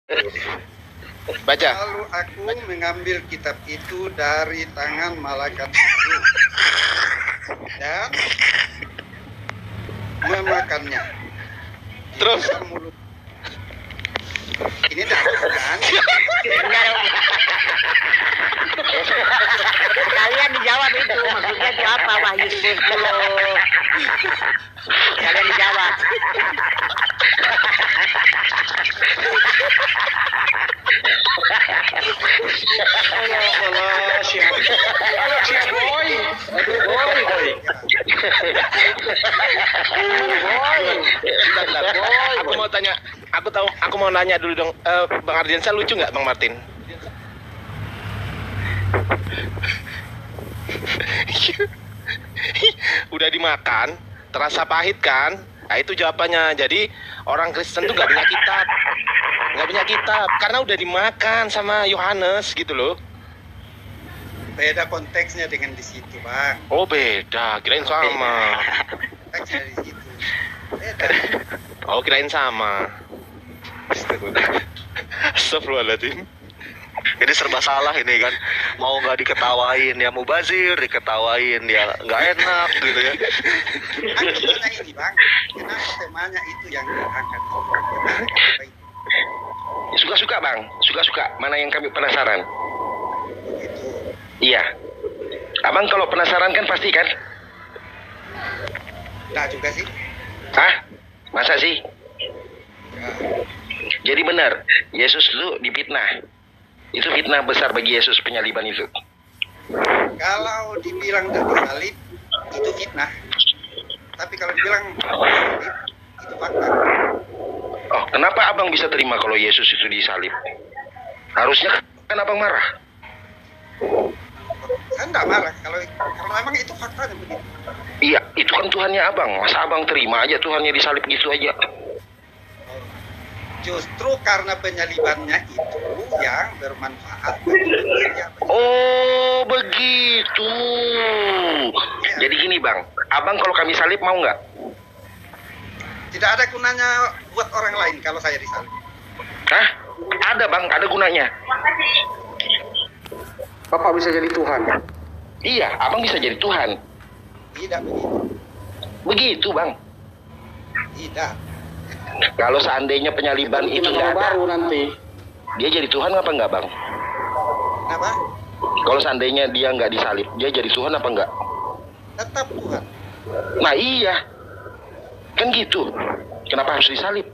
Baca. Lalu aku mengambil kitab itu dari tangan malaikat itu dan memakannya. Di Terus? dalam mulut. Ini dah kan? Kalian dijawab itu maksudnya itu apa Wahyu 10. Kalian dijawab. Alah, siap boy. Aduh boy. Bentar. Aku mau tanya, aku mau nanya dulu dong. Bang Ardiansa lucu nggak Bang Martin? Udah dimakan, terasa pahit kan? Nah itu jawabannya. Jadi orang Kristen tuh nggak punya kitab, karena udah dimakan sama Yohanes gitu loh. Beda konteksnya dengan di situ, Bang. Oh beda, kirain sama. Konteksnya di situ. Beda. Oh kirain sama. Astagfirullahaladzim. Jadi serba salah ini kan. Mau nggak diketawain ya mubazir, diketawain ya nggak enak gitu ya. Aku tanya ini, Bang. Kenapa temanya itu yang diangkat? Suka-suka bang, suka-suka. Mana yang kami penasaran? Itu. Iya. Abang kalau penasaran kan pasti kan? Nah juga sih. Hah? Masa sih? Ya. Jadi benar, Yesus itu difitnah. Itu fitnah besar bagi Yesus penyaliban itu. Kalau dibilang dari salib itu fitnah. Tapi kalau dibilang salib itu fakta. Oh, kenapa abang bisa terima kalau Yesus itu disalib? Harusnya kan abang marah. Saya enggak marah kalau memang itu faktanya begitu. Iya, itu kan Tuhannya abang. Masa abang terima aja Tuhannya disalib gitu aja? Justru karena penyalibannya itu yang bermanfaat bagi manusia. Oh, begitu. Jadi gini bang, abang kalau kami salib mau nggak? Tidak ada gunanya buat orang lain kalau saya disalib. Hah? Ada bang, ada gunanya. Bapak bisa jadi Tuhan. Iya, abang bisa jadi Tuhan. Tidak begitu. Begitu bang. Tidak. Kalau seandainya penyaliban itu nggak ada, baru nanti. dia jadi Tuhan apa nggak bang? Kenapa? Kalau seandainya dia nggak disalib, dia jadi Tuhan apa nggak? Tetap Tuhan. Nah iya, kan gitu. Kenapa harus disalib?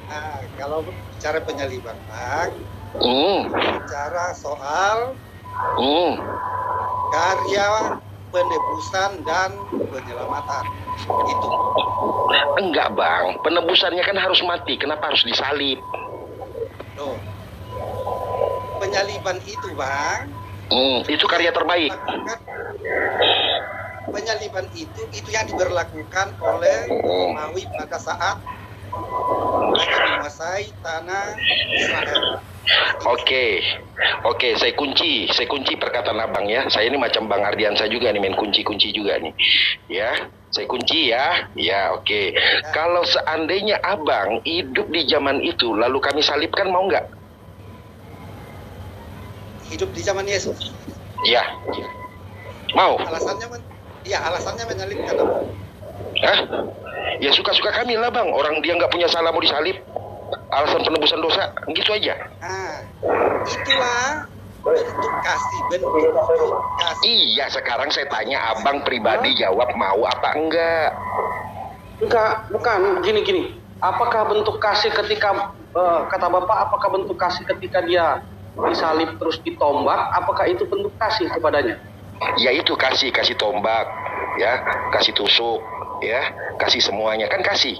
Nah, kalau bicara penyaliban, Bang, Hmm, bicara soal hmm. karya penebusan dan penyelamatan. Itu. Enggak bang, penebusannya kan harus mati. Kenapa harus disalib? Loh. Penyaliban itu, Bang, Itu karya terbaik. penyaliban itu yang diberlakukan oleh Romawi pada saat lagi menguasai tanah Israel. Oke, saya kunci perkataan abang ya. Saya ini macam Bang Ardiansa juga nih, main kunci juga nih. Ya, saya kunci ya. Ya, oke. Kalau seandainya abang hidup di zaman itu, lalu kami salibkan, mau nggak? Hidup di zaman Yesus. Ya, mau. Alasannya menyalibkan apa? Hah? Ya suka-suka kami lah bang. Orang dia nggak punya salah mau disalib. Alasan penebusan dosa, gitu aja. Nah, itulah bentuk kasih. Iya, sekarang saya tanya abang pribadi jawab mau apa enggak? Enggak, bukan. Gini. Apakah bentuk kasih ketika, kata Bapak, apakah bentuk kasih ketika dia disalib terus ditombak? Apakah itu bentuk kasih kepadanya? Ya itu kasih tombak, ya, kasih tusuk, ya, kasih semuanya, kan kasih.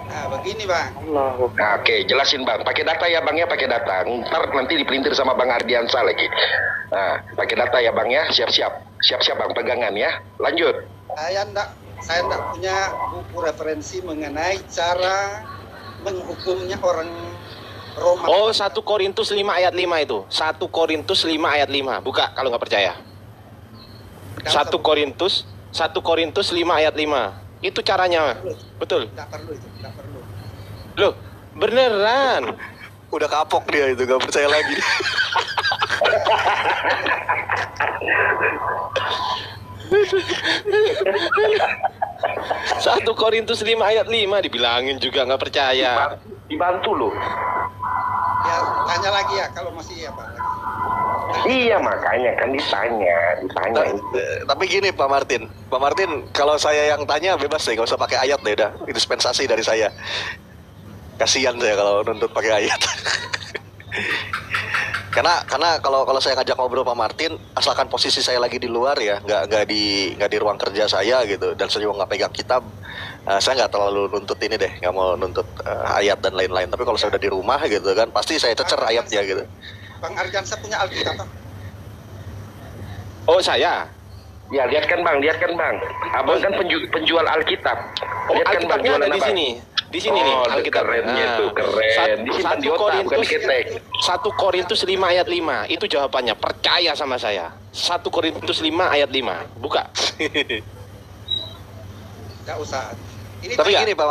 Nah, begini Bang. Nah, oke, jelasin Bang. Pakai data ya Bang ya, pakai data. Ntar nanti dipelintir sama Bang Ardiansa lagi. Nah, pakai data ya Bang ya, siap-siap Bang, pegangan ya. Lanjut. Saya enggak punya buku referensi mengenai cara menghukumnya orang Roma. Oh, 1 Korintus 5 ayat 5 itu. 1 Korintus 5 ayat 5. Buka kalau nggak percaya. 1 Korintus 5 ayat 5. Itu caranya. Betul. Tidak perlu itu, tidak perlu. Loh, beneran. Udah kapok dia itu, gak percaya lagi. 1 Korintus 5 ayat 5 dibilangin juga nggak percaya. Dibantu loh. Ya tanya lagi ya kalau masih apa lagi. Iya makanya kan ditanya. Tapi gini Pak Martin, kalau saya yang tanya bebas deh, gak usah pakai ayat deh, dah dispensasi dari saya. Kasihan saya kalau nuntut pakai ayat. karena kalau saya ngajak ngobrol Pak Martin, asalkan posisi saya lagi di luar ya, nggak di ruang kerja saya gitu, dan saya juga nggak pegang kitab, saya nggak terlalu nuntut ini deh, nggak mau nuntut ayat dan lain-lain. Tapi kalau saya udah di rumah gitu kan, pasti saya cecer ayatnya gitu. Bang Ardiansa punya Alkitab apa? Oh saya? Ya lihat kan bang. Abang kan penjual Alkitab. Lihat kan bang, Alkitabnya jualan ada di apa? sini. Di sini nih Oh, Alkitab. kerennya tuh, keren. Disimpan di otak, bukan di ketek. 1 Korintus 5 ayat 5. Itu jawabannya. Percaya sama saya. 1 Korintus 5 ayat 5. Buka. Nggak usah. Ini Tapi tanya- gini Bang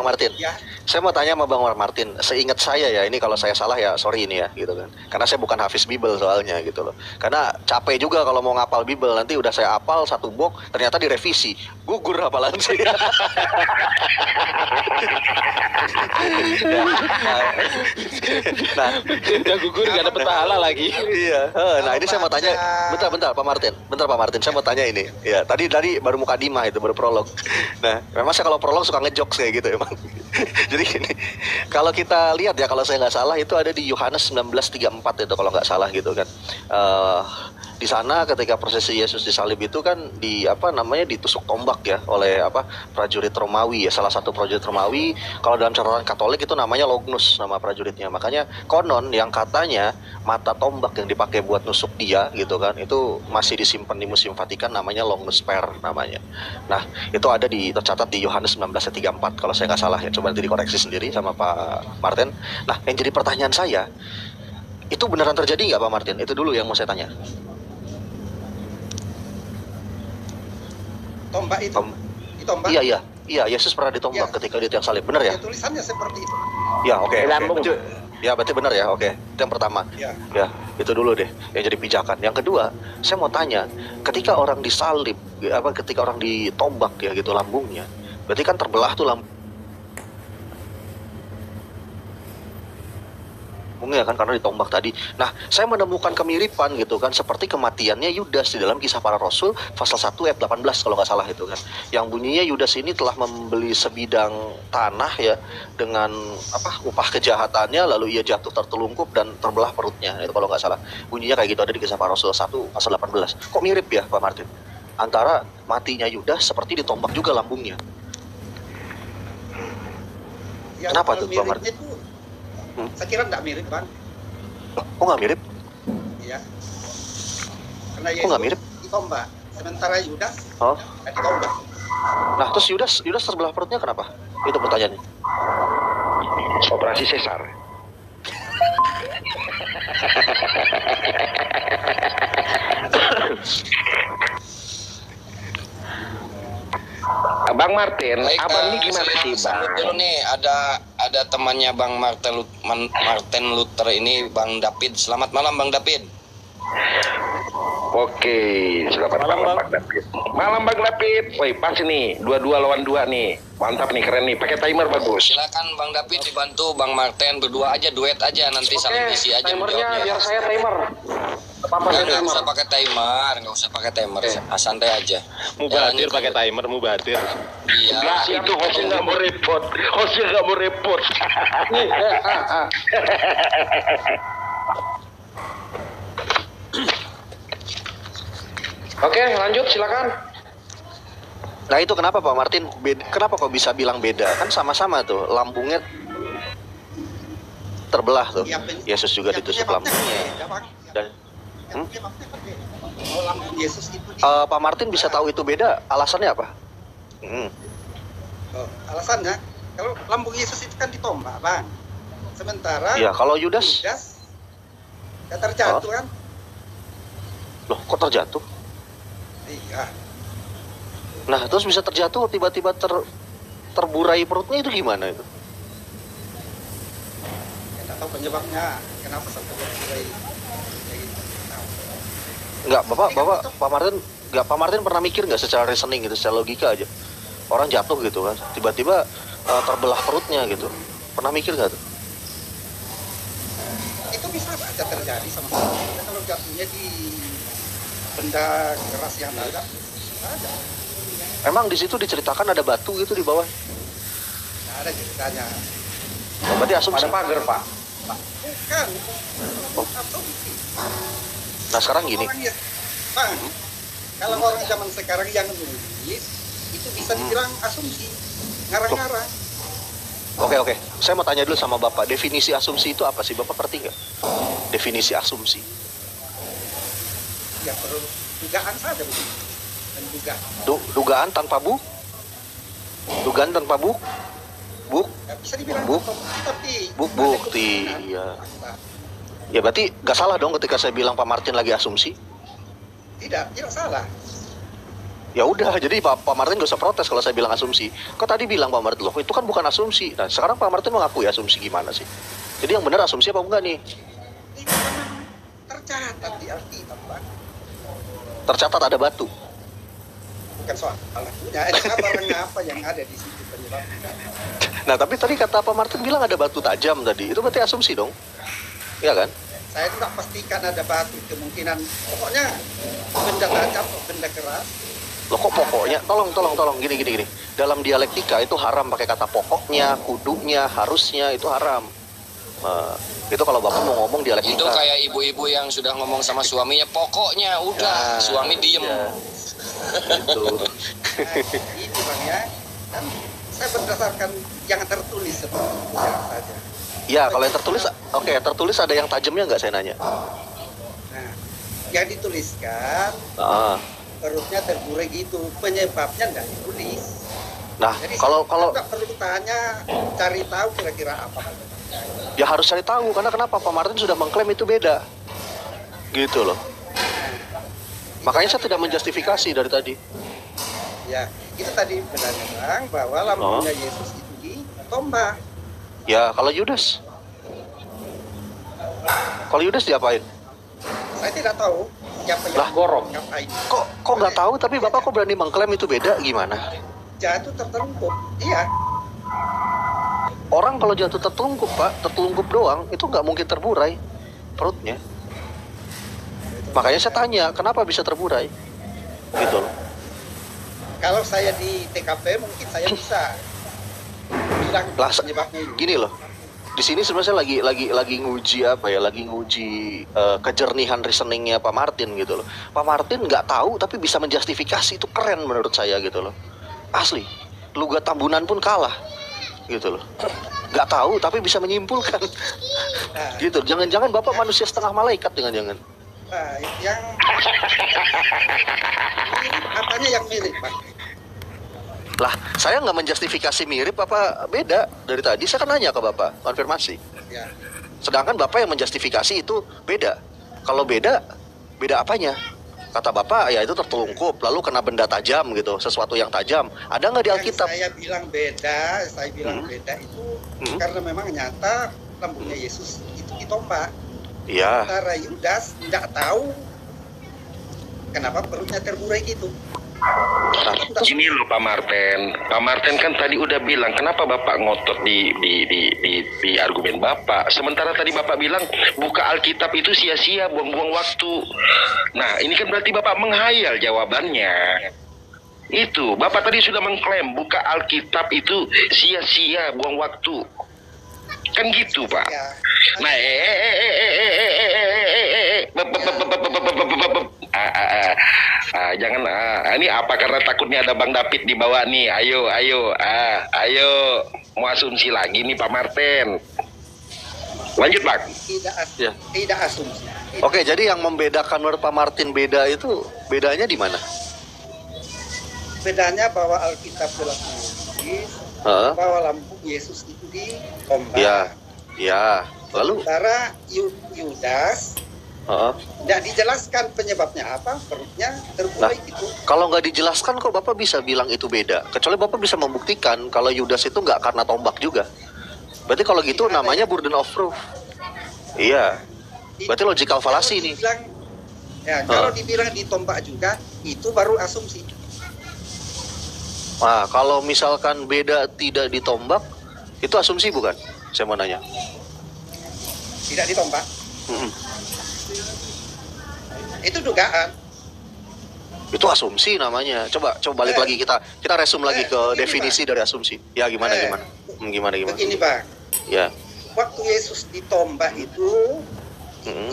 Martin, Ya, saya mau tanya sama Bang Martin, seingat saya ya, ini kalau saya salah ya sorry ini ya gitu kan, karena saya bukan hafiz Bible soalnya gitu loh, karena capek juga kalau mau ngapal Bible, nanti udah saya apal 1 box, ternyata direvisi, gugur hafalan sih. Nah, Udah gugur nggak dapet pahala lagi. iya. Nah ini saya mau tanya, bentar Pak Martin, saya mau tanya ini. Ya tadi baru mukadimah itu, baru prolog. Nah, memang saya kalau prolog suka ngejokes kayak gitu emang. Jadi gini, kalau kita lihat ya, kalau saya nggak salah itu ada di Yohanes 19:34 itu kalau nggak salah gitu kan. Di sana ketika prosesi Yesus disalib itu kan ditusuk tombak ya oleh prajurit Romawi ya, salah satu prajurit Romawi. Kalau dalam catatan Katolik itu namanya Lognus nama prajuritnya. Makanya konon yang katanya mata tombak yang dipakai buat nusuk dia gitu kan, itu masih disimpan di Museum Vatikan, namanya Longus Per namanya. Nah, itu ada tercatat di Yohanes 19:34 kalau saya nggak salah ya. Coba nanti dikoreksi sendiri sama Pak Martin. Nah, yang jadi pertanyaan saya, itu beneran terjadi nggak Pak Martin? Itu dulu yang mau saya tanya. tombak itu. Ditombak. Iya, Yesus pernah ditombak Iya. ketika di tiang salib, benar ya? Ya, tulisannya seperti itu. Ya, oke. Lambung. Ya, berarti benar ya, oke. Itu yang pertama. Ya. Ya, itu dulu deh yang jadi pijakan. Yang kedua, saya mau tanya, ketika orang disalib, ketika orang ditombak ya gitu lambungnya, berarti kan terbelah tuh lambungnya kan karena ditombak tadi. Nah, saya menemukan kemiripan gitu kan, seperti kematiannya Yudas di dalam Kisah Para Rasul pasal 1 ayat 18 kalau nggak salah itu kan. Yang bunyinya Yudas ini telah membeli sebidang tanah ya dengan upah kejahatannya, lalu ia jatuh tertelungkup dan terbelah perutnya. Itu kalau nggak salah. Bunyinya kayak gitu, ada di Kisah Para Rasul 1 pasal 18. Kok mirip ya Pak Martin? Antara matinya Yudas seperti ditombak juga lambungnya. Ya, Kenapa kalau tuh, Bang miripnya itu, saya kira nggak mirip, Bang. Kok nggak mirip? Iya. Karena Kok nggak mirip? ditombak. Sementara Yudas Oh. nggak ditombak. Nah, terus Yudas terbelah perutnya kenapa? Itu pertanyaannya. Operasi sesar. Bang Martin, abang ini gimana saya sih sambut bang? dulu nih, ada temannya Bang Martin Luther ini, Bang David. Selamat malam Bang David. Oke, selamat malam Bang David. Malam Bang David. Woi, pas nih, 2-2 lawan 2 nih. Mantap nih, keren nih. Pakai timer bagus. Silakan Bang David dibantu Bang Martin, berdua aja, duet aja, nanti saling isi aja timernya menjawabnya. biar saya timer. Apa-apa saya Nggak timer. usah pakai timer, nggak usah pakai timer, santai aja. Mubadir Ya, pakai timer, mubadir. Iya. Enggak, itu hostnya nggak mau repot. Hostnya nggak mau repot. Nih, Oke, lanjut silakan. Nah itu kenapa Pak Martin? Kenapa kok bisa bilang beda? Kan sama-sama tuh, lambungnya terbelah tuh. Ya, Yesus juga ditusuk lambungnya. Ya, Bang. Dan Yang penyebabnya kan beda. Kalau lambung Yesus itu Pak Martin bisa tahu itu beda, alasannya apa? alasannya, kalau lambung Yesus itu kan ditombak, Bang. Sementara Ya, kalau Yudas, ya terjatuh kan? loh kok terjatuh? Iya. Nah terus bisa terjatuh tiba-tiba terburai perutnya itu gimana itu? Kita tahu penyebabnya kenapa sampai bercerai. Enggak, Pak Martin pernah mikir nggak secara reasoning gitu, secara logika aja. Orang jatuh gitu kan, tiba-tiba terbelah perutnya gitu. Pernah mikir nggak tuh? Itu bisa aja terjadi sama kita kalau jatuhnya di benda keras yang tajam. Bisa aja. Emang di situ diceritakan ada batu gitu di bawah? Nggak ada ceritanya. Oh, berarti asumsi. Ada pagar, Pak. Bukan. Asumsi. Nah sekarang gini. Bang, kalau orang zaman sekarang yang nulis itu bisa dibilang asumsi, ngarang-ngarang. Oke. Saya mau tanya dulu sama Bapak, definisi asumsi itu apa sih? Bapak ngerti nggak? Definisi asumsi. Ya perlu dugaan saja begitu. Dan dugaan. Dugaan tanpa dugaan tanpa Ya, bisa dibilang tapi bukti. Iya. Ya berarti nggak salah dong ketika saya bilang Pak Martin lagi asumsi. Tidak salah. Ya udah, jadi Pak Martin gak usah protes kalau saya bilang asumsi. Kok tadi bilang Pak Martin, loh itu kan bukan asumsi. Nah sekarang Pak Martin mengakui asumsi gimana sih? Jadi yang benar asumsi apa enggak nih? Itu memang tercatat di Alkitab, Pak. Tercatat ada batu. Bukan soal batunya, barang apa yang ada di situ penyebabnya. Nah tapi tadi kata Pak Martin bilang ada batu tajam tadi. Itu berarti asumsi dong? Iya kan? Saya tidak pastikan ada batu, kemungkinan pokoknya benda tajam atau benda keras. Loh kok pokoknya? Tolong gini. Dalam dialektika itu haram pakai kata pokoknya, kudunya, harusnya itu haram. Itu kalau Bapak mau ngomong dialektika. Itu kayak ibu-ibu yang sudah ngomong sama suaminya, pokoknya udah, suami diem. Ya. Gitu. Ini Bang ya, kan saya berdasarkan yang tertulis seperti itu saja. Ya, kalau yang tertulis, oke, tertulis ada yang tajamnya nggak saya nanya? Nah, yang dituliskan perutnya terburai gitu, penyebabnya nggak ditulis. Nah, jadi kalau nggak perlu tanya, cari tahu kira-kira apa. Ya harus cari tahu, karena kenapa Pak Martin sudah mengklaim itu beda, gitu loh. Makanya saya tidak menjustifikasi dari tadi. Ya, itu tadi benarnya Bang, bahwa lambungnya Yesus itu ditombak. Ya, kalau Yudas diapain? Saya tidak tahu siapa yang Lah, gorong. ngapain. Kok nggak tahu, tapi Bapak kok berani mengklaim itu beda, gimana? Jatuh tertelungkup, iya. Orang kalau jatuh tertelungkup, Pak, tertelungkup doang, itu nggak mungkin terburai perutnya. Makanya saya tanya, kenapa bisa terburai? Gitu loh. Kalau saya di TKP mungkin saya bisa bilang penyebabnya ini. Gini loh, di sini sebenarnya lagi nguji apa ya, lagi nguji kejernihan reasoningnya Pak Martin gitu loh. Pak Martin nggak tahu tapi bisa menjustifikasi, itu keren menurut saya gitu loh. Asli, Lugat Tambunan pun kalah gitu loh. Nggak tahu tapi bisa menyimpulkan. Nah, gitu. Jangan-jangan Bapak manusia setengah malaikat, jangan-jangan. Nah, yang apanya yang mirip, Pak? Lah, saya nggak menjustifikasi mirip apa beda dari tadi. Saya kan nanya ke Bapak, konfirmasi. Ya. Sedangkan Bapak yang menjustifikasi itu beda. Kalau beda apanya? Kata Bapak, ya itu tertelungkup, lalu kena benda tajam gitu, sesuatu yang tajam. Ada nggak di Alkitab? Saya bilang beda itu karena memang nyata lambungnya Yesus itu ditombak. Iya. Sementara Yudas tidak tahu kenapa perutnya terburai gitu. Ini loh Pak Martin kan tadi udah bilang kenapa Bapak ngotot di argumen Bapak. Sementara tadi Bapak bilang buka Alkitab itu sia-sia, buang-buang waktu. Nah ini kan berarti Bapak menghayal jawabannya. Itu Bapak tadi sudah mengklaim buka Alkitab itu sia-sia, buang waktu. Kan gitu Pak. Nah jangan ini apa karena takutnya ada Bang David di bawah nih. Ayo mau asumsi lagi nih Pak Martin. Lanjut Bang. Tidak asumsi. Oke, jadi yang membedakan menurut Pak Martin beda itu bedanya di mana? Bedanya bahwa Alkitab jelas menulis bahwa lambung Yesus itu ditombak. Ya. Lalu sementara Yudas Tidak dijelaskan penyebabnya apa, perutnya terbuai gitu. Kalau nggak dijelaskan kok Bapak bisa bilang itu beda. Kecuali Bapak bisa membuktikan kalau Yudas itu nggak karena tombak juga. Berarti kalau gitu namanya burden of proof. Iya. Berarti logical fallacy nih. Kalau dibilang ditombak juga, itu baru asumsi. Nah, kalau misalkan beda tidak ditombak, itu asumsi bukan? Saya mau nanya. Tidak ditombak. Itu dugaan. Itu asumsi namanya. Coba balik lagi kita resume lagi ke definisi dari asumsi. Ya gimana. Gimana? Begini Bang. Ya. Waktu Yesus ditombak itu,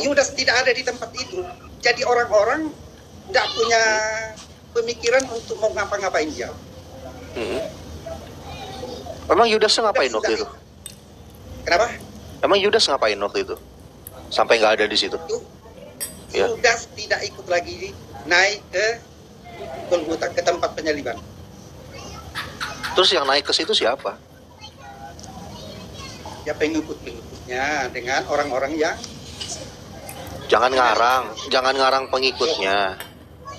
Yudas tidak ada di tempat itu. Jadi orang-orang tidak punya pemikiran untuk mau ngapa-ngapain dia. Emang Yudas ngapain waktu itu? Kenapa? Emang Yudas ngapain waktu itu? Sampai nggak ada di situ? Yudas tidak ikut lagi naik ke Golgota, ke tempat penyaliban. Terus yang naik ke situ siapa? Ya pengikut-pengikutnya dengan orang-orang yang Jangan ngarang pengikutnya.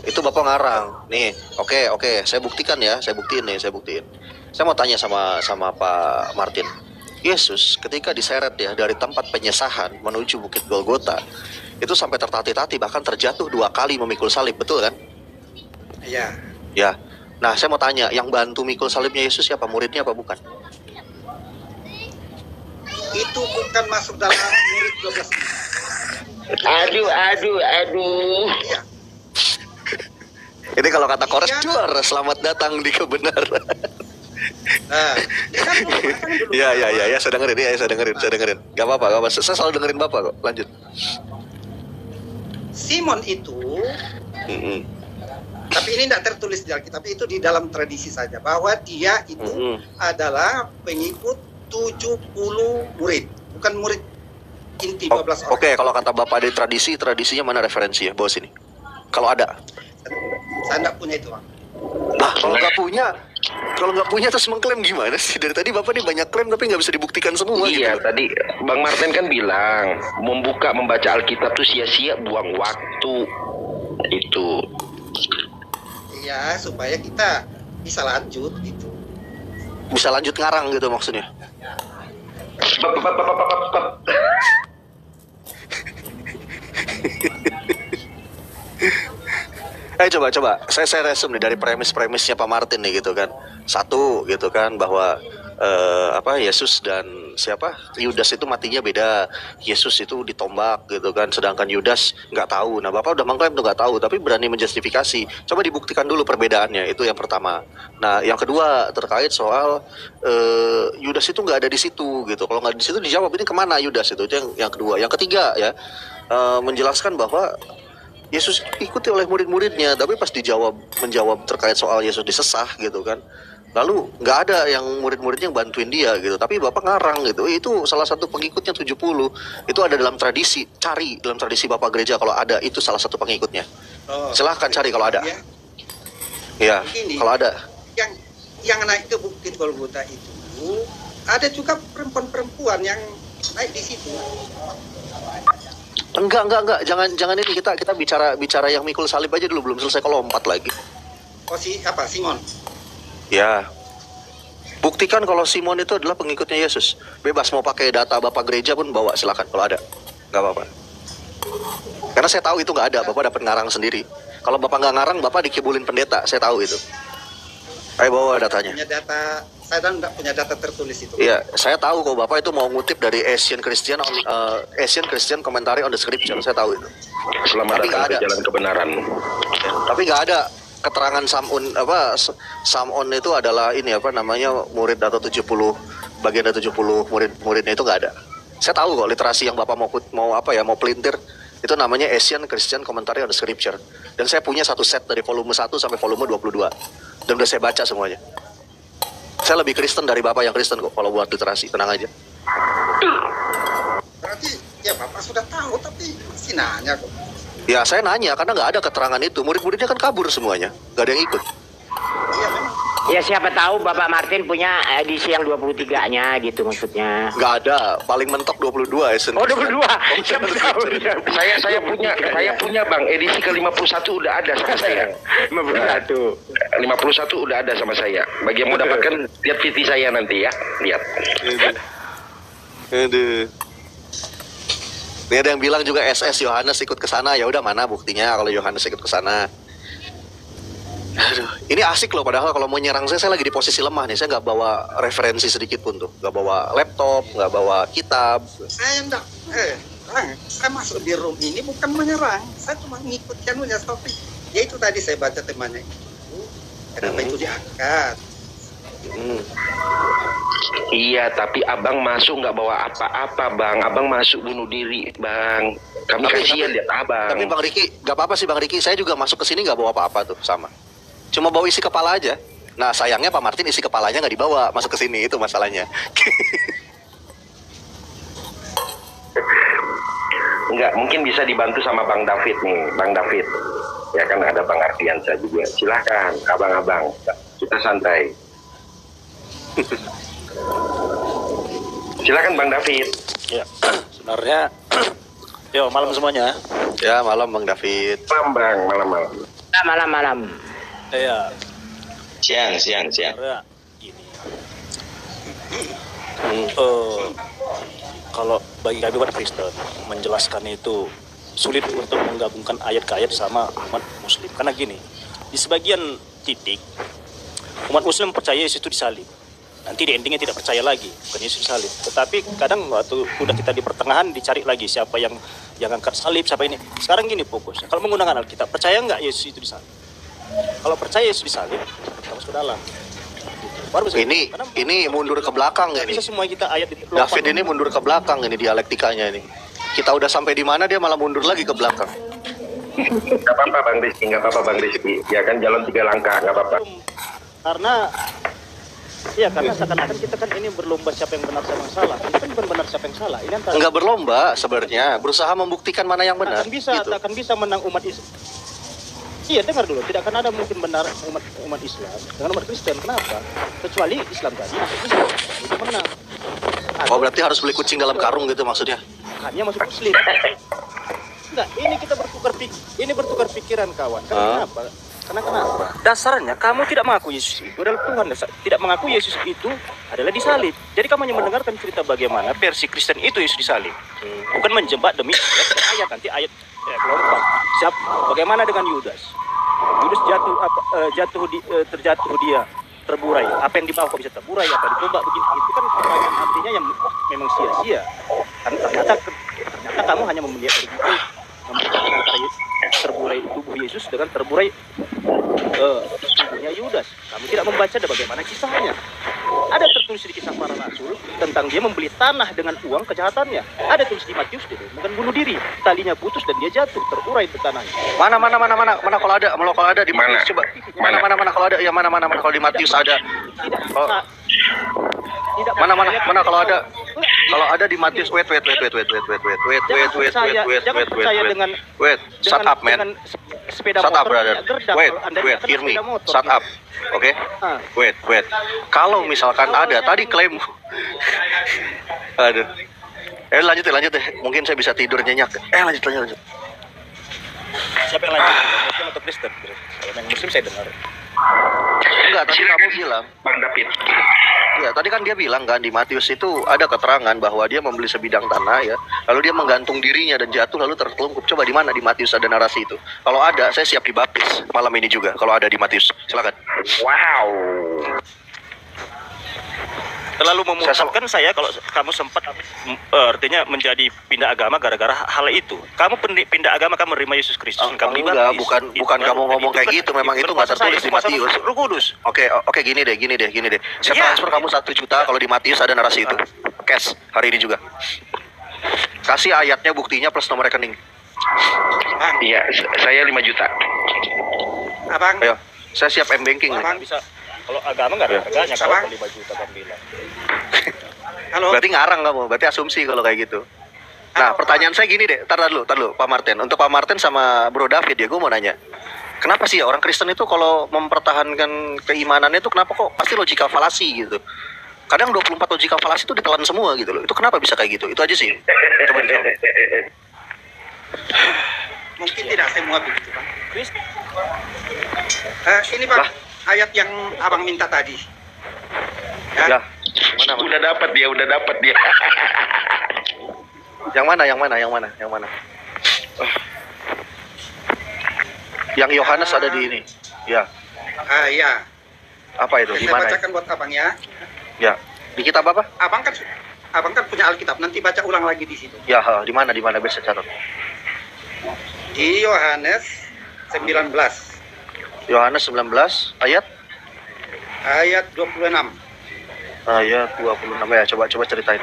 Itu Bapak ngarang. Nih, oke, saya buktikan ya, saya buktiin. Saya mau tanya sama Pak Martin. Yesus ketika diseret ya dari tempat penyesahan menuju Bukit Golgota, itu sampai tertatih-tatih, bahkan terjatuh 2 kali memikul salib, betul kan? Iya. Ya. Nah, saya mau tanya, yang bantu mikul salibnya Yesus siapa? Muridnya apa bukan? Itu bukan masuk dalam murid 12. Aduh. Iya. Ini kalau kata Kores, juara selamat datang di kebenaran. Nah, Ya, saya dengerin. Gak apa-apa. Saya selalu dengerin Bapak kok. Lanjut. Simon itu, tapi ini tidak tertulis di Alkitab, itu di dalam tradisi saja, bahwa dia itu adalah pengikut 70 murid, bukan murid inti 12 orang. Oke, kalau kata Bapak di tradisinya mana referensi ya? Bawa sini. Kalau ada. Saya tidak punya itu, Bang. Nah, kalau nggak punya terus mengklaim gimana sih? Dari tadi Bapak nih banyak klaim tapi nggak bisa dibuktikan semua. Iya, gitu. tadi Bang Martin kan bilang membaca Alkitab tuh sia-sia, buang waktu. Itu. Iya, supaya kita bisa lanjut gitu. Bisa lanjut ngarang gitu maksudnya. Coba. Saya resume nih dari premisnya Pak Martin nih gitu kan. Satu gitu kan bahwa Yesus dan Yudas itu matinya beda. Yesus itu ditombak gitu kan, sedangkan Yudas nggak tahu. Nah, Bapak udah mengklaim tuh nggak tahu, tapi berani menjustifikasi. Coba dibuktikan dulu perbedaannya, itu yang pertama. Nah, yang kedua terkait soal Yudas itu nggak ada di situ gitu. Kalau nggak di situ dijawab ini kemana Yudas itu yang kedua. Yang ketiga ya menjelaskan bahwa Yesus ikuti oleh murid-muridnya, tapi pas menjawab terkait soal Yesus disesah gitu kan. Lalu nggak ada yang murid-muridnya yang bantuin dia gitu, tapi Bapak ngarang gitu. Itu salah satu pengikutnya 70. Itu ada dalam tradisi, cari dalam tradisi Bapak gereja kalau ada, itu salah satu pengikutnya. Silahkan cari kalau ada. Ya, kalau ada. Yang naik ke Bukit Golgota itu ada juga perempuan-perempuan yang naik di situ. Enggak. Jangan ini kita bicara yang mikul salib aja dulu, belum selesai kalau lompat lagi. Simon? Ya. Buktikan kalau Simon itu adalah pengikutnya Yesus. Bebas mau pakai data Bapak gereja pun bawa, silakan kalau ada. Enggak apa-apa. Karena saya tahu itu nggak ada, Bapak dapat ngarang sendiri. Kalau Bapak nggak ngarang, Bapak dikibulin pendeta, saya tahu itu. Ayo bawa datanya. Saya tidak punya data tertulis itu. Iya, saya tahu kok Bapak itu mau ngutip dari Asian Christian Commentary on the Scripture, saya tahu itu. Selamat datang ke jalan kebenaran. Ya, tapi nggak ada keterangan Samon itu adalah murid atau 70 bagian dari 70 muridnya itu nggak ada. Saya tahu kok literasi yang Bapak mau pelintir itu namanya Asian Christian Commentary on the Scripture. Dan saya punya satu set dari volume 1 sampai volume 22. Dan udah saya baca semuanya. Saya lebih Kristen dari Bapak yang Kristen kok kalau buat literasi, tenang aja. Berarti ya Bapak sudah tahu tapi masih nanya kok. Ya saya nanya karena nggak ada keterangan itu. Murid-muridnya kan kabur semuanya, nggak ada yang ikut. Iya memang. Ya siapa tahu Bapak Martin punya edisi yang 23-nya gitu maksudnya. Nggak ada, paling mentok 22 Asian Oh, Christian. 22. Siapa tahu. Saya punya Bang, edisi ke-51 udah ada sama saya. 51. 51 udah ada sama saya. Bagi yang mau dapatkan, lihat VT saya nanti ya. Lihat. Aduh. Ini ada yang bilang juga SS Yohanes ikut ke sana. Ya udah, mana buktinya kalau Yohanes ikut ke sana? Aduh, ini asik loh, padahal kalau mau nyerang saya lagi di posisi lemah nih. Saya nggak bawa referensi sedikit pun tuh. Nggak bawa laptop, nggak bawa kitab. Saya enggak, saya masuk di room ini bukan menyerang. Saya cuma mengikutkan anunya topik. Ya itu tadi saya baca temannya itu. Kenapa itu diangkat? Iya, tapi abang masuk nggak bawa apa-apa, Bang. Abang masuk bunuh diri, Bang. Kami kasihan lihat abang. Tapi Bang Riki, nggak apa-apa sih Bang Riki. Saya juga masuk ke sini nggak bawa apa-apa tuh, sama. Cuma bawa isi kepala aja. Nah sayangnya Pak Martin isi kepalanya nggak dibawa masuk ke sini, itu masalahnya. Enggak, mungkin bisa dibantu sama Bang David nih, Bang David. Ya kan ada Bang Ardiansa juga. Silahkan, abang-abang. Kita santai. Silakan Bang David. Ya, sebenarnya, yo malam semuanya. Ya malam Bang David. Malam Bang, malam-malam. Malam-malam. Ya, Siang. sebenarnya gini. Kalau bagi kami umat Kristen menjelaskan itu sulit untuk menggabungkan ayat ke ayat sama umat Muslim. Karena gini, di sebagian titik umat Muslim percaya Yesus itu disalib. Nanti di endingnya tidak percaya lagi, bukan Yesus disalib. Tetapi kadang waktu udah kita di pertengahan dicari lagi siapa yang angkat salib, siapa ini. Sekarang gini fokusnya, kalau menggunakan Alkitab, percaya nggak Yesus itu disalib? Kalau percaya Yesus disalib, kita masuk ke dalam. Baru bisa Ini mundur ke belakang ya bisa nih. semua kita ayat itu. David ini mundur ke belakang ini dialektikanya ini. Kita udah sampai di mana dia malah mundur lagi ke belakang. Nggak apa-apa Bang Rizky, nggak apa-apa Bang Rizky. Ya kan jalan 3 langkah, nggak apa-apa. Karena karena seakan-akan kita kan ini berlomba siapa yang benar siapa yang salah. Ini kan bukan benar siapa yang salah. Ini antara Enggak berlomba sebenarnya, berusaha membuktikan mana yang benar. tak akan bisa menang umat Islam. Iya, dengar dulu, tidak akan ada mungkin benar umat Islam dengan umat Kristen. Kenapa? Kecuali Islam tadi masuk Islam, itu menang. Oh berarti harus beli kucing dalam karung gitu maksudnya? Hanya masuk Muslim. Enggak, ini kita bertukar pikiran kawan. Kenapa? Karena kenapa? Dasarnya kamu tidak mengaku Yesus itu adalah Tuhan. Tidak mengaku Yesus itu adalah disalib. Jadi kamu hanya mendengarkan cerita bagaimana versi Kristen itu Yesus disalib. Bukan menjebak demi ayat nanti ayat kelompok. Siap? Bagaimana dengan Yudas? Yudas terjatuh dia terburai. Apa yang di bawah kok bisa terburai? Apa dicoba begitu? Itu kan pertanyaan artinya yang memang sia-sia. Kan ternyata kamu hanya melihat dari itu. Antara terburai tubuh Yesus dengan terburai tubuhnya Yudas. Kamu tidak membaca bagaimana kisahnya. Ada tertulis di kisah para rasul tentang dia membeli tanah dengan uang kejahatannya. Ada tulis di Matius dia bukan bunuh diri, talinya putus dan dia jatuh terurai di tanahnya. Mana kalau ada di Matius coba. Mana kalau ada, ya mana kalau di Matius ada. Mana kalau ada di Matius. Wait. Shut up man. Sepeda Shut up motor brother. Wait, hear me. Shut up. Oke. Wait. Kalau misalkan ada tadi klaim. Aduh. Lanjut deh. Mungkin saya bisa tidur nyenyak. Lanjut. Siapa yang lanjut? Muslim atau Kristen? Kalau yang Muslim saya dengar. Enggak, tadi kamu bilang. Bang David. Ya, tadi kan dia bilang kan di Matius itu ada keterangan bahwa dia membeli sebidang tanah ya, lalu dia menggantung dirinya dan jatuh lalu tertelungkup. Coba di mana di Matius ada narasi itu? Kalau ada, saya siap dibaptis malam ini juga. Kalau ada di Matius, silakan. Wow. Terlalu memutuskan saya kalau kamu sempat artinya menjadi pindah agama gara-gara hal itu. Kamu pindah agama, kamu menerima Yesus Kristus, kamu enggak, bukan kamu ngomong kayak gitu. Memang itu nggak tertulis di Matius. Roh Kudus. Oke, gini deh. Saya transfer kamu 1 juta kalau di Matius ada narasi itu. Cash hari ini juga. Kasih ayatnya, buktinya plus nomor rekening. Iya, saya 5 juta. Abang, Ayo, saya siap M-banking. Abang. Bisa. Kalau agama nggak ada harganya, kalau 5 juta kan bilang. halo. Berarti ngarang kamu, berarti asumsi kalau kayak gitu. Nah, pertanyaan saya gini deh, tar dulu, Pak Martin. Untuk Pak Martin sama Bro David ya, gue mau nanya. Kenapa sih ya orang Kristen itu kalau mempertahankan keimanannya itu kenapa kok pasti logical fallacy gitu. Kadang 24 logical fallacy itu ditelan semua gitu loh. Itu kenapa bisa kayak gitu? Itu aja sih. Coba dijawab. Mungkin tidak semua begitu, Bang. Ini Bang, ayat yang Abang minta tadi. Ya. Udah dapat dia. Yang mana? Yang Yohanes ada di ini. Ya. Ya. Apa itu? Di Saya mana? bacakan buat Abang ya. Ya. Di kitab apa? Abang kan punya Alkitab. Nanti baca ulang lagi di situ. Ya, di mana biar saya catat. Di Yohanes 19. Yohanes 19 ayat 26. Ayat 26 ya, coba ceritain.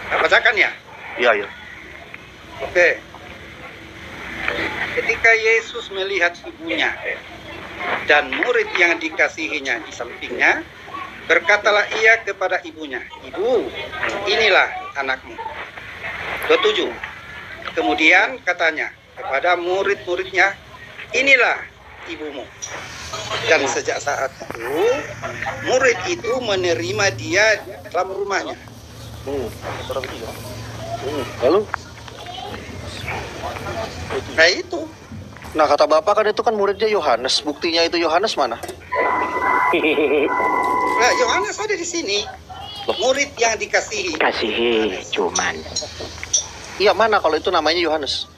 Bacakan ya? Iya. Oke. Ketika Yesus melihat ibunya dan murid yang dikasihinya di sampingnya, berkatalah ia kepada ibunya, "Ibu, inilah anakmu." 27. Kemudian katanya kepada murid-muridnya, "Inilah ibumu." Dan sejak saat itu, murid itu menerima dia dalam rumahnya. Lalu? Nah itu. Nah kata Bapak kan itu kan muridnya Yohanes. Buktinya itu Yohanes mana? Nah, Yohanes ada di sini. Murid yang dikasihi. Kasihi cuman. Iya mana kalau itu namanya Yohanes?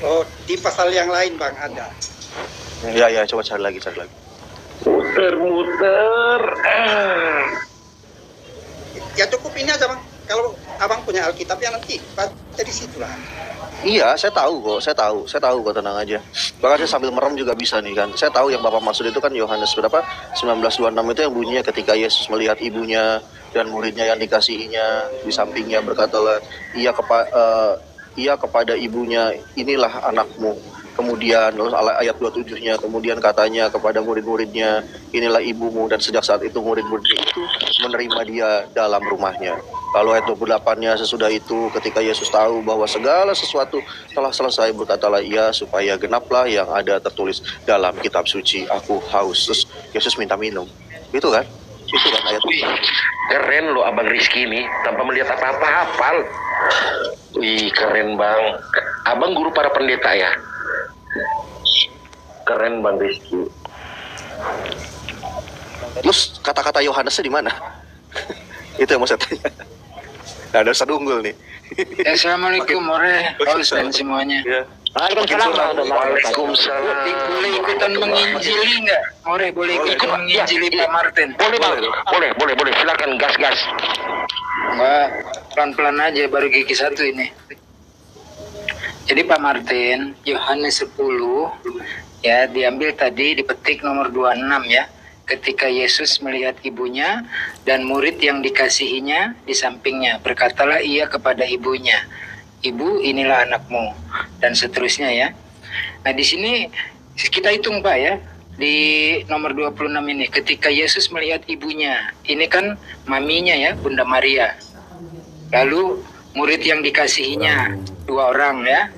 Oh, di pasal yang lain Bang ada. Iya, coba cari lagi. Muter. Ya cukup ini aja Bang. Kalau Abang punya Alkitab ya nanti baca di situ lah. Iya, saya tahu kok, tenang aja. Bahkan saya sambil merem juga bisa nih kan. Saya tahu yang Bapak maksud itu kan Yohanes berapa? 19:26 itu yang bunyinya ketika Yesus melihat ibunya dan muridnya yang dikasihinya di sampingnya berkatalah ia kepada ibunya, "Inilah anakmu." Kemudian ayat 27-nya kemudian katanya kepada murid-muridnya, "Inilah ibumu," dan sejak saat itu murid-muridnya itu menerima dia dalam rumahnya. Lalu ayat 28-nya sesudah itu ketika Yesus tahu bahwa segala sesuatu telah selesai, berkatalah ia supaya genaplah yang ada tertulis dalam kitab suci, "Aku haus." Terus Yesus minta minum. Itu kan ayat. Wih, keren lo Abang Rizky ini, tanpa melihat apa-apa hafal. Wih, keren Bang. Abang guru para pendeta ya? Keren Bang Rizky. Terus kata-kata Yohanesnya di mana? Itu yang mau saya tanya. Nah, ada Ustaz Unggul nih. Assalamualaikum warahmatullahi dan semuanya. Ya. Waalaikumsalam. Boleh ikutan menginjili nggak? Boleh ikut menginjili Pak Martin? Boleh Bang. Boleh. Silakan gas. Enggak, pelan-pelan aja baru gigi satu ini. Jadi Pak Martin, Yohanes 10 ya diambil tadi dipetik nomor 26 ya. Ketika Yesus melihat ibunya dan murid yang dikasihinya di sampingnya, berkatalah ia kepada ibunya, "Ibu, inilah anakmu," dan seterusnya ya. Nah di sini kita hitung Pak ya, di nomor 26 ini, ketika Yesus melihat ibunya, ini kan maminya ya, Bunda Maria. Lalu murid yang dikasihinya 2 orang ya.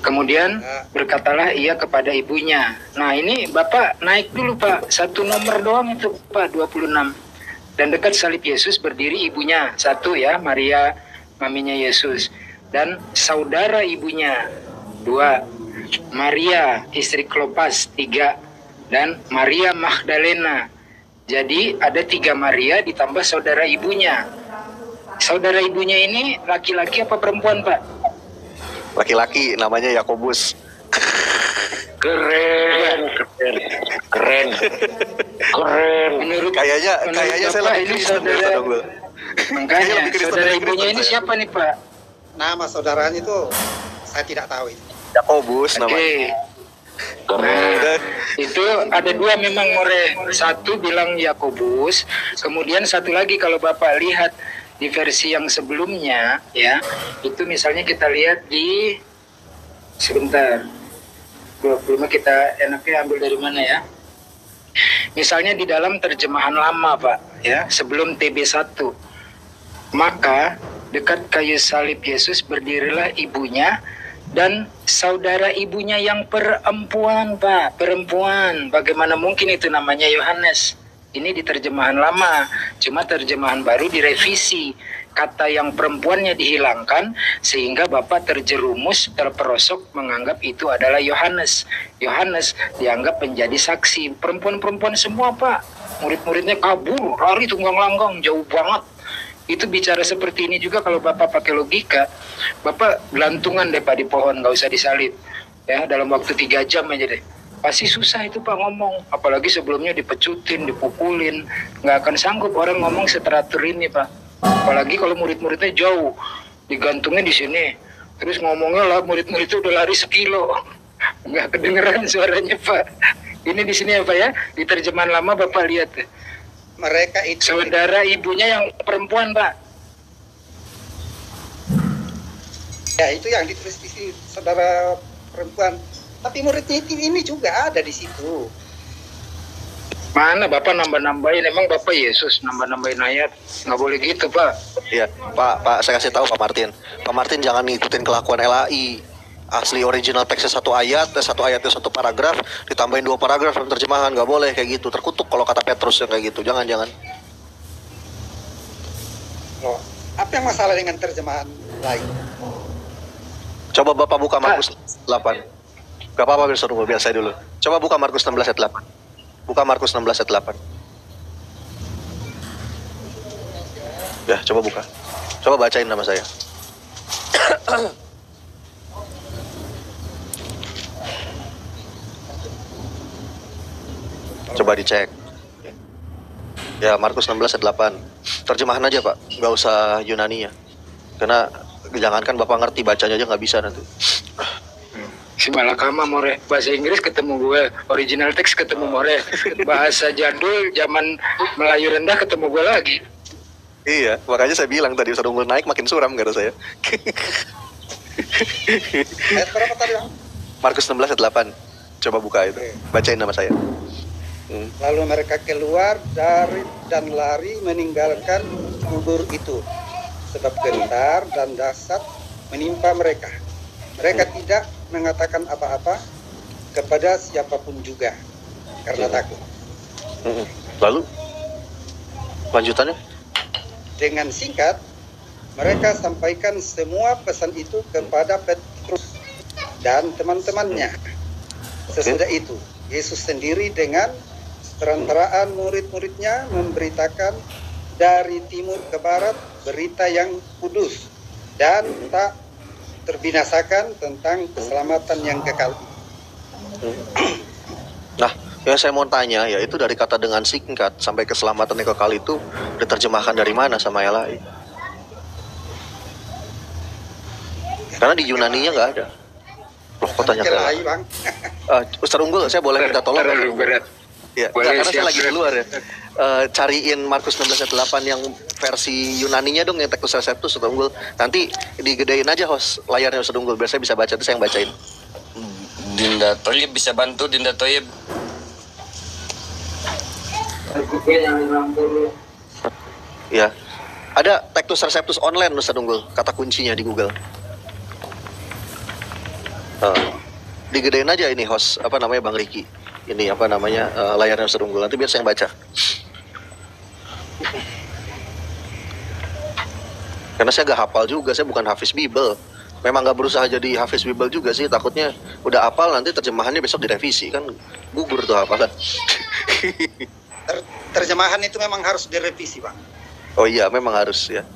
Kemudian berkatalah ia kepada ibunya. Nah ini Bapak naik dulu Pak, 1 nomor doang itu Pak, 26. Dan dekat salib Yesus berdiri ibunya, 1 ya, Maria maminya Yesus. Dan saudara ibunya 2, Maria istri Klopas 3, dan Maria Magdalena. Jadi ada 3 Maria ditambah saudara ibunya. Saudara ibunya ini laki-laki apa perempuan Pak? Laki-laki, namanya Yakobus. Keren. Menurut Kayaknya saya lebih ini Kristen saudara. Unggul. Makanya lebih Kristen saudara dari ibunya Kristen ini saya. siapa nih Pak? Nama saudaranya itu saya tidak tahu itu. Yakobus Oke. namanya. Nah, itu ada 2 memang satu bilang Yakobus, kemudian satu lagi kalau Bapak lihat di versi yang sebelumnya ya, itu misalnya kita lihat di sebentar 25 kita enaknya ambil dari mana ya? Misalnya di dalam terjemahan lama Pak ya, sebelum TB1. Maka dekat kayu salib Yesus berdirilah ibunya dan saudara ibunya yang perempuan, Pak. Perempuan. Bagaimana mungkin itu namanya Yohanes? Ini di terjemahan lama, cuma terjemahan baru direvisi. Kata yang perempuannya dihilangkan, sehingga Bapak terjerumus, terperosok menganggap itu adalah Yohanes. Yohanes dianggap menjadi saksi. Perempuan-perempuan semua, Pak. Murid-muridnya kabur, lari tunggang langgang, jauh banget. Itu bicara seperti ini juga kalau Bapak pakai logika, Bapak gelantungan deh Pak di pohon, nggak usah disalib. Ya, dalam waktu 3 jam aja deh. Pasti susah itu Pak ngomong, apalagi sebelumnya dipecutin, dipukulin, nggak akan sanggup orang ngomong seteratur ini Pak. Apalagi kalau murid-muridnya jauh, digantungnya di sini, terus ngomongnya lah murid-murid itu udah lari 1 kilo, nggak kedengeran suaranya Pak. Ini di sini ya Pak ya, di terjemahan lama Bapak lihat. Mereka itu Saudara ibunya yang perempuan Pak. ya itu yang ditulis di sini, saudara perempuan. Tapi muridnya ini juga ada di situ. Mana Bapak nambah-nambahin, emang Bapak Yesus nambah-nambahin ayat? Nggak boleh gitu Pak. Iya, Pak, saya kasih tahu Pak Martin. Pak Martin jangan ngikutin kelakuan LAI. Asli original teksnya 1 ayat, 1 ayatnya 1 paragraf, ditambahin 2 paragraf dalam terjemahan, nggak boleh kayak gitu. Terkutuk kalau kata Petrus yang kayak gitu. Jangan. Loh, apa yang masalah dengan terjemahan lain? Coba Bapak buka Markus 8. Gak apa-apa, biar saya dulu. Coba buka Markus 16 ayat 8. Buka Markus 16 ayat 8. Ya, coba buka. Coba bacain nama saya. Coba dicek. Ya, Markus 16 ayat 8. Terjemahan aja Pak, nggak usah Yunani ya. Karena jangankan Bapak ngerti, bacanya aja nggak bisa nanti. Si Malakama more, bahasa Inggris ketemu gue, original teks ketemu more, bahasa jadul zaman Melayu rendah ketemu gue lagi. Iya, makanya saya bilang tadi Ustaz Unggul naik makin suram kata saya. Ayat berapa tadi Bang? Markus 16 ayat 8. Coba buka itu. Bacain nama saya. Lalu mereka keluar dari dan lari meninggalkan kubur itu, sebab gentar dan dahsyat menimpa mereka. Mereka tidak mengatakan apa-apa kepada siapapun juga karena takut. Lalu lanjutannya? Dengan singkat mereka sampaikan semua pesan itu kepada Petrus dan teman-temannya. Sesudah itu Yesus sendiri dengan perantaraan murid-muridnya memberitakan dari timur ke barat berita yang kudus dan tak terbinasakan tentang keselamatan yang kekal. Nah, yang saya mau tanya ya, itu dari kata dengan singkat sampai keselamatan yang kekal itu diterjemahkan dari mana sama LAI? Karena di Yunaninya nggak ada. Loh, kok tanya ke LAI? Bang. Ustaz Unggul, saya boleh minta tolong? Terlalu berat. Ya, Boleh, karena saya siap, lagi di luar ya. Cariin Markus 16 ayat 8 yang versi Yunaninya dong, yang Textus Receptus, Ustaz Unggul. Nanti digedein aja host layarnya Ustaz Unggul, biar saya bisa baca, itu saya yang bacain. Dinda Toyib bisa bantu Dinda Toyib. Ya, ada Textus Receptus online Ustaz Unggul, kata kuncinya di Google. Digedein aja ini host, apa namanya, Bang Riki. Ini apa namanya, layarnya Ustaz Unggul, nanti biar saya yang baca. Karena saya gak hafal juga, saya bukan hafiz Bible. Memang gak berusaha jadi hafiz Bible juga sih, takutnya udah hafal nanti terjemahannya besok direvisi, kan gugur tuh hafalan. Terjemahan itu memang harus direvisi Bang. Oh iya, memang harus ya.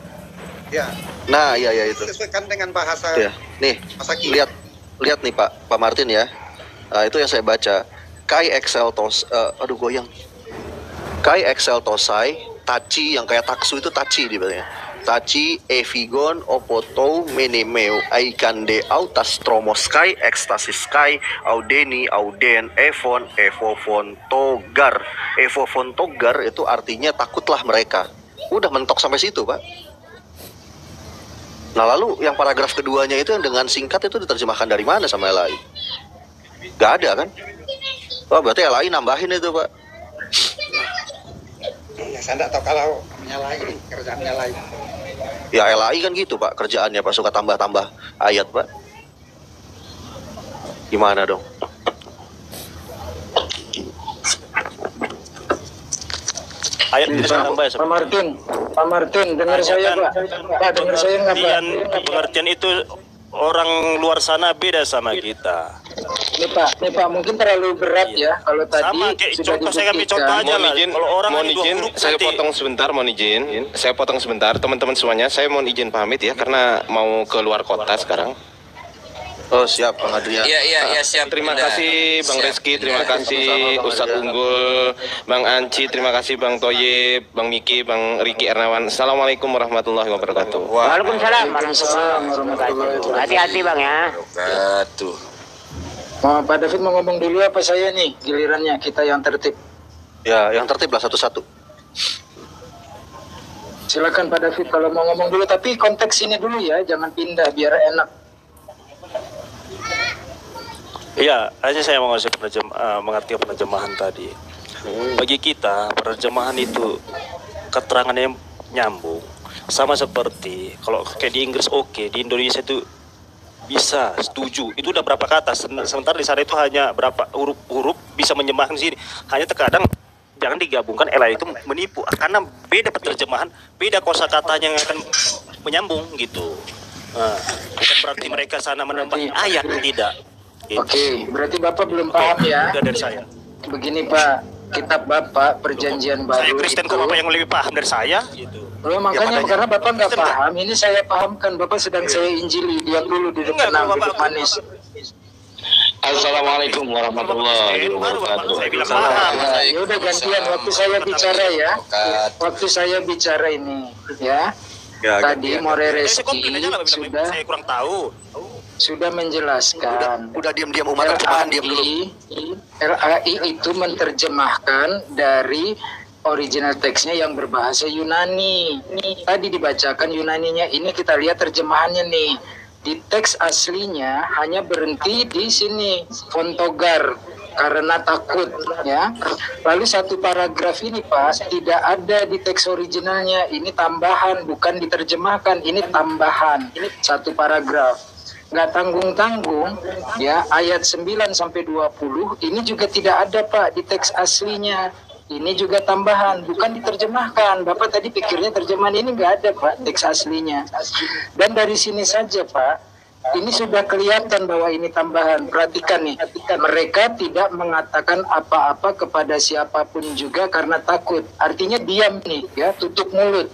Ya. Nah, iya itu. Sesuaikan dengan bahasa. Ya. Nih, lihat nih Pak Martin ya. Itu yang saya baca. Kai exceltos, aduh goyang. Kai exceltosai, tachi yang kayak taksu itu tachi dibilangnya. Tachi evigon opotou menemeu aikande autas tromoskai ekstasiskai audeni auden evovon togar. Evovon togar itu artinya takutlah mereka. Udah mentok sampai situ, Pak. Nah, lalu yang paragraf keduanya itu yang dengan singkat itu diterjemahkan dari mana sama LAI? Gak ada kan? Oh, berarti LAI nambahin itu, Pak. Ya, saya tidak tahu kalau menyalahi kerjaannya lain. Ya LAI kan gitu Pak, kerjaannya Pak, suka tambah-tambah ayat Pak. Gimana dong? Ayat bisa tambah Pak Martin, dengar saya Pak. Pak, dengar saya nggak Pak? Pengertian itu orang luar sana beda sama kita. Nih Pak, mungkin terlalu berat ya. Kalau tadi Sama kayak sudah contoh, saya ambil contoh dibuktikan. aja lah. Kalau orang mohon ada dua izin, huruf, saya nanti- potong sebentar, saya potong sebentar, teman-teman semuanya, saya mohon izin pamit ya, karena mau keluar kota sekarang. Oh siap, Bang Adrian. Iya, siap. Terima Pindah. kasih Bang Siap, Reski, pindah. terima kasih Ustadz Unggul, Bang Anci, terima kasih Bang Toyib, Bang Miki, Bang Riki Ernawan. Assalamualaikum warahmatullahi wabarakatuh. Waalaikumsalam warahmatullahi wabarakatuh. Hati-hati Bang ya. Wabarakatuh. Mau Pak David mau ngomong dulu apa saya nih? Gilirannya kita yang tertib. Ya, yang tertib lah satu-satu. Silakan Pak David kalau mau ngomong dulu, tapi konteks ini dulu ya, jangan pindah biar enak. Iya, hanya saya mau ngasih mengerti penerjemahan tadi. Bagi kita, penerjemahan itu keterangannya yang nyambung. Sama seperti kalau kayak di Inggris oke, di Indonesia itu bisa, setuju. Itu udah berapa kata, sementara di sana itu hanya berapa huruf bisa menjemahkan sini. Hanya terkadang jangan digabungkan, itu menipu karena beda penerjemahan, beda kosakatanya yang akan menyambung gitu. Nah, bukan berarti mereka sana menambah ayat, tidak. Gitu. Oke, berarti Bapak belum paham ya. Udah dari saya. Begini Pak, kitab Bapak perjanjian baru Saya Kristen kok Bapak yang lebih paham dari saya gitu. Loh, makanya karena Bapak nggak paham, ini saya pahamkan. Bapak sedang saya injili, diam dulu di depan duduk manis. Assalamualaikum warahmatullahi wabarakatuh. Saya bilang paham. Ya udah gantian waktu saya bicara ya. Waktu saya bicara ini ya. Ya, Tadi Morereski Saya komplain aja lah, bilang saya kurang tahu. sudah menjelaskan. Udah diam-diam umat terjemahan, diam dulu. LAI itu menerjemahkan dari original teksnya yang berbahasa Yunani. Tadi dibacakan Yunaninya, ini kita lihat terjemahannya nih. Di teks aslinya hanya berhenti di sini, fontogar, karena takut ya. Lalu satu paragraf ini Pak tidak ada di teks originalnya, ini tambahan, bukan diterjemahkan, ini tambahan. Ini satu paragraf. Nggak tanggung-tanggung ya, ayat 9 sampai 20 ini juga tidak ada Pak di teks aslinya. Ini juga tambahan, bukan diterjemahkan. Bapak tadi pikirnya terjemahan ini nggak ada Pak teks aslinya. Dan dari sini saja Pak, ini sudah kelihatan bahwa ini tambahan. Perhatikan nih, mereka tidak mengatakan apa-apa kepada siapapun juga karena takut. Artinya diam nih ya, tutup mulut.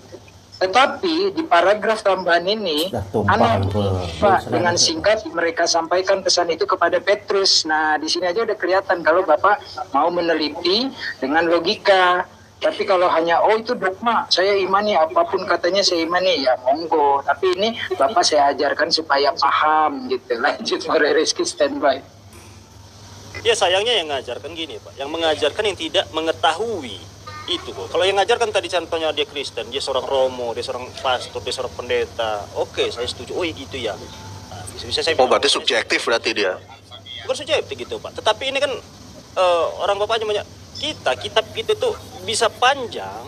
Tetapi di paragraf tambahan ini, aneh Pak, dengan singkat mereka sampaikan pesan itu kepada Petrus. Nah, di sini aja udah kelihatan kalau Bapak mau meneliti dengan logika. Tapi kalau hanya, oh itu dogma, saya imani, apapun katanya saya imani, ya monggo. Tapi ini Bapak saya ajarkan supaya paham gitu. Lanjut, Morereski standby. Ya sayangnya yang ngajarkan gini Pak, yang mengajarkan yang tidak mengetahui. Itu kok. Kalau yang ngajarkan tadi contohnya dia Kristen, dia seorang romo, dia seorang pastor, dia seorang pendeta. Oke, saya setuju. Oh gitu ya. Nah, bisa saya berarti subjektif berarti dia. Bukan subjektif gitu Pak. Tetapi ini kan orang bapaknya banyak. Kitab kita tuh bisa panjang.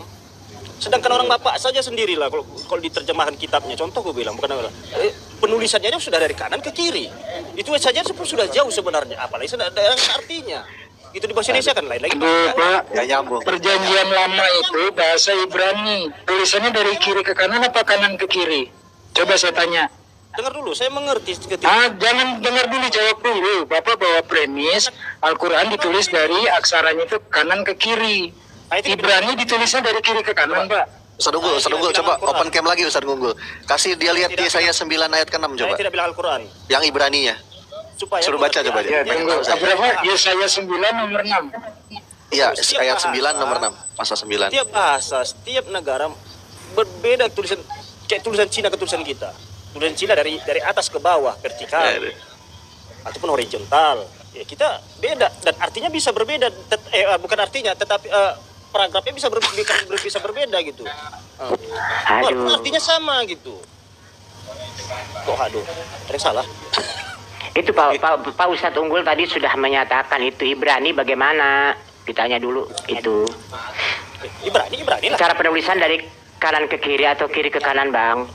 Sedangkan orang bapak saja sendirilah kalau diterjemahkan kitabnya. Contoh gue bilang bukan penulisannya sudah dari kanan ke kiri. Itu saja sudah jauh sebenarnya. Apalagi sudah ada artinya. Itu di bahasa Indonesia kan lain lagi. Pak, ya nyambung. Perjanjian lama itu bahasa Ibrani. Tulisannya dari kiri ke kanan apa kanan ke kiri? Coba saya tanya. Dengar dulu, saya mengerti ketika. Jangan dengar dulu, jawab dulu. Bapak bawa premis, Al-Quran ditulis dari aksaranya itu kanan ke kiri. Ibrani ditulisnya dari kiri ke kanan, Pak. Ustaz Unggul, coba open cam lagi Ustaz Unggul. Kasih dia lihat Yesaya 9 ayat ke-6 coba. Saya tidak bilang Al-Quran. Yang Ibraninya. Suruh baca coba aja. Ya, tunggu. Berapa? Yesaya 9 nomor 6. Iya, ayat 9 nomor 6, pasal 9. Setiap bahasa, setiap negara berbeda tulisan, kayak tulisan Cina ke tulisan kita. Tulisan Cina dari atas ke bawah, vertikal. Ataupun horizontal. Ya, kita beda dan artinya bisa berbeda. Bukan artinya, tetapi paragrafnya bisa berbeda gitu. Artinya sama gitu. Kok aduh, ada yang salah. Itu Pak Ustadz Unggul tadi sudah menyatakan itu Ibrani bagaimana? Ditanya dulu itu. Ibrani lah. Cara penulisan dari kanan ke kiri atau kiri ke kanan, Bang?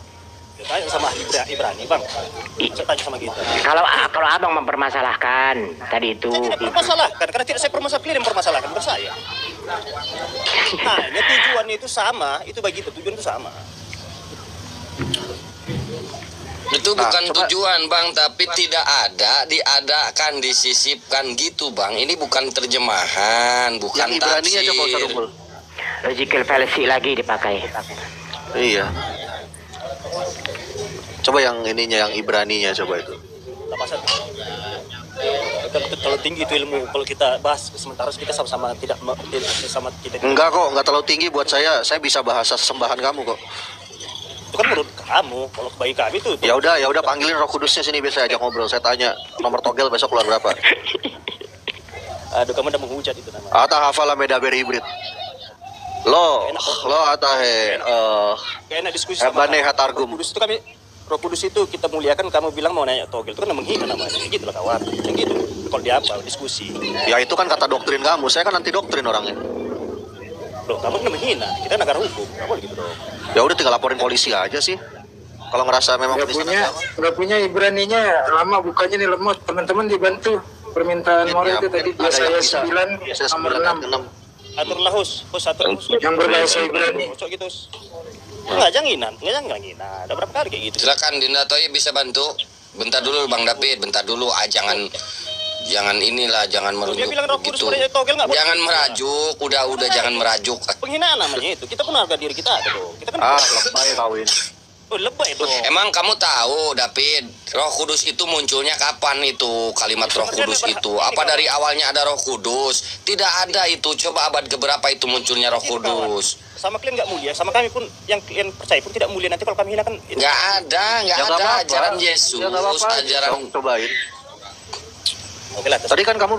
Tanya sama Ibrani, Bang. Saya tanya sama kita. Kalau abang mempermasalahkan tadi itu. Saya tidak permasalahkan, karena tidak saya permasalahkan, yang mempermasalahkan bukan saya. Hanya tujuannya itu sama, itu bagi itu tujuan itu sama. Itu bukan tujuan Bang, tapi tidak ada, diadakan, disisipkan gitu Bang. Ini bukan terjemahan, bukan tafsir. Logical fallacy lagi dipakai. Iya. Coba yang ininya, yang Ibraninya coba itu. Kalau tinggi itu ilmu, kalau kita bahas sementara kita sama-sama tidak sama kita. Enggak kok, enggak terlalu tinggi buat saya. Saya bisa bahasa sembahan kamu kok. Itu kan menurut kamu, kalau bagi kami itu. Ya udah panggilin Roh Kudusnya sini, biar saya ajak ngobrol. Saya tanya nomor togel besok keluar berapa. Aduh, kamu udah menghujat itu namanya. Ata hafala medaber hibrid. Lo ata he enak diskusi sama bane hatargum. Roh Kudus itu kita muliakan, kamu bilang mau nanya togel itu kan menghina namanya. Gitu lah kawan. Yang gitu. Kalau dia apa diskusi. Ya itu kan kata doktrin kamu. Saya kan anti doktrin orangnya. Loh, kamu kan menghina. Kita negara hukum. Kamu gitu dong. Ya udah tinggal laporin polisi aja sih. Kalau ngerasa memang nggak punya Ibraninya lama bukannya nih lemot. Teman-teman dibantu permintaan Mora itu tadi dia saya 9 nomor 6. Aturlah hus atur hus. Yang berbahasa Ibrani. Cocok gitu. Enggak janginan. Ada berapa kali kayak gitu. Silakan Dinda Toy bisa bantu. Bentar dulu Bang David, bentar dulu. Jangan inilah, jangan merujuk gitu. Jangan merajuk, udah jangan merajuk. Penghinaan namanya itu. Kita pun harga diri kita ada dong. Kita kan lebay kawin. Oh, lebay dong. Emang kamu tahu, David, Roh Kudus itu munculnya kapan itu? Kalimat Roh Kudus itu. Apa dari awalnya ada Roh Kudus? Tidak ada itu. Coba abad keberapa itu munculnya Roh Kudus? Sama kalian nggak mulia, sama kami pun yang kalian percaya pun tidak mulia. Nanti kalau kami hinakan nggak ada ajaran Yesus, ajaran. Cobain. Oke lah, tadi kan kamu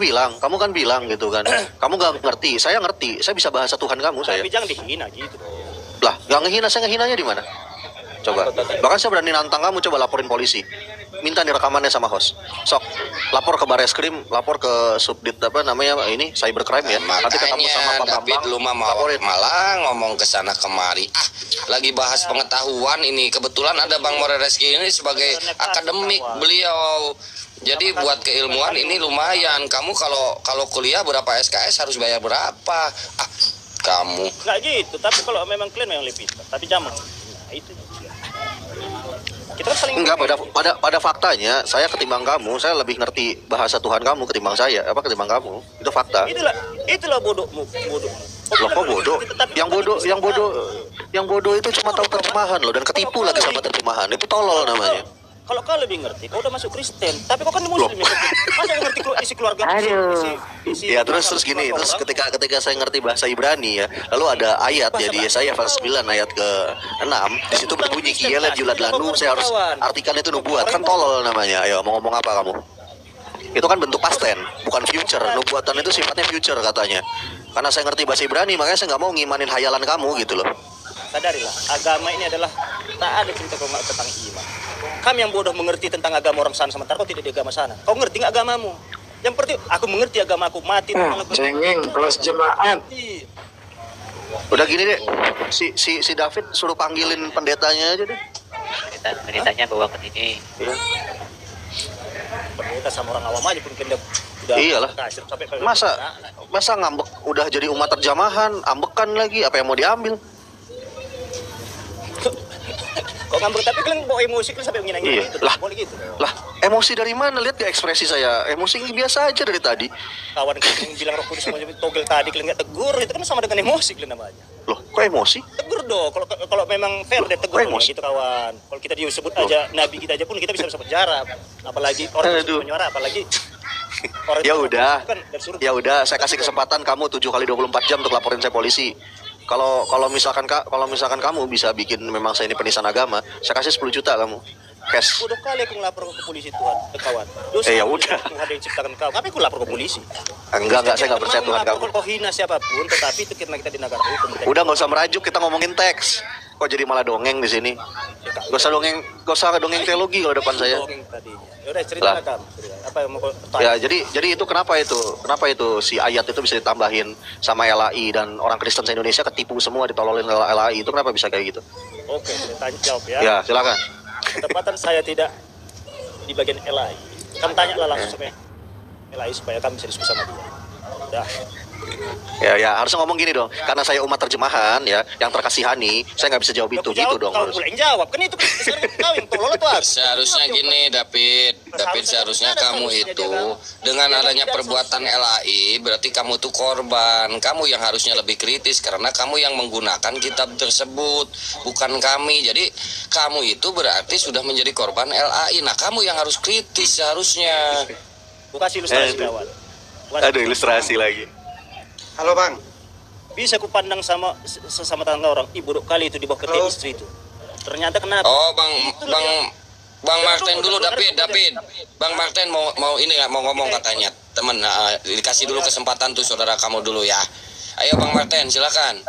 kan bilang gitu kan. Kamu nggak ngerti, saya ngerti. Saya bisa bahasa Tuhan kamu, saya. Tapi jangan dihina gitu dong. Lah, nggak ngehina, saya ngehinanya di mana? Coba. Bahkan saya berani nantang kamu, coba laporin polisi. Minta nih rekamannya sama host. Sok, lapor ke Bareskrim, lapor ke Subdit apa namanya ini, cybercrime ya. Nanti ketemu sama Pak David, lu malah ngomong ke sana kemari. Lagi bahas pengetahuan ini. Kebetulan ada Bang Morereski ini sebagai akademik beliau. Jadi buat keilmuan ini lumayan. Kamu kalau kuliah berapa SKS harus bayar berapa? Kamu. Nggak gitu, tapi kalau memang kalian yang lebih pintar, tapi jangan. Nah, itu. Kita kan saling enggak, pada faktanya saya ketimbang kamu, saya lebih ngerti bahasa Tuhan kamu ketimbang kamu. Itu fakta. Itulah bodohmu. Loh, kok bodoh? Yang bodoh itu cuma tahu terjemahan loh, dan ketipu lagi sama terjemahan. Itu tolol namanya. Kalau kau lebih ngerti, kau udah masuk Kristen. Tapi kau kan muslim ya. Masa yang ngerti isi keluarga? Ya terus gini, terus ketika saya ngerti bahasa Ibrani ya, lalu ada ayat ya di Yesaya pasal 9 ayat ke-6, di situ berbunyi Kielet Yulad Lanu, saya harus artikan itu nubuat. Kan tolol namanya. Ayo, mau ngomong apa kamu? Itu kan bentuk past tense, bukan future. Nubuatan itu sifatnya future katanya. Karena saya ngerti bahasa Ibrani, makanya saya nggak mau ngimanin hayalan kamu gitu loh. Sadarilah, agama ini adalah tak ada cerita tentang iman. Kami yang bodoh mengerti tentang agama orang sana, sementara kau tidak di agama sana. Kau ngerti nggak agamamu? Yang penting aku mengerti agamaku, mati. Cengeng kelas jemaat. Udah gini deh, si David suruh panggilin pendetanya aja deh. Pendetanya bawa ke sini. Ya. Pendeta sama orang awam aja pun udah. Iyalah. Masa ngambek udah jadi umat terjemahan, ambekan lagi, apa yang mau diambil? Kok ngambek, tapi kalian bawa emosi, kalian sampai menyenangkan gitu. Lah, emosi dari mana? Lihat gak ekspresi saya? Emosi biasa aja dari tadi. Kawan kalian bilang Roh Kudus mau togel tadi, kalian nggak tegur, itu kan sama dengan emosi kalian namanya. Loh, kok emosi? Tegur dong, kalau memang fair deh tegur gitu kawan. Kalau kita disebut aja nabi kita aja pun kita bisa penjara, apalagi orang yang menyuara, apalagi orang ya udah, saya kasih kesempatan kamu 7 kali 24 jam untuk laporin saya polisi. Kalau misalkan kamu bisa bikin memang saya ini penistaan agama, saya kasih 10 juta kamu. Cash. Bodoh kali aku ngelapor ke polisi Tuhan, kawan. Ya udah. Tuhan yang ciptakan kau. Tapi aku lapor ke polisi. Enggak, saya nggak percaya Tuhan kamu. Kau hina siapapun, tetapi itu karena kita di negara hukum. Udah, nggak usah merajuk, kita ngomongin teks. Kok jadi malah dongeng di sini? Gak usah dongeng teologi kalau depan saya. Udah cerita kamu. Apa yang mau tanya? Ya, jadi itu kenapa itu si ayat itu bisa ditambahin sama LAI dan orang Kristen se-Indonesia ketipu semua, ditololin LAI, itu kenapa bisa kayak gitu? Oke, tanya jawab ya. Ya, silakan. Ketepatan saya tidak di bagian LAI. Kamu tanya lah langsung sama LAI supaya kami bisa diskusi sama dia. Udah. Ya harusnya ngomong gini dong, karena saya umat terjemahan ya, yang terkasihani, saya nggak bisa jawab itu gitu dong. Kau Harus. boleh jawab, kan itu kau yang tolol tuh. Seharusnya gini, David, seharusnya kamu itu dengan adanya perbuatan LAI berarti kamu tuh korban. Kamu yang harusnya lebih kritis karena kamu yang menggunakan kitab tersebut, bukan kami. Jadi kamu itu berarti sudah menjadi korban LAI. Nah, kamu yang harus kritis seharusnya. Bukan ilustrasi kawan. Aduh, ilustrasi lagi. Halo Bang. Bisa ku pandang sama sesama tangga orang, buruk kali itu di bawah ketiak istri itu. Ternyata kenapa? Oh, Bang Martin dulu, David. Bang Martin mau ini nggak, mau ngomong katanya. Temen, dikasih dulu kesempatan tuh saudara kamu dulu ya. Ayo Bang Martin, silakan.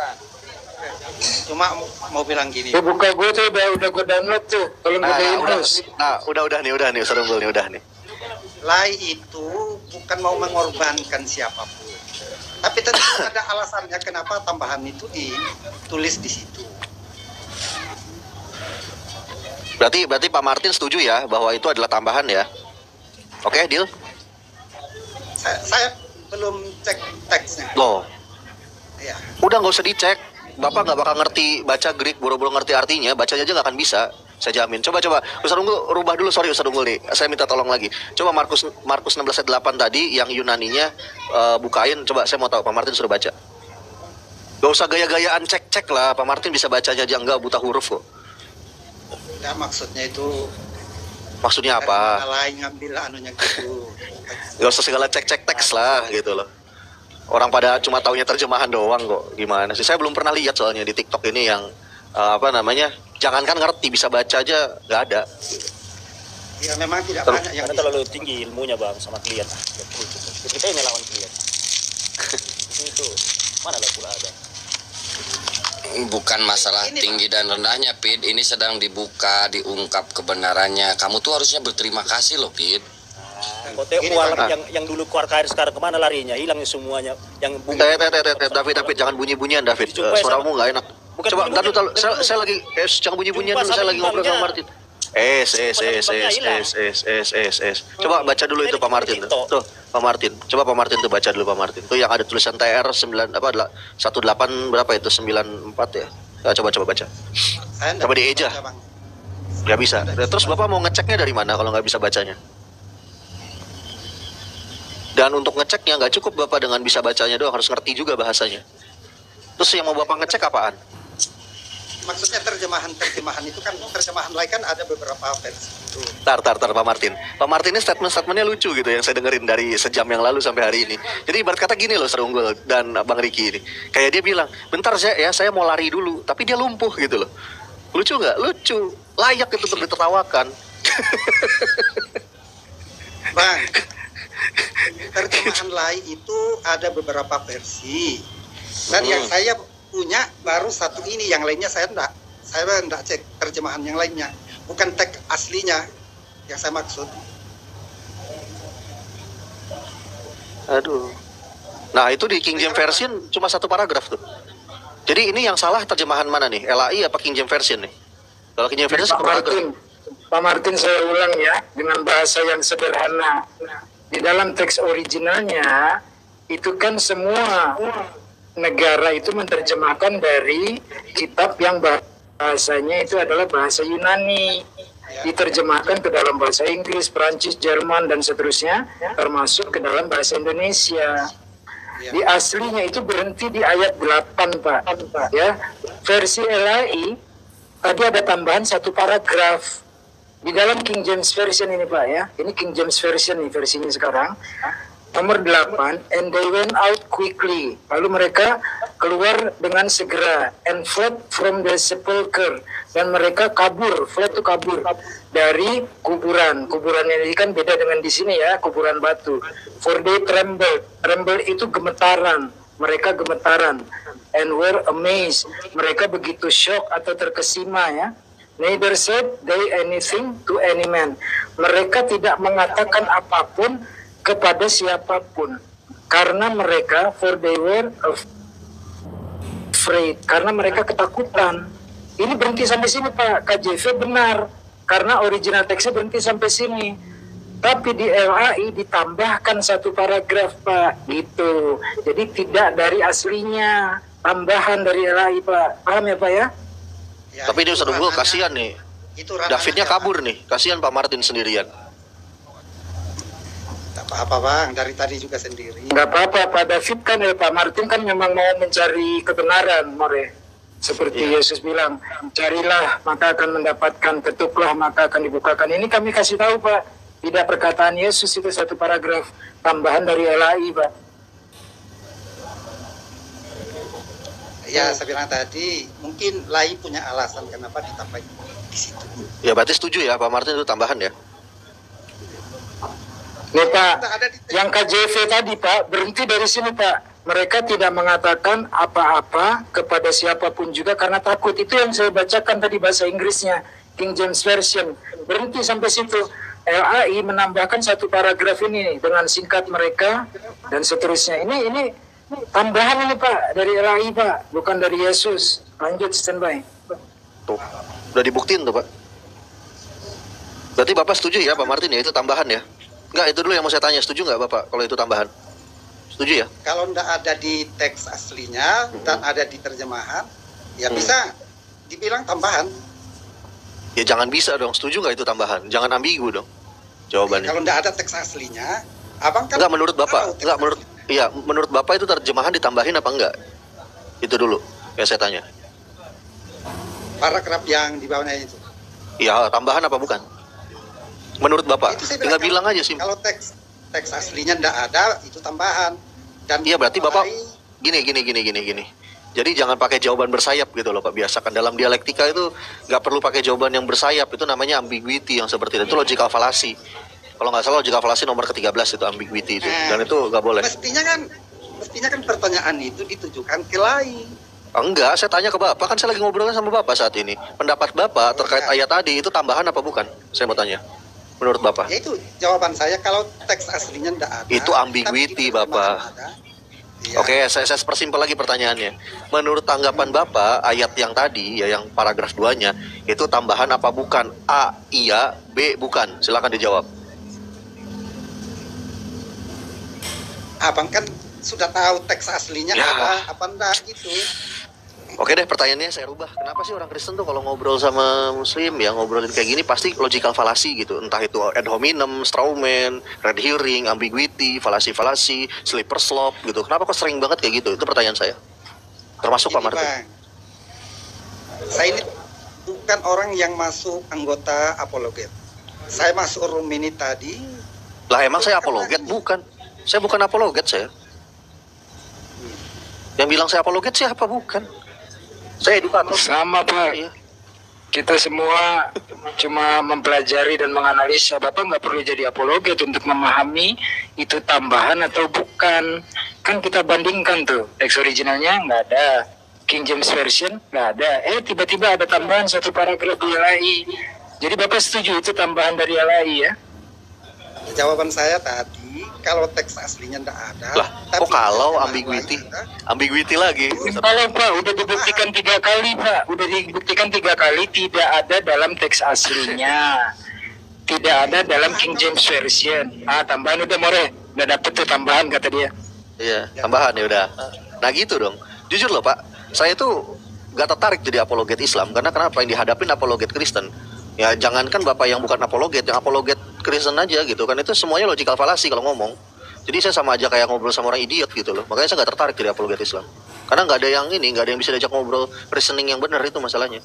Cuma mau bilang gini. Buka gue tuh udah gue download tuh. Tolong gedein terus. Udah nih, Ustaz Unggul nih, udah nih. Lai itu bukan mau mengorbankan siapapun. Tapi tentu ada alasannya kenapa tambahan itu ditulis di situ. Berarti Pak Martin setuju ya bahwa itu adalah tambahan ya? Oke, deal? Saya belum cek teksnya. Loh, Ya. udah nggak usah dicek. Bapak nggak bakal ngerti baca Greek, boro-boro ngerti artinya, bacanya aja nggak akan bisa. Saya jamin. Coba. Ustaz Unggul, rubah dulu. Sorry Ustaz Unggul nih. Saya minta tolong lagi. Coba Markus 16 ayat 8 tadi yang Yunaninya bukain. Coba saya mau tahu Pak Martin suruh baca. Gak usah gaya-gayaan cek-cek lah. Pak Martin bisa bacanya aja, enggak buta huruf kok. Ya maksudnya itu. Maksudnya apa? Lain ngambil anunya gitu. Gak usah segala cek-cek teks lah gitu loh. Orang pada cuma taunya terjemahan doang kok. Gimana sih? Saya belum pernah lihat soalnya di TikTok ini yang jangankan ngerti, bisa baca aja nggak ada. Ya memang tidak banyak yang karena terlalu tinggi ilmunya bang sama klien. Kita ini lawan klien. Itu mana lah pula ada. Bukan masalah tinggi dan rendahnya, Pit. Ini sedang dibuka, diungkap kebenarannya. Kamu tuh harusnya berterima kasih loh, Pit. Kotek yang dulu keluar kair sekarang kemana larinya? Hilangnya semuanya. Yang David, jangan bunyi-bunyian David. Suaramu nggak enak. Coba, saya lagi jangan bunyi-bunyian dulu, saya lagi ngobrol sama Martin. Coba baca dulu itu Pak Martin tuh. Pak Martin. Coba Pak Martin tuh baca dulu Pak Martin. Tuh yang ada tulisan TR 18 berapa itu 94 ya. Nah, coba baca. Coba dieja. Nggak bisa. Terus Bapak mau ngeceknya dari mana kalau nggak bisa bacanya? Dan untuk ngeceknya nggak cukup Bapak dengan bisa bacanya doang, harus ngerti juga bahasanya. Terus yang mau Bapak ngecek apaan? Maksudnya terjemahan itu kan terjemahan lain kan ada beberapa versi. Tar Pak Martin. Pak Martin ini statementnya lucu gitu yang saya dengerin dari sejam yang lalu sampai hari ini. Jadi ibarat kata gini loh Ustaz Unggul dan Bang Riki ini. Kayak dia bilang, bentar saya mau lari dulu, tapi dia lumpuh gitu loh. Lucu nggak? Lucu. Layak itu untuk ditertawakan. Bang, terjemahan lain itu ada beberapa versi. Dan yang saya punya baru satu ini, yang lainnya saya enggak cek terjemahan yang lainnya, bukan teks aslinya yang saya maksud. Aduh. Nah itu di King James Version cuma satu paragraf tuh. Jadi ini yang salah terjemahan mana nih? LAI apa King James Version nih? Kalau King James Version satu paragraf. Pak Martin, saya ulang ya dengan bahasa yang sederhana. Di dalam teks originalnya itu kan semua negara itu menerjemahkan dari kitab yang bahasanya itu adalah bahasa Yunani, diterjemahkan ke dalam bahasa Inggris, Prancis, Jerman dan seterusnya, termasuk ke dalam bahasa Indonesia. Di aslinya itu berhenti di ayat 8 Pak. Ya, versi LAI tadi ada tambahan satu paragraf. Di dalam King James Version ini Pak ya, ini King James Version nih versinya sekarang. Nomor 8, and they went out quickly. Lalu mereka keluar dengan segera. And fled from the sepulchre. Dan mereka kabur. Fled itu kabur dari kuburan. Kuburan ini kan beda dengan di sini ya, kuburan batu. For they trembled. Tremble itu gemetaran. Mereka gemetaran. And were amazed. Mereka begitu shock atau terkesima ya. Neither said they anything to any man. Mereka tidak mengatakan apapun kepada siapapun, karena mereka for they were afraid, karena mereka ketakutan. Ini berhenti sampai sini Pak. KJV benar, karena original teksnya berhenti sampai sini. Tapi di LAI ditambahkan satu paragraf, Pak, gitu. Jadi tidak dari aslinya, tambahan dari LAI, Pak. Paham ya, Pak ya? Ya, Tapi ini itu Ustaz Unggul ranahnya- kasihan nih. itu ranahnya Davidnya Pak. kabur nih. Kasihan Pak Martin sendirian. Tak apa-apa Bang, dari tadi juga sendiri. Nggak apa-apa, Pak David kan ya, Pak Martin kan memang mau mencari kebenaran, More. Seperti Yesus bilang, carilah maka akan mendapatkan, ketuklah maka akan dibukakan. Ini kami kasih tahu, Pak. Tidak perkataan Yesus itu satu paragraf tambahan dari LAI, Pak. Ya, saya bilang tadi, mungkin LAI punya alasan kenapa ditambahin di situ. Ya berarti setuju ya Pak Martin itu tambahan ya. Nih, Pak, Ada di teks. yang KJV tadi, Pak, berhenti dari sini, Pak. Mereka tidak mengatakan apa-apa kepada siapapun juga karena takut. Itu yang saya bacakan tadi bahasa Inggrisnya, King James Version. Berhenti sampai situ. LAI menambahkan satu paragraf ini dengan singkat mereka dan seterusnya. Ini tambahan ini, Pak, dari LAI, Pak, bukan dari Yesus. Lanjut, standby. Tuh, udah dibuktiin tuh Pak. Berarti Bapak setuju ya Pak Martin ya itu tambahan ya? Enggak, itu dulu yang mau saya tanya, setuju nggak Bapak kalau itu tambahan? Setuju ya? Kalau ndak ada di teks aslinya dan ada di terjemahan, ya bisa dibilang tambahan. Ya jangan bisa dong, setuju nggak itu tambahan? Jangan ambigu dong jawabannya. Kalau ndak ada teks aslinya, abang kan Enggak, menurut Bapak, tahu teks enggak menurut aslinya. iya, menurut Bapak itu terjemahan ditambahin apa enggak? Itu dulu yang saya tanya. Paragraf yang di bawahnya itu. Iya, tambahan apa bukan? Menurut Bapak, Itu saya tinggal bilang, bilang aja sih. Kalau teks aslinya ndak ada, itu tambahan. Dan Iya, berarti Bapak LAI gini. Jadi jangan pakai jawaban bersayap gitu loh Pak. Biasakan dalam dialektika itu nggak perlu pakai jawaban yang bersayap. Itu namanya ambiguity yang seperti itu. Itu logical fallacy. Kalau nggak salah logical fallacy nomor ke-13 itu ambiguity itu. Dan itu nggak boleh. Mestinya kan pertanyaan itu ditujukan ke LAI. Enggak, saya tanya ke Bapak. Kan saya lagi ngobrolnya sama Bapak saat ini. Pendapat Bapak terkait ayat tadi itu tambahan apa bukan? Saya mau tanya. Menurut Bapak. Ya itu jawaban saya, kalau teks aslinya ndak ada. Itu ambiguity, tapi di terjemahan Bapak. ada. Ya. Oke, saya persimpel lagi pertanyaannya. Menurut tanggapan Bapak, ayat yang tadi, ya yang paragraf 2-nya, itu tambahan apa bukan? A, iya, B, bukan. Silakan dijawab. Abang kan sudah tahu teks aslinya Ya. apa enggak gitu. Oke deh, pertanyaannya saya rubah. Kenapa sih orang Kristen tuh kalau ngobrol sama Muslim, ya ngobrolin kayak gini, pasti logical fallacy gitu. Entah itu ad hominem, straw man, red herring, ambiguity, falasi, slipper slope gitu. Kenapa kok sering banget kayak gitu? Itu pertanyaan saya. Termasuk Pak Ini, Martin. Bang, saya ini bukan orang yang masuk anggota apologet. Saya masuk room ini tadi. Lah emang saya apologet? Bukan. Saya bukan apologet saya. Yang bilang saya apologet siapa? Bukan. Saya edukator. Sama, Pak. Iya. Kita semua cuma mempelajari dan menganalisa. Bapak nggak perlu jadi apologet untuk memahami itu tambahan atau bukan. Kan kita bandingkan tuh, teks originalnya nggak ada, King James Version nggak ada. Tiba-tiba ada tambahan satu paragraf di LAI. Jadi Bapak setuju itu tambahan dari LAI ya? Jawaban saya tadi, kalau teks aslinya enggak ada. Lah, tapi kok kalau terjemahan ambiguity? LAI ada. Ambiguity lagi. Kalau Pak, udah dibuktikan 3 kali Pak, udah dibuktikan 3 kali tidak ada dalam teks aslinya, tidak ada dalam King James Version. Tambahan udah More, udah dapet tuh tambahan kata dia. Iya, tambahan ya udah. Nah gitu dong. Jujur loh Pak, saya tuh gak tertarik jadi apologet Islam. Karena kenapa? Yang dihadapin apologet Kristen. Ya jangankan Bapak yang bukan apologet, yang apologet Kristen aja gitu kan. Itu semuanya logical fallacy kalau ngomong. Jadi saya sama aja kayak ngobrol sama orang idiot gitu loh. Makanya saya gak tertarik jadi apologet Islam. Karena gak ada yang ini, gak ada yang bisa diajak ngobrol reasoning yang benar, itu masalahnya.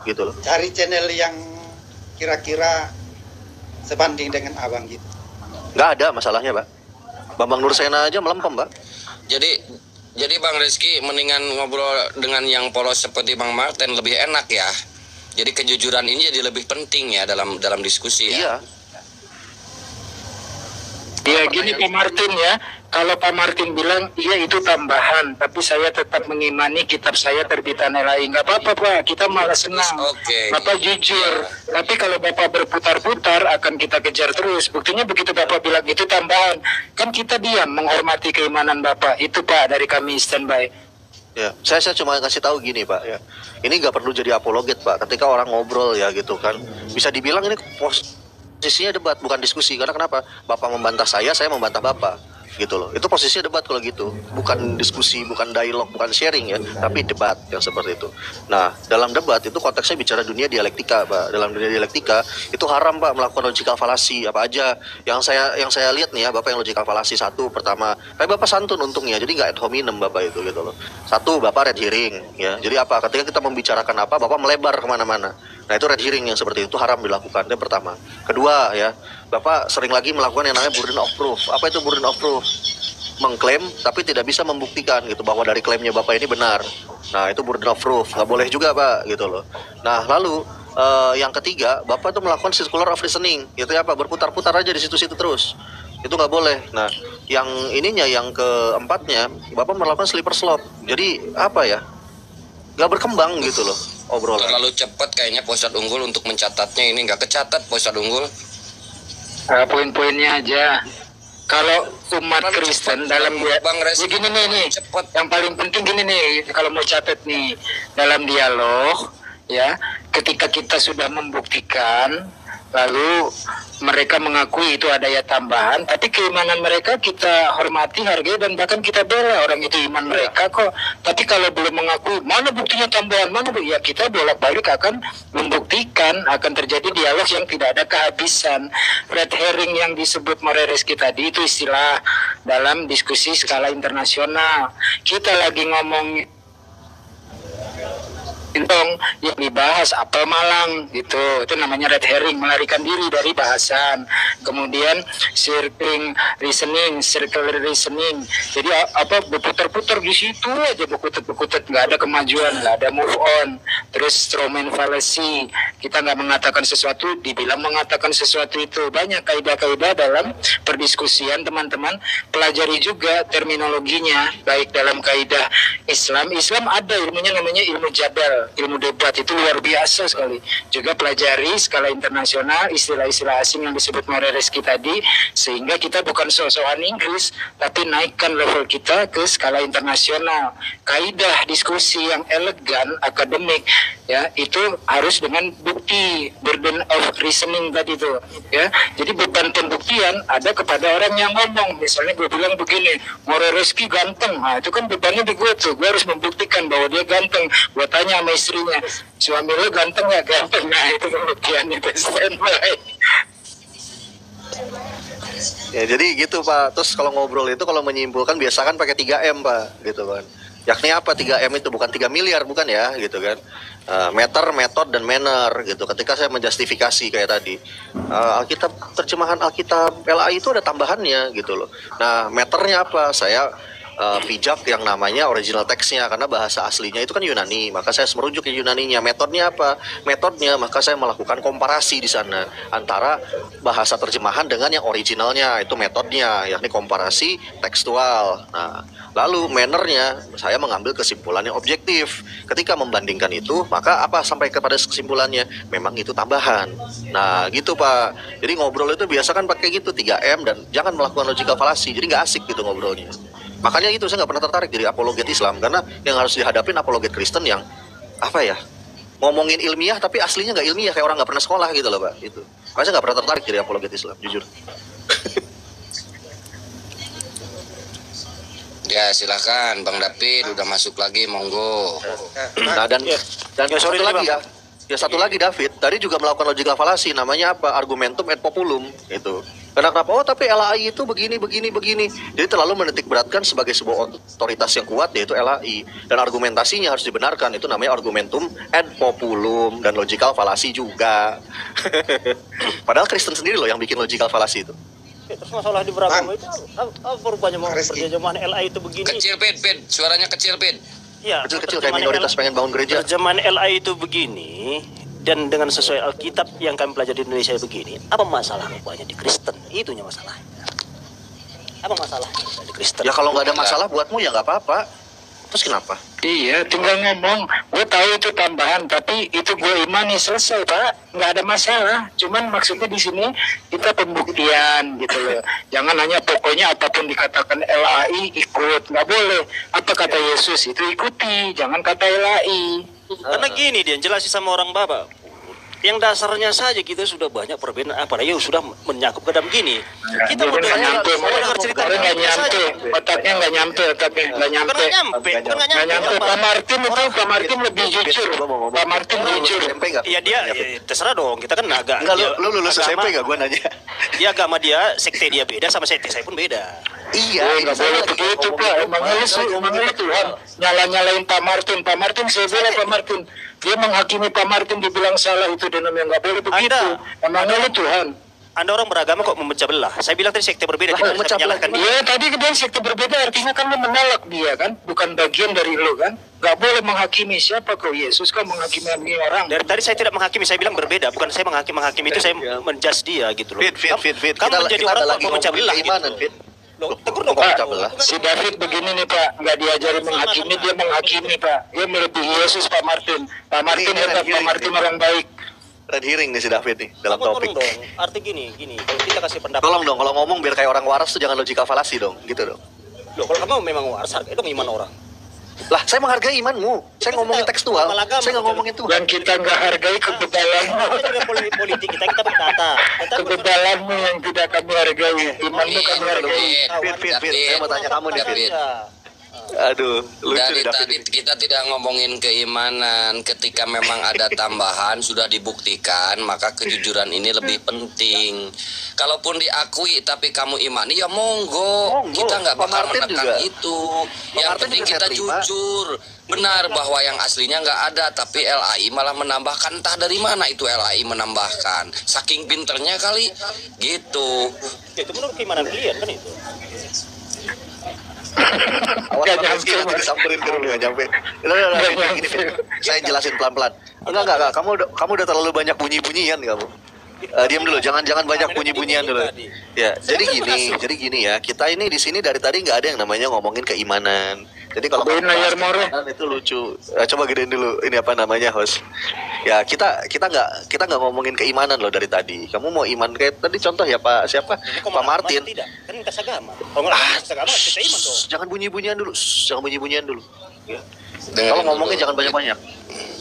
Gitu loh. Cari channel yang kira-kira sebanding dengan abang gitu. Gak ada masalahnya Pak. Bambang Nursena aja melempem Pak. Jadi Bang Rizky mendingan ngobrol dengan yang polos seperti Bang Martin, lebih enak ya. Jadi kejujuran ini jadi lebih penting ya dalam diskusi ya. Iya. Ya gini Pak Martin ya, kalau Pak Martin bilang iya itu tambahan, tapi saya tetap mengimani kitab saya terbitan LAI, nggak apa-apa Pak, kita malah senang. Oke. Bapak jujur, tapi kalau Bapak berputar-putar akan kita kejar terus. Buktinya begitu Bapak bilang itu tambahan, kan kita diam menghormati keimanan Bapak. Itu Pak dari kami standby. Ya, saya cuma ngasih tahu gini Pak ya. Ini nggak perlu jadi apologet Pak. Ketika orang ngobrol ya gitu kan, bisa dibilang ini posisinya debat bukan diskusi. Karena kenapa? Bapak membantah saya membantah Bapak. Gitu loh. Itu posisinya debat kalau gitu. Bukan diskusi, bukan dialog, bukan sharing ya, tapi debat yang seperti itu. Nah, dalam debat itu konteksnya bicara dunia dialektika, Pak. Dalam dunia dialektika itu haram, Pak, melakukan logical fallacy apa aja. Yang saya lihat nih ya, Bapak yang logical fallacy satu pertama, tapi Bapak santun untungnya. Jadi nggak ad hominem Bapak itu gitu loh. Satu, Bapak red hearing ya. Jadi apa? Ketika kita membicarakan apa, Bapak melebar kemana-mana. Nah, itu red hearing yang seperti itu haram dilakukan. Itu yang pertama. Kedua ya, Bapak sering lagi melakukan yang namanya burden of proof. Apa itu burden of proof? Mengklaim tapi tidak bisa membuktikan gitu bahwa dari klaimnya Bapak ini benar. Nah, itu burden of proof. Nggak boleh juga Pak gitu loh. Nah, lalu yang ketiga, Bapak itu melakukan circular of reasoning. Itu ya Pak, berputar-putar aja di situ-situ terus. Itu nggak boleh. Nah, yang ininya, yang keempatnya, Bapak melakukan slipper slope. Jadi apa ya? Nggak berkembang gitu loh obrolan. Terlalu cepat kayaknya Posat Unggul untuk mencatatnya, ini nggak kecatat Posat Unggul. Poin-poinnya aja. Kalau umat Kristen dalam gini nih, yang paling penting gini nih, kalau mau catat nih dalam dialog ya, ketika kita sudah membuktikan, lalu mereka mengakui itu ada daya tambahan, tapi keimanan mereka kita hormati, hargai, dan bahkan kita bela. Orang itu iman mereka kok. Tapi kalau belum mengakui, mana buktinya tambahan, mana ya kita bolak-balik akan membuktikan, akan terjadi dialog yang tidak ada kehabisan. Red herring yang disebut Morereski tadi itu istilah dalam diskusi skala internasional. Kita lagi ngomong yang dibahas apel Malang gitu, itu namanya red herring, melarikan diri dari bahasan. Kemudian circle reasoning, jadi apa, berputar-putar di situ aja, berkutat, nggak ada kemajuan, nggak ada move on. Terus strawman fallacy, kita nggak mengatakan sesuatu dibilang mengatakan sesuatu. Itu banyak kaidah-kaidah dalam perdiskusian, teman-teman pelajari juga terminologinya, baik dalam kaidah Islam ada ilmunya namanya ilmu jadal, ilmu debat, itu luar biasa sekali. Juga pelajari skala internasional, istilah-istilah asing yang disebut Morereski tadi, sehingga kita bukan so-soan Inggris, tapi naikkan level kita ke skala internasional. Kaidah diskusi yang elegan, akademik, ya, itu harus dengan bukti, burden of reasoning tadi itu, ya. Jadi beban pembuktian ada kepada orang yang ngomong. Misalnya gue bilang begini, Morereski ganteng, nah itu kan bebannya di gue tuh, gue harus membuktikan bahwa dia ganteng. Gue tanya sama istrinya, suami lo ganteng nggak? Ganteng. Nah itu pembuktian, itu standby. Ya jadi gitu Pak. Terus kalau ngobrol itu kalau menyimpulkan biasa kan pakai 3M Pak, gitu kan. Yakni apa 3M itu? Bukan 3 miliar, bukan ya, gitu kan. Meter, metode, dan manner gitu. Ketika saya menjustifikasi kayak tadi, Alkitab, terjemahan Alkitab LAI itu ada tambahannya gitu loh. Nah, meternya apa? Saya pijak yang namanya original teksnya, karena bahasa aslinya itu kan Yunani, maka saya merujuk ke Yunaninya. Metodenya apa? Metodenya, maka saya melakukan komparasi di sana antara bahasa terjemahan dengan yang originalnya, itu metodenya, yakni komparasi tekstual. Nah, lalu mannernya, saya mengambil kesimpulan yang objektif. Ketika membandingkan itu, maka apa sampai kepada kesimpulannya? Memang itu tambahan. Nah, gitu Pak. Jadi ngobrol itu biasa kan pakai gitu 3M, dan jangan melakukan logical fallacy. Jadi nggak asik gitu ngobrolnya. Makanya itu saya nggak pernah tertarik jadi apologet Islam, karena yang harus dihadapin apologet Kristen yang apa ya, ngomongin ilmiah tapi aslinya nggak ilmiah, kayak orang nggak pernah sekolah gitu loh Pak. Itu makanya saya nggak pernah tertarik jadi apologet Islam, jujur. Ya silakan Bang David, udah masuk lagi, monggo. Nah dan satu lagi ya. Ya satu lagi David, tadi juga melakukan logical fallacy, namanya apa? Argumentum et populum itu. Karena kenapa? Oh tapi LAI itu begini. Jadi terlalu menitik beratkan sebagai sebuah otoritas yang kuat, yaitu LAI. Dan argumentasinya harus dibenarkan, itu namanya argumentum et populum. Dan logical fallacy juga. Padahal Kristen sendiri loh yang bikin logical fallacy itu. Terus masalah di beragama itu apa rupanya mau terjemahan LAI itu begini? Kecil Pin, suaranya kecil Pin. Ya, kecil kayak minoritas pengen bangun gereja. Terjemahan LAI itu begini, dan dengan sesuai Alkitab yang kami pelajari di Indonesia begini, apa masalah rupanya di Kristen? Itunya masalahnya. Apa masalahnya di Kristen? Ya kalau nggak ada masalah buatmu ya nggak apa-apa. Terus kenapa? Iya, tinggal ngomong. Gue tahu itu tambahan, tapi itu gue imani, selesai Pak. Nggak ada masalah. Cuman maksudnya di sini kita pembuktian gitu loh. Jangan hanya pokoknya apapun dikatakan LAI ikut, nggak boleh. Apa kata Yesus itu ikuti, jangan kata LAI. Karena gini dia jelasin sama orang Bapak. Yang dasarnya saja kita sudah banyak perbedaan, apalagi sudah menyakup ke dalam gini. Kita mau dengar cerita nggak nyampe, otaknya nggak nyampe, otaknya nggak nyampe. Nggak nyampe. Pak Martin lebih jujur. Pak Martin jujur. Iya dia, terserah dong. Kita kan agak. Enggak, lu lulus SMP nggak? Gue nanya. Dia agama dia, sekte dia beda sama sekte saya pun beda. Iya, nggak boleh begitu Pak. Emangnya Tuhan nyala-nyalain Pak Martin. Pak Martin saya bela Pak Martin. Dia menghakimi Pak Martin dibilang salah itu dan yang nggak boleh begitu. Emangnya Tuhan. Anda orang beragama kok memecah belah. Saya bilang tadi sekte berbeda, tidak bisa menyalahkan dia. Iya, tadi dia sekte berbeda artinya kan lu menolak dia kan, bukan bagian dari lu kan. Gak boleh menghakimi siapa kau Yesus kan menghakimi orang. Dari tadi saya tidak menghakimi, saya bilang berbeda, bukan saya menghakimi itu saya menjudge dia gitu loh. Fit. Kamu menjadi orang kok memecah belah gitu. Tegur dong Pak. Si David begini nih Pak, nggak diajari menghakimi, dia menghakimi Pak. Dia melebihi Yesus Pak Martin. Pak Martin hebat, Pak Martin orang baik. Red hearing nih si David nih dalam topik. Dong. Arti gini, kalau kita kasih pendapat. Tolong dong, kalau ngomong biar kayak orang waras tuh jangan logika falasi dong, gitu dong. Loh, kalau kamu memang waras, itu iman orang. Lah, saya menghargai imanmu. Saya ngomongin tekstual. Saya nggak ngomongin Tuhan. Dan kita nggak hargai kebebalanmu. Politik kita berkata. Kebebalanmu yang tidak kami hargai. Imanmu kami hargai. Fit. Saya mau tanya kamu nih, Fit. Aduh, lucu dari tadi kita tidak ngomongin keimanan. Ketika memang ada tambahan sudah dibuktikan, maka kejujuran ini lebih penting. Kalaupun diakui tapi kamu imani ya monggo. Kita nggak bakal menekan itu. Yang penting kita jujur. Benar bahwa yang aslinya nggak ada, tapi LAI malah menambahkan. Entah dari mana itu LAI menambahkan. Saking pinternya kali gitu. Ya, itu menurut keimanan kalian kan itu. Awas disamperin ke dulu, nggak nyampe. Gini, saya jelasin pelan-pelan. Enggak. Kamu udah terlalu banyak bunyi-bunyian kamu. Diam dulu, jangan banyak bunyi-bunyian dulu. Ya, jadi gini ya. Kita ini di sini dari tadi nggak ada yang namanya ngomongin keimanan. Jadi kalau layar more itu lucu. Coba gedein dulu. Ini apa namanya, host? Ya kita nggak ngomongin keimanan loh dari tadi. Kamu mau iman kayak tadi contoh ya Pak siapa? Pak Martin. Tidak, kan lintas agama. Kalau nggak lintas agama kita iman dong. Jangan bunyi-bunyian dulu. Ya. Kalau ngomongnya jangan banyak-banyak.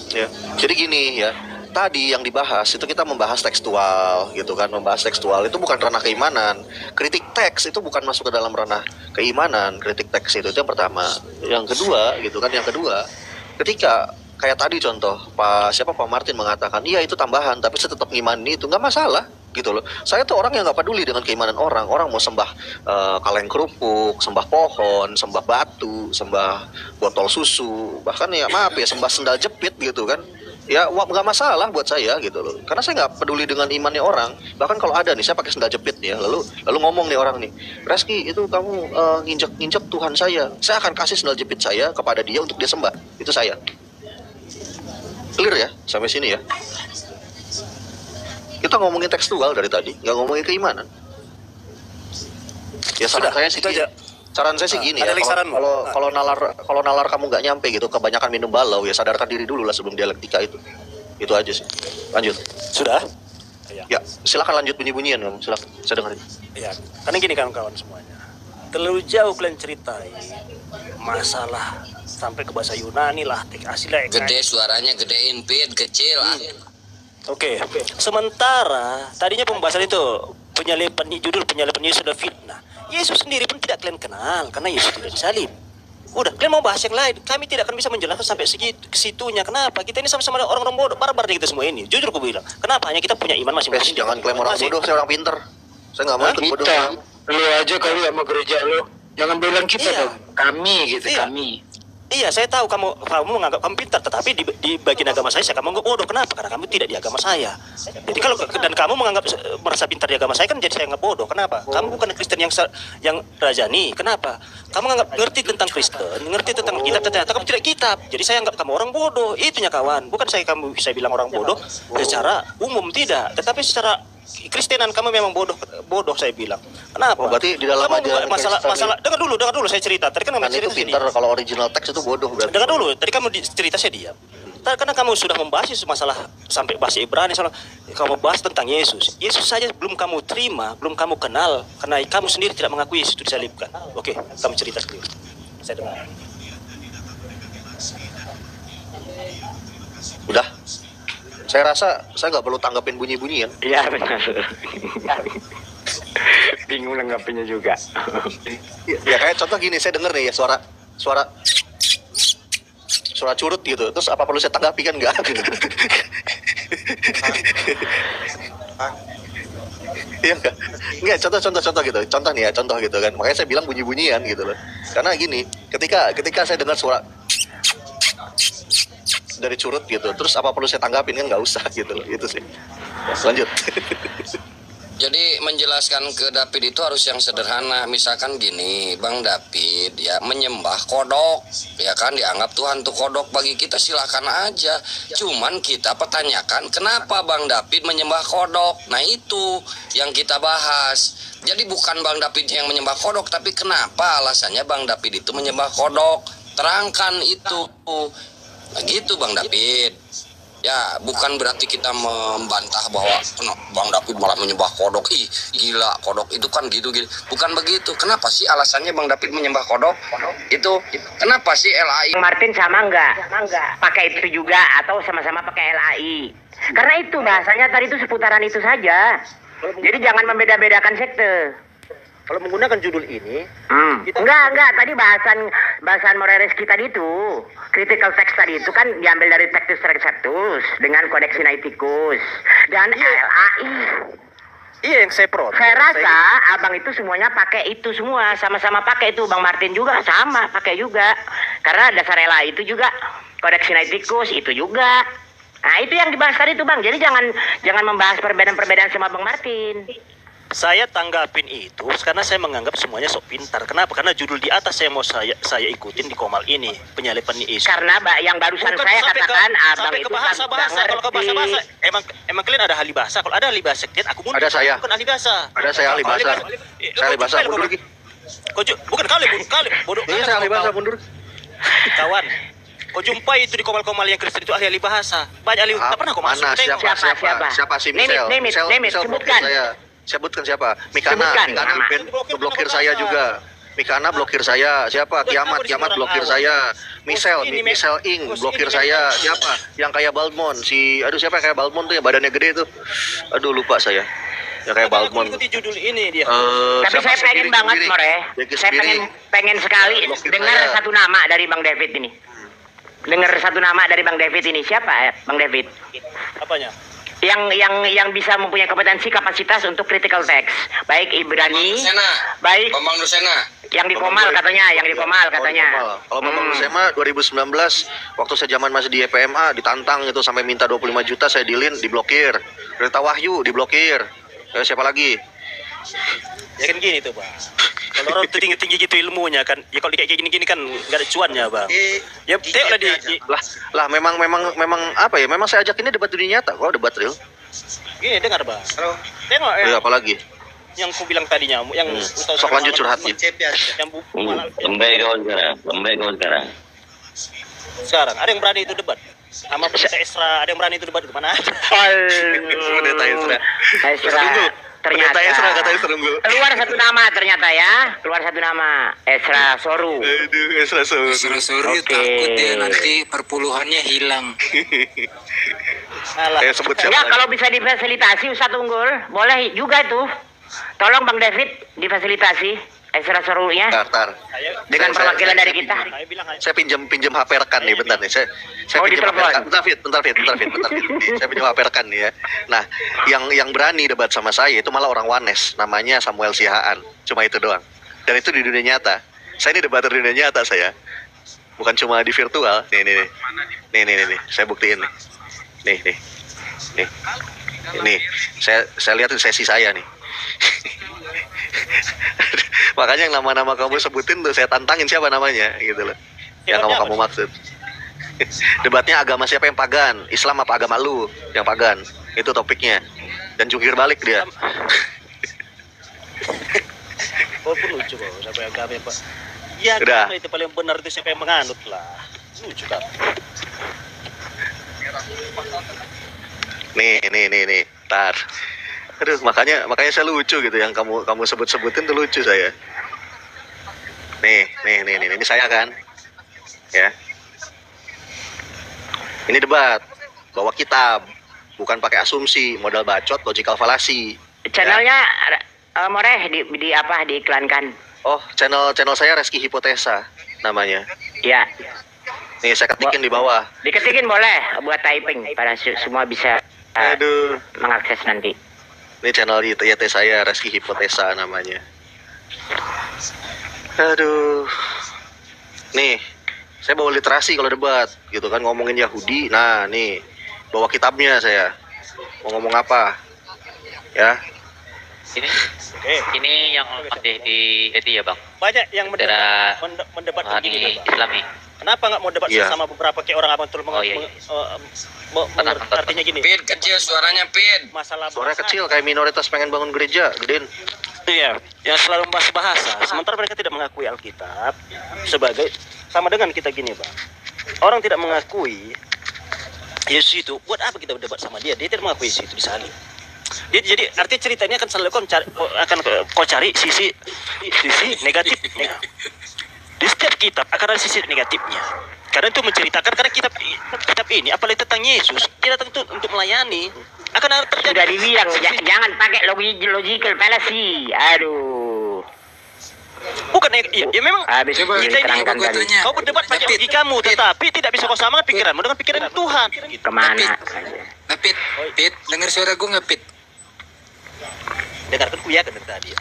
Ya. Jadi gini ya. Tadi yang dibahas itu kita membahas tekstual gitu kan, membahas tekstual itu bukan ranah keimanan. Kritik teks itu bukan masuk ke dalam ranah keimanan. Kritik teks itu yang pertama. Yang kedua gitu kan, ketika kayak tadi contoh Pak Martin mengatakan iya itu tambahan tapi saya tetap ngimani itu nggak masalah gitu loh. Saya tuh orang yang nggak peduli dengan keimanan orang mau sembah kaleng kerupuk, sembah pohon, sembah batu, sembah botol susu, bahkan ya maaf ya sembah sendal jepit gitu kan. Ya nggak masalah buat saya gitu loh, karena saya nggak peduli dengan imannya orang. Bahkan kalau ada nih saya pakai sendal jepit ya, lalu ngomong nih orang nih, Reski itu kamu nginjek Tuhan saya akan kasih sendal jepit saya kepada dia untuk dia sembah, itu saya. Clear ya sampai sini ya. Kita ngomongin tekstual dari tadi, nggak ngomongin keimanan. Ya saran saya sih aja. Saran saya sih gini ya, kalau nalar kamu nggak nyampe gitu, kebanyakan minum balau ya sadarkan diri dulu lah sebelum dialektika itu aja sih. Lanjut. Sudah? Ya, silakan lanjut bunyi-bunyian kamu, silakan, saya dengerin. Ya, karena gini kawan-kawan semuanya, terlalu jauh kalian ceritain masalah sampai ke bahasa Yunani lah, gede suaranya, gedein Pit, kecil lah. Oke. Sementara tadinya pembahasan itu penyalipan Yesus sudah fitnah. Yesus sendiri pun tidak kalian kenal karena Yesus tidak disalib. Udah, kalian mau bahas yang lain. Kami tidak akan bisa menjelaskan sampai ke situnya. Kenapa? Kita ini sama-sama orang-orang bodoh, barbar kita semua ini. Jujur aku bilang. Kenapa? Hanya kita punya iman masing-masing. Jangan klaim orang bodoh, saya orang pinter. Saya nggak mau ikut bodoh. Lu aja kali sama gereja lu. Jangan bilang kita dong. Kami gitu, kami. Iya, saya tahu kamu menganggap kamu pintar, tetapi di bagian agama saya kamu menganggap bodoh. Kenapa? Karena kamu tidak di agama saya. Jadi kalau dan kamu merasa pintar di agama saya kan jadi saya anggap bodoh. Kenapa? Kamu bukan Kristen yang rajani. Kenapa? Kamu ngerti tentang Kristen, ngerti tentang kitab, ternyata kamu tidak kitab. Jadi saya anggap kamu orang bodoh. Itunya kawan. Bukan saya bilang orang bodoh secara umum tidak, tetapi secara Kristenan kamu memang bodoh saya bilang. Kenapa? Oh, berarti di dalam kamu ajaran masalah dengar dulu saya cerita. Tadi kan itu pintar, kalau original teks itu bodoh berarti. Dengar dulu, tadi kamu cerita saya diam. Karena kamu sudah membahas masalah sampai bahasa Ibrani, kamu bahas tentang Yesus. Yesus saja belum kamu terima, belum kamu kenal, karena kamu sendiri tidak mengakui Yesus itu disalibkan. Oke, kamu cerita sendiri. Saya dengar. Udah. Saya rasa saya nggak perlu tanggapin bunyi-bunyian. Iya benar. Bingung nanggapinnya juga. Ya kayak contoh gini, saya denger nih ya suara curut gitu. Terus apa perlu saya tanggapi kan nggak? Iya nggak? Nggak, contoh gitu. Contoh nih ya, contoh gitu kan. Makanya saya bilang bunyi-bunyian gitu loh. Karena gini, ketika saya dengar suara dari curut gitu, terus apa perlu saya tanggapin kan nggak usah gitu loh, itu sih. Lanjut. Jadi menjelaskan ke David itu harus yang sederhana. Misalkan gini, Bang David ya menyembah kodok, ya kan, dianggap Tuhan tuh kodok. Bagi kita silakan aja. Cuman kita pertanyakan kenapa Bang David menyembah kodok. Nah itu yang kita bahas. Jadi bukan Bang David yang menyembah kodok, tapi kenapa alasannya Bang David itu menyembah kodok. Terangkan itu. Nah gitu Bang David. Ya bukan berarti kita membantah bahwa Bang David malah menyembah kodok. Ih gila, kodok itu kan gitu. Bukan begitu. Kenapa sih alasannya Bang David menyembah kodok? Itu kenapa sih LAI? Martin sama enggak? Pakai itu juga atau sama-sama pakai LAI? Karena itu bahasanya tadi itu seputaran itu saja. Jadi jangan membeda-bedakan sekte. Kalau menggunakan judul ini, enggak, tadi bahasan Morareski tadi itu, critical text tadi itu kan diambil dari Textus Receptus dengan Codex Sinaiticus dan LAI. Iya yang saya protes. Saya rasa abang itu semuanya pakai itu semua, sama-sama pakai itu. Bang Martin juga sama pakai juga, karena dasar LAI itu juga Codex Sinaiticus itu juga. Nah itu yang dibahas tadi itu Bang. Jadi jangan membahas perbedaan-perbedaan sama Bang Martin. Saya tanggapin itu karena saya menganggap semuanya sok pintar. Kenapa? Karena judul di atas saya ikutin di Komal ini, penyalipan Yesus. Karena yang barusan saya katakan abang itu bahasa. Kalau ke bahasa emang kalian ada ahli bahasa. Kalau ada ahli bahasa, aku mundur. Ada saya. Bukan ahli bahasa. Ada saya ahli bahasa. Saya ahli bahasa, mundur lagi. Bukan kali bodoh. Ini saya ahli bahasa, mundur. Kawan, kau jumpai itu di Komal-Komal yang Kristen itu ahli bahasa. Banyak ahli. Tak pernah kau masuk. Siapa si Michelle? Name it, sebutkan. Sebutkan siapa? Mikana blokir saya juga. Mikana blokir saya. Siapa? Kiamat blokir saya. Michelle Ing blokir saya. Siapa? Yang kayak Balmond. Siapa kayak Balmond tuh ya, badannya gede tuh. Aduh lupa saya. Yang kayak Balmond. Ikuti judul ini dia. Tapi saya pengen banget More. Saya pengen sekali dengar satu nama dari Bang David ini. Dengar satu nama dari Bang David ini. Siapa Bang David? Apanya? Yang bisa mempunyai kompetensi kapasitas untuk critical text, baik Ibrani, baik Bambang Nusena, yang di Komal katanya. Kalau Bambang Nusena 2019 waktu saya zaman masih di EPMA ditantang itu sampai minta 25 juta, saya diblokir. Rita Wahyu diblokir. Siapa lagi? Ya kan gini tuh Bang. Kalau orang tinggi gitu ilmunya kan, ya kalau kayak gini kan nggak ada cuannya Bang. Ya tengoklah lah memang apa ya? Memang saya ajak ini debat dunia nyata, kok debat real. Gini dengar Bang. Tengok ya. Apa lagi? Yang ku bilang tadinya, yang sok lanjut curhatnya. Yang lembek kau sekarang. Sekarang ada yang berani itu debat sama Pendeta Esra, ada yang berani itu debat di mana? Pendeta Esra. Ternyata Esra katanya serunggul. Keluar satu nama ternyata ya. Esra Soru. Aduh, Esra Soru takut dia nanti perpuluhannya hilang. Sebut ya kalau bisa difasilitasi Ustadz Unggul, boleh juga itu. Tolong Bang David difasilitasi Esra Soru-nya. Dengan perwakilan dari kita. Saya pinjam HP rekan nih, bentar nih. Saya pinjam HP rekan. Bentar Fit. Saya pinjam HP rekan nih ya. Nah, yang berani debat sama saya itu malah orang Wanes, namanya Samuel Sihaan. Cuma itu doang. Dan itu di dunia nyata. Saya ini debater di dunia nyata saya. Bukan cuma di virtual. Nih. Saya buktiin nih. Nih. Saya lihat sesi saya nih. Makanya yang nama-nama kamu sebutin tuh saya tantangin siapa namanya gitu loh. Yang kamu maksud. Debatnya agama siapa yang pagan, Islam apa agama lu yang pagan. Itu topiknya. dan jungkir balik dia. Walaupun lucu kok, siapa yang kami Pak. Ya Udah. itu paling benar itu siapa yang menganut lah. Lucu kan. Nih. Tar. Aduh, makanya saya lucu gitu yang kamu sebut-sebutin tuh lucu saya. Nih, ini saya kan. Ya. Ini debat, bawa kitab, bukan pakai asumsi, modal bacot, logical fallacy. Channelnya Moreh di apa diiklankan? Oh, channel saya Reski Hipotesa namanya. Ya. Nih saya ketikin di bawah. Diketikin boleh buat typing para semua bisa Aduh, mengakses nanti. ini channel YT saya Reski Hipotesa namanya. Aduh. Nih, saya bawa literasi kalau debat, gitu kan, ngomongin Yahudi. Nah, nih, bawa kitabnya saya. Mau ngomong apa? Ya. Ini yang masih di itu ya bang. Banyak yang mendebat begini Islami. Kenapa nggak mau debat sama beberapa kayak orang abang terus artinya gini. Pin kecil suaranya Pin. Masalah suaranya kecil kayak minoritas pengen bangun gereja, gedein. Iya, yang selalu membahas bahasa. Sementara mereka tidak mengakui Alkitab sebagai sama dengan kita gini bang. Orang tidak mengakui Yesus itu. Buat apa kita berdebat sama dia? Dia tidak mengakui Yesus itu disalib. Jadi artinya ceritanya akan selalu kau cari sisi negatifnya. Di setiap kitab akan ada sisi negatifnya. Karena itu menceritakan karena kitab ini apalagi tentang Yesus, dia datang untuk melayani. Akan terjadi. Sudah dibilang jangan pakai logical fallacy. Aduh. Bukan ya memang habis kita ini kau berdebat pakai logikamu tetapi tidak bisa kau samakan pikiranmu dengan pikiran Tuhan. Kemana? Pit, dengar suara gue nggak Pit? Dengarkan ku ya kan tadi.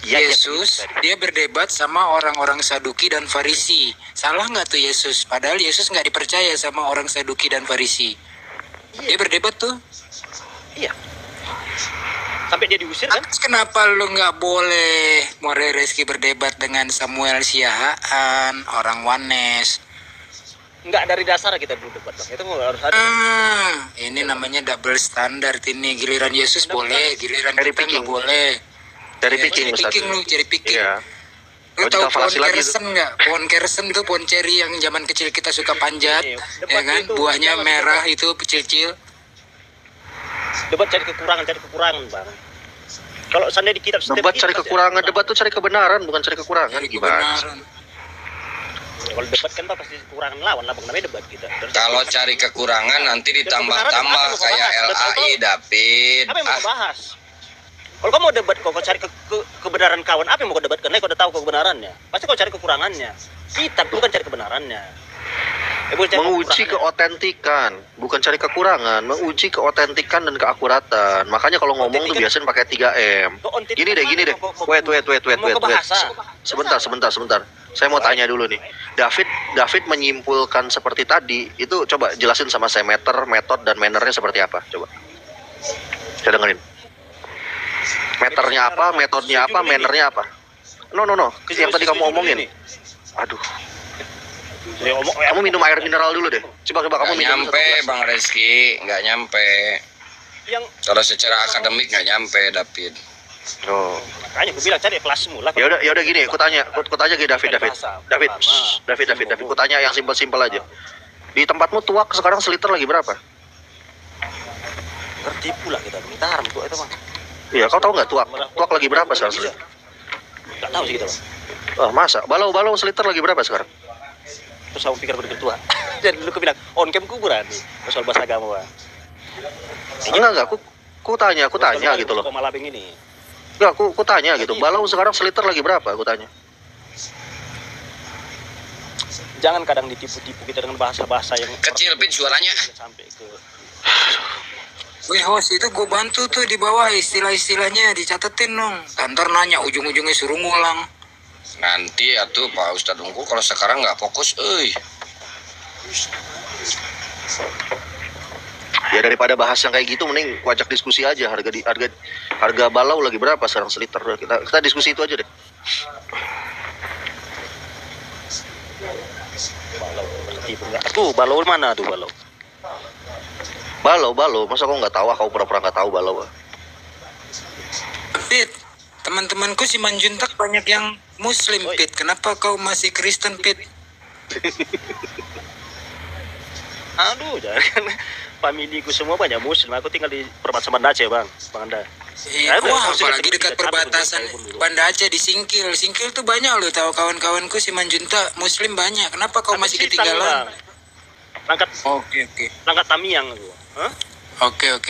Yesus dia berdebat sama orang-orang Saduki dan Farisi. Salah nggak tuh Yesus? Padahal Yesus nggak dipercaya sama orang Saduki dan Farisi. Dia berdebat tuh. Iya. Sampai dia diusir kan? Kenapa lu nggak boleh More Reski berdebat dengan Samuel Siahaan, orang Wanes? Nggak dari dasar kita dulu debat bang. Itu harus ada. Ini namanya double standard ini. Giliran Yesus boleh, giliran kita nggak boleh. Dari picking lu, jadi picking. Iya. Lu tahu pohon kersen nggak? Pohon kersen tuh pohon ceri yang zaman kecil kita suka panjat, ya kan? Buahnya merah itu kecil-kecil. Debat cari kekurangan bang. Kalau seandainya di kitab debat cari kekurangan, debat tuh cari kebenaran bukan cari kekurangan. Gimana? Kalau debat kan pasti kekurangan lawan lah bang, namanya debat kita. Kalau cari kekurangan nanti ditambah-tambah kayak LAI David. Apa yang mau bahas? Kalau kamu mau debat kau cari kebenaran kawan, apa yang mau kau debatkan? Kau udah tahu kebenarannya. Pasti kau cari kekurangannya. Kitab bukan cari kebenarannya. Menguji keotentikan, bukan cari kekurangan, menguji keotentikan dan keakuratan. Makanya kalau ngomong tuh biasanya pakai 3M. Gini deh. Wait. Sebentar. Saya mau tanya dulu nih. David menyimpulkan seperti tadi, itu coba jelasin sama saya metode dan mannernya seperti apa, coba. Saya dengerin. Meternya apa, metodenya apa, mannernya apa? No. Yang tadi kamu omongin. Aduh. Kamu minum air mineral dulu deh. Coba kamu minum. Nyampe Bang Reski, nggak nyampe. Kalau secara akademik nggak nyampe David. Oh. Makanya aku bilang cari kelasmu lah. Ya udah gini, aku tanya ke David. Aku tanya yang simpel aja. Di tempatmu tuak sekarang seliter lagi berapa? Tertipu lah kita haram tuak itu bang. Iya, kau tahu nggak tuak lagi berapa sekarang seliter? Nggak tahu sih kita bang. Oh masa, balau seliter lagi berapa sekarang? Terus aku pikir berketua. Jadi dulu aku bilang on cam kuburan nih soal bahasa agama bang. Enggak, aku tanya gitu loh. Malabing ini. Enggak, aku tanya gitu. Balau sekarang seliter lagi berapa? Aku tanya. Jangan kadang ditipu-tipu kita dengan bahasa-bahasa yang kecil Pit suaranya. Sampai ke Wih host itu gue bantu tuh di bawah istilah-istilahnya dicatetin dong. Kantor nanya ujung-ujungnya suruh ngulang. Nanti atuh Pak Ustadz Ungku kalau sekarang nggak fokus, Ya daripada bahas yang kayak gitu, mending wajak diskusi aja harga balau lagi berapa sekarang seliter. Kita diskusi itu aja deh. Balau mana tuh balau? Balau, masa kau nggak tahu? Kau pura-pura nggak tahu balau? Pit, teman-temanku si Manjuntak banyak yang Muslim, Pit. Kenapa kau masih Kristen, Pit? Aduh, jangan kan familiku semua banyak Muslim. Aku tinggal di perbatasan Banda Aceh, Bang Anda. Wah, apalagi dekat perbatasan Banda Aceh di Singkil. Singkil tuh banyak loh, tahu kawan-kawanku si Manjuntak Muslim banyak. Kenapa kau masih ketinggalan? Langkat. Oke. Langkat Tamiang lu. Hah? Oke.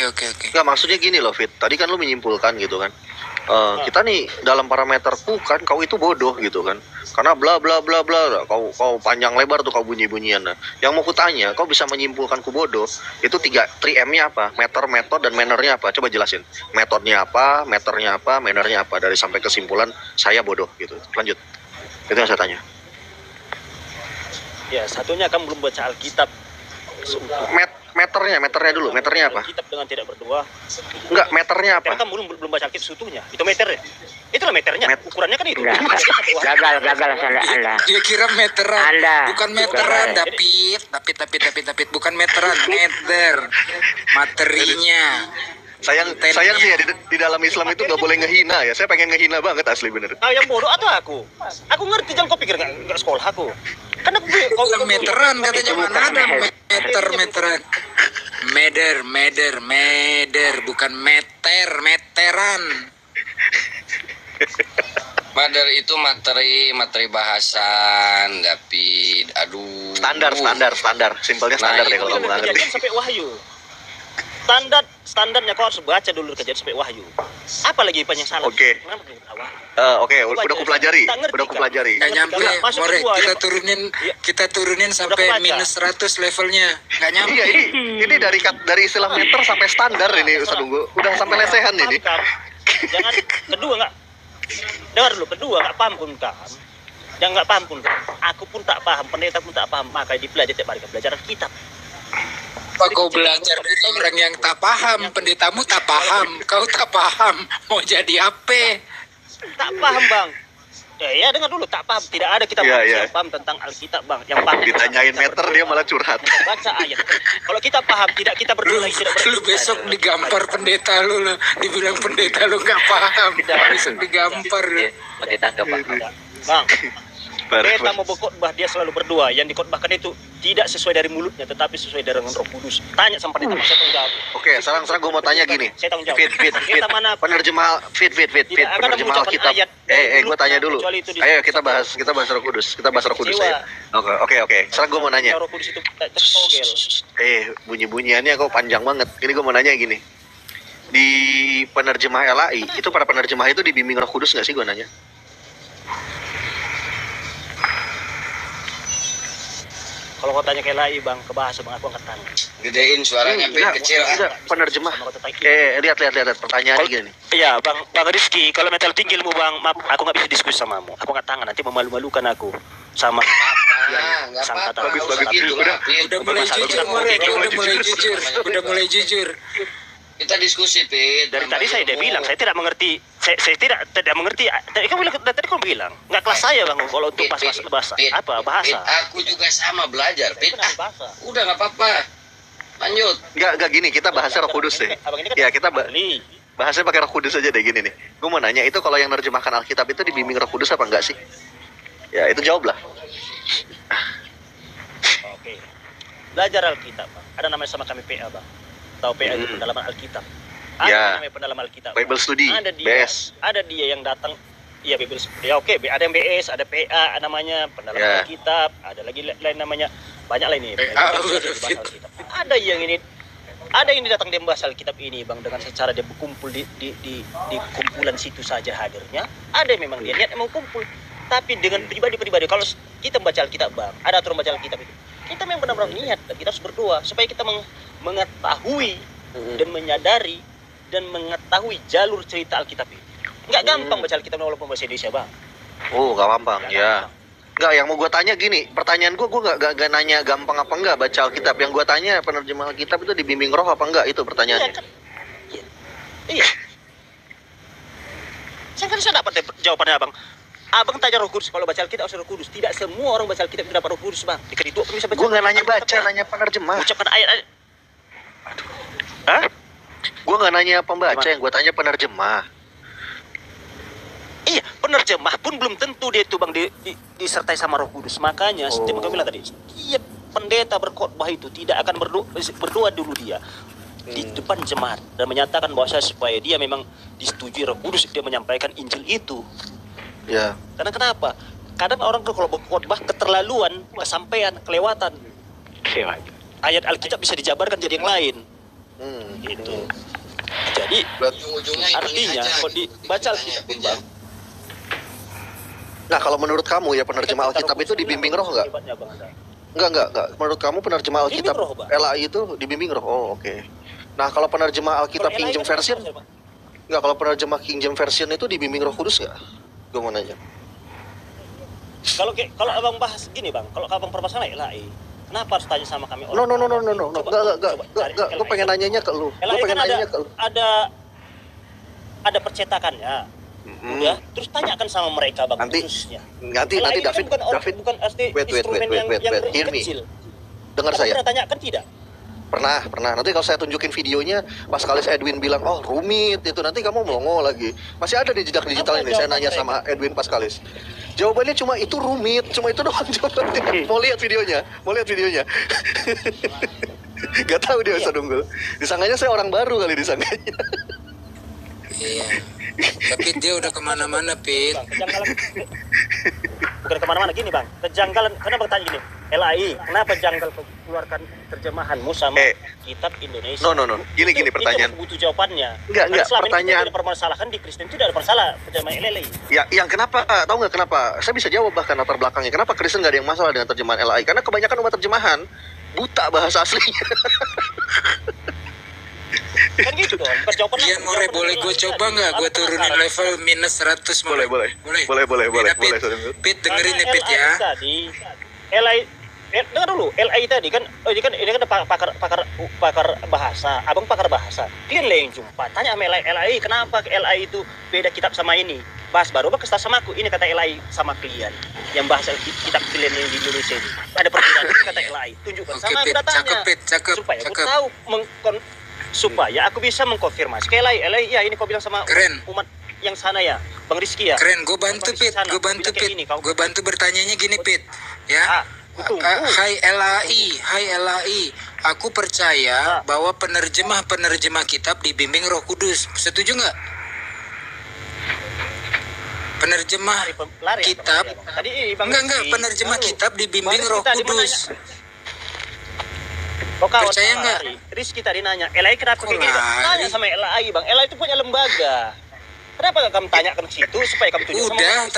Nggak, maksudnya gini loh, Fit. Tadi kan lu menyimpulkan gitu kan. Kita nih dalam parameterku kan kau itu bodoh gitu kan. Karena bla bla bla bla, kau panjang lebar tuh kau bunyi-bunyian. Nah, yang mau kutanya, kau bisa menyimpulkanku bodoh, itu 3M-nya apa? Meter, metode, dan mannernya apa? Coba jelasin. Metodenya apa, meternya apa, mannernya apa, dari sampai kesimpulan saya bodoh gitu. Lanjut. Itu yang saya tanya. Ya, satunya kan belum baca Alkitab. Meternya dulu, meternya apa? Alkitab dengan tidak berdoa. Enggak, meternya apa? Karena kan belum baca Alkitab seutuhnya. Itu meternya. Itulah meternya. Ukurannya kan itu. Gagal Anda. Dia kira meteran. Anda. Bukan meteran, David. Bukan meteran, meter. Materinya. Sayang sih ya di dalam Islam itu nggak boleh ngehina ya. Saya pengen ngehina banget asli bener. Kau yang bodoh atau aku? Aku ngerti, jangan kau pikir nggak sekolah aku. Karena kau meteran katanya, mana ada meteran. Meder, bukan meteran. Mader itu materi bahasan, David. Aduh. Standar. Simpelnya standar deh kalau kamu nggak ngerti. Kejadian sampai wahyu. Standarnya kau harus baca dulu kejadian sampai wahyu. Apalagi banyak salah. Oke. Udah kupelajari. Nggak nyampe, More, kita turunin sampai minus 100 levelnya. Nggak nyampe. Iya, ini dari istilah meter sampai standar ini Ustaz Ungu. Udah sampai lesehan ini. Jangan kedua nggak. Dengar dulu, kedua nggak paham pun kan. Jangan nggak paham pun. Aku pun tak paham, pendeta pun tak paham. Makanya dipelajari tiap hari, belajar kitab. Apa kau belajar dari orang yang tak paham? Pendetamu tak paham, kau tak paham. Mau jadi apa? Tak paham, Bang. Ya, dengar dulu, tak paham. Tidak ada kita yang paham tentang Alkitab, Bang. Yang paham. Ditanyain meter dia malah curhat. Baca ayat. Kalau kita paham, tidak kita berdua lagi tidak lu besok digampar pendeta lu, dibilang pendeta lu nggak paham. Besok digampar lu. Pendeta nggak paham. Bang. Pendeta mau berkhotbah, dia selalu berdoa. Yang dikhotbahkan itu tidak sesuai dari mulutnya, tetapi sesuai dari Roh Kudus. Tanya sama pendeta, saya tanggung jawab. Oke, sekarang gue mau tanya gini. Saya tanggung jawab. Fit. Penerjemah Alkitab. Gue tanya dulu. Ayo kita bahas Roh Kudus. Ya. Oke. Sekarang gue mau nanya. Roh Kudus itu togel. Bunyi-bunyiannya kok panjang banget. Ini gue mau nanya gini. Di penerjemah LAI, itu para penerjemah itu dibimbing Roh Kudus nggak sih, gue nanya? Kalau kau tanya ke LAI, Bang, ke bahasa, Bang, aku angkat tangan. Gedein suaranya, kecil. Penerjemah. Lihat pertanyaannya gini. Iya, Bang Rizky, kalau mental tinggimu, Bang, maaf, aku nggak bisa diskusi samamu. Aku angkat tangan, nanti memalu-malukan aku sama. Nggak apa-apa. Udah mulai jujur. Kita diskusi, Pit. Dari tadi saya udah bilang, saya tidak mengerti. Saya tidak mengerti. Tadi kau bilang, nggak kelas saya, Bang, kalau untuk bahasa. Pit, aku juga sama belajar, Pit. Udah nggak apa-apa. Lanjut. Nggak gini, kita bahasnya Roh Kudus deh. Ya, kita bahasnya pakai Roh Kudus aja deh, gini nih. Gue mau nanya, itu kalau yang nerjemahkan Alkitab itu dibimbing Roh Kudus apa enggak sih? Ya, itu jawablah. Oke. Belajar Alkitab, Bang. Ada namanya sama kami PA, Bang. Tahu PA itu pendalaman Alkitab. Ada namanya pendalaman Alkitab. Bible study. Ada dia yang datang. Iya, Bible study. Ya, oke. Ada yang BS, ada PA namanya pendalaman Alkitab. Ada lagi lain namanya, banyak lah ini. Ada yang datang dia membahas Alkitab ini, Bang, dengan secara dia berkumpul di kumpulan situ saja hadirnya. Ada yang memang dia niat mau kumpul. Tapi dengan pribadi-pribadi, kalau kita membaca Alkitab, Bang, ada aturan baca Alkitab itu. Kita memang benar-benar niat dan kita harus berdoa supaya kita mengetahui dan menyadari dan mengetahui jalur cerita Alkitab ini. Nggak gampang baca Alkitab walaupun bahasa Indonesia, Bang. Oh, nggak gampang, ya. Nggak, yang mau gue tanya gini, pertanyaan gue nggak nanya gampang apa enggak baca Alkitab. Yang gue tanya, penerjemah Alkitab itu dibimbing roh apa enggak, itu pertanyaannya. Iya. Saya kan dapat jawabannya, Bang. Abang tanya Roh Kudus, kalau baca Alkitab harus Roh Kudus. Tidak semua orang baca Alkitab itu dapat Roh Kudus, Bang. Di kedua bisa baca. Gue nggak nanya baca, nanya penerjemah. Ucapkan ayat. Aduh. Hah? Gua nggak nanya pembaca, yang gua tanya penerjemah. Iya, penerjemah pun belum tentu dia itu bang disertai sama Roh Kudus. Makanya seperti kami bilang tadi, setiap pendeta berkhotbah itu tidak akan berdoa dulu dia di depan jemaat dan menyatakan bahwa supaya dia memang disetujui Roh Kudus dia menyampaikan Injil itu. Ya. Karena kenapa? Kadang orang kalau berkhotbah keterlaluan, kesampaian, kelewatan. Ayat Alkitab bisa dijabarkan jadi yang lain. Gitu. Jadi artinya kalau dibaca Alkitab bang. Nah, kalau menurut kamu ya penerjemah Alkitab itu dibimbing roh nggak? Enggak. Menurut kamu penerjemah Alkitab LAI itu dibimbing roh? Oh, oke. Nah, kalau penerjemah Alkitab King James Version? Enggak, kalau penerjemah King James Version itu dibimbing Roh Kudus nggak? Gue mau nanya. Kalau abang bahas gini bang, kalau abang permasalahan LAI, kenapa harus tanya sama kami orang? No. Enggak. Gue pengen nanyanya ke lu. LAI kan ada percetakannya. Udah, terus tanyakan sama mereka bang khususnya. Nanti David, bukan instrumen yang kecil. Dengar saya. Pernah tanyakan tidak? Pernah. Nanti kalau saya tunjukin videonya, Paskalis Edwin bilang, oh rumit itu, nanti kamu melongo lagi. Masih ada di jejak digital ini. Saya nanya sama Edwin Paskalis. Jawabannya cuma itu rumit, cuma itu doang jawabannya. Mau lihat videonya. Gak tahu dia bisa nunggu. Disangkanya saya orang baru kali disangkanya. Iya. Tapi dia udah kemana-mana, Pit. Bukan kemana-mana gini bang. Kejanggalan. Kenapa bertanya gini? LAI, kenapa janggal keluarkan terjemahanmu sama kitab Indonesia? No. Gini pertanyaan. Itu butuh jawabannya. Enggak. Pertanyaan. Tidak ada permasalahan di Kristen tidak ada masalah terjemahan LAI. Ya, yang kenapa? Tahu nggak kenapa? Saya bisa jawab bahkan latar belakangnya. Kenapa Kristen nggak ada yang masalah dengan terjemahan LAI? Karena kebanyakan umat terjemahan buta bahasa aslinya. Kan gitu dong. Gian More, boleh gue coba nggak? Gue turunin level minus 100. Boleh. Pit, dengerin ya Pit ya. LAI, dengar dulu. LAI tadi kan, ini kan pakar bahasa. Abang pakar bahasa. Dia yang jumpa. Tanya sama LAI, kenapa LAI itu beda kitab sama ini? Bahas baru bang kestas sama aku. Ini kata LAI sama kalian. Yang bahasa kitab kalian yang di Indonesia ini. Ada perbedaan kata LAI. Tunjukkan sama aku datanya. Cakep. Supaya aku tahu supaya aku bisa mengkonfirmasi ke LAI, ya ini kau bilang sama umat yang sana ya, Bang Rizky ya. Keren, gue bantu Pit, gue bantu bertanyanya gini Pit, ya. Hai LAI, aku percaya bahwa penerjemah kitab dibimbing Roh Kudus. Setuju nggak? Penerjemah kitab, enggak, penerjemah kitab dibimbing Roh Kudus. Percaya nggak? Rizky tadi nanya, LAI kenapa kayak gitu? Tanya sama LAI bang, LAI itu punya lembaga. Kenapa gak kamu tanyakan ke situ supaya kamu tunjuk? Udah.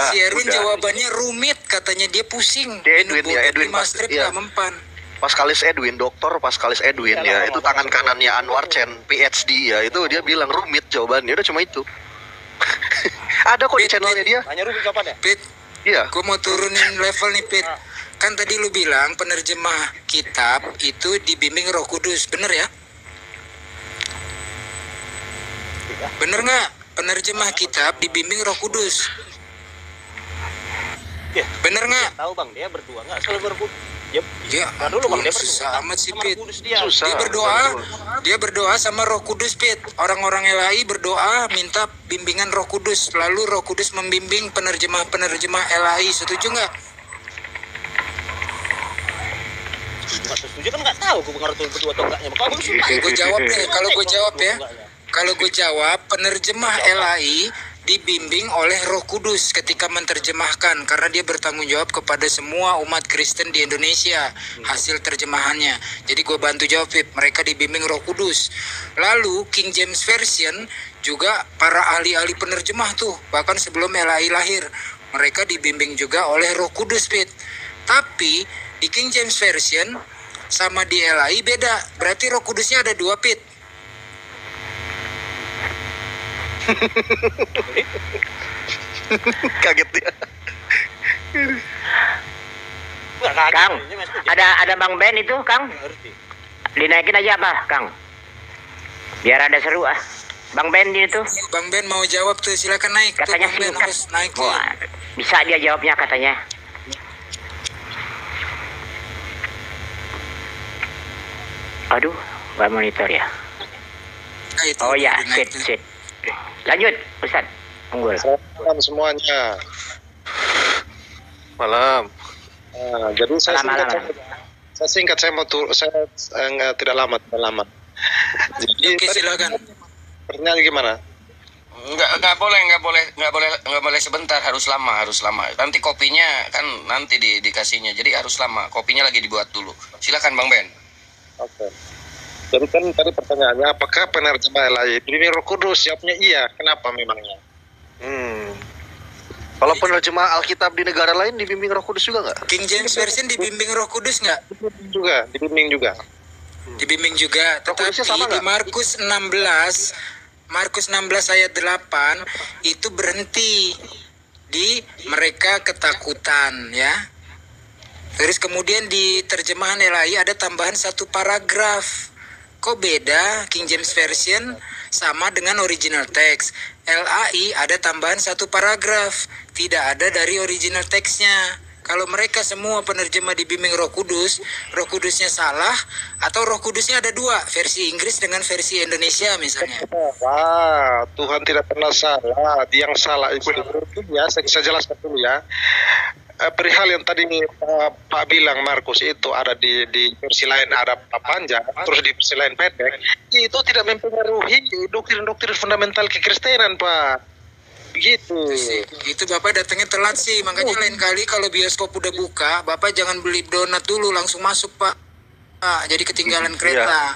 Si Erwin jawabannya rumit, katanya dia pusing. Edwin Mastrip nggak mempan. Paskalis Edwin, Dokter Paskalis Edwin ya, itu tangan kanannya Anwar Chen, PhD ya, itu dia bilang rumit jawabannya, udah cuma itu. Ada kok di channelnya dia. Hanya rumit jawabannya. Pit, iya. Gue mau turunin level nih Pit. Kan tadi lu bilang penerjemah kitab itu dibimbing Roh Kudus, bener ya? Bener nggak? Penerjemah kitab dibimbing Roh Kudus. Bener nggak? Tahu bang, dia berdua nggak selalu berkudus. Ya, dulu bang, dia susah amat sih Pit. Dia berdoa sama Roh Kudus Pit. Orang-orang LAI berdoa minta bimbingan Roh Kudus. Lalu Roh Kudus membimbing penerjemah LAI. Setuju nggak? Setuju kan nggak tahu gue pengaruh berdua atau enggaknya. Gue jawab deh. Kalau gue jawab penerjemah LAI dibimbing oleh Roh Kudus ketika menerjemahkan, karena dia bertanggung jawab kepada semua umat Kristen di Indonesia hasil terjemahannya. Jadi gue bantu jawab, mereka dibimbing Roh Kudus. Lalu King James Version juga para ahli-ahli penerjemah tuh, bahkan sebelum LAI lahir, mereka dibimbing juga oleh Roh Kudus, Pit. Tapi di King James Version sama di LAI beda. Berarti Roh Kudusnya ada 2, Pit. Kaget dia. Kang, ada Bang Ben itu, Kang. Dinaikin aja apa, Kang? Biar ada seru ah. Bang Ben itu. Bang Ben mau jawab tuh, silakan naik. Katanya tuh, Bang Ben harus naik. Bisa dia jawabnya katanya. Aduh, nggak monitor ya. itu. Oh ya, sip. Lanjut, Ustaz. Unggul. Selamat semuanya. Malam. Nah, jadi saya singkat, saya mau tidak lama. Jadi Oke, silakan. pertanyaan gimana? Nggak boleh sebentar, harus lama. Nanti kopinya kan nanti dikasihnya, jadi harus lama. Kopinya lagi dibuat dulu. Silakan Bang Ben. Oke. Jadi kan tadi pertanyaannya, apakah penerjemah lain bimbing Roh Kudus? Jawabnya iya. Kenapa memangnya? Kalau penerjemah Alkitab di negara lain dibimbing Roh Kudus juga nggak? King James Version dibimbing Roh Kudus nggak? Dibimbing juga. Dibimbing juga. Tetapi di Markus 16 ayat 8 itu berhenti di mereka ketakutan, ya. Terus kemudian di terjemahan LAI ada tambahan satu paragraf. Kok beda King James Version sama dengan original text? LAI ada tambahan satu paragraf, tidak ada dari original teksnya. Kalau mereka semua penerjemah dibimbing Roh Kudus, Roh Kudusnya salah, atau Roh Kudusnya ada dua, versi Inggris dengan versi Indonesia misalnya. Wah, Tuhan tidak pernah salah. Yang salah itu ya, saya jelaskan dulu ya. Perihal yang tadi Pak bilang Markus itu ada di versi lain ada panjang, terus di versi lain pendek, itu tidak mempengaruhi doktrin-doktrin fundamental kekristenan, Pak. Begitu. Itu Bapak datangnya telat sih, makanya lain kali kalau bioskop udah buka, Bapak jangan beli donat dulu, langsung masuk Pak. Jadi ketinggalan kereta.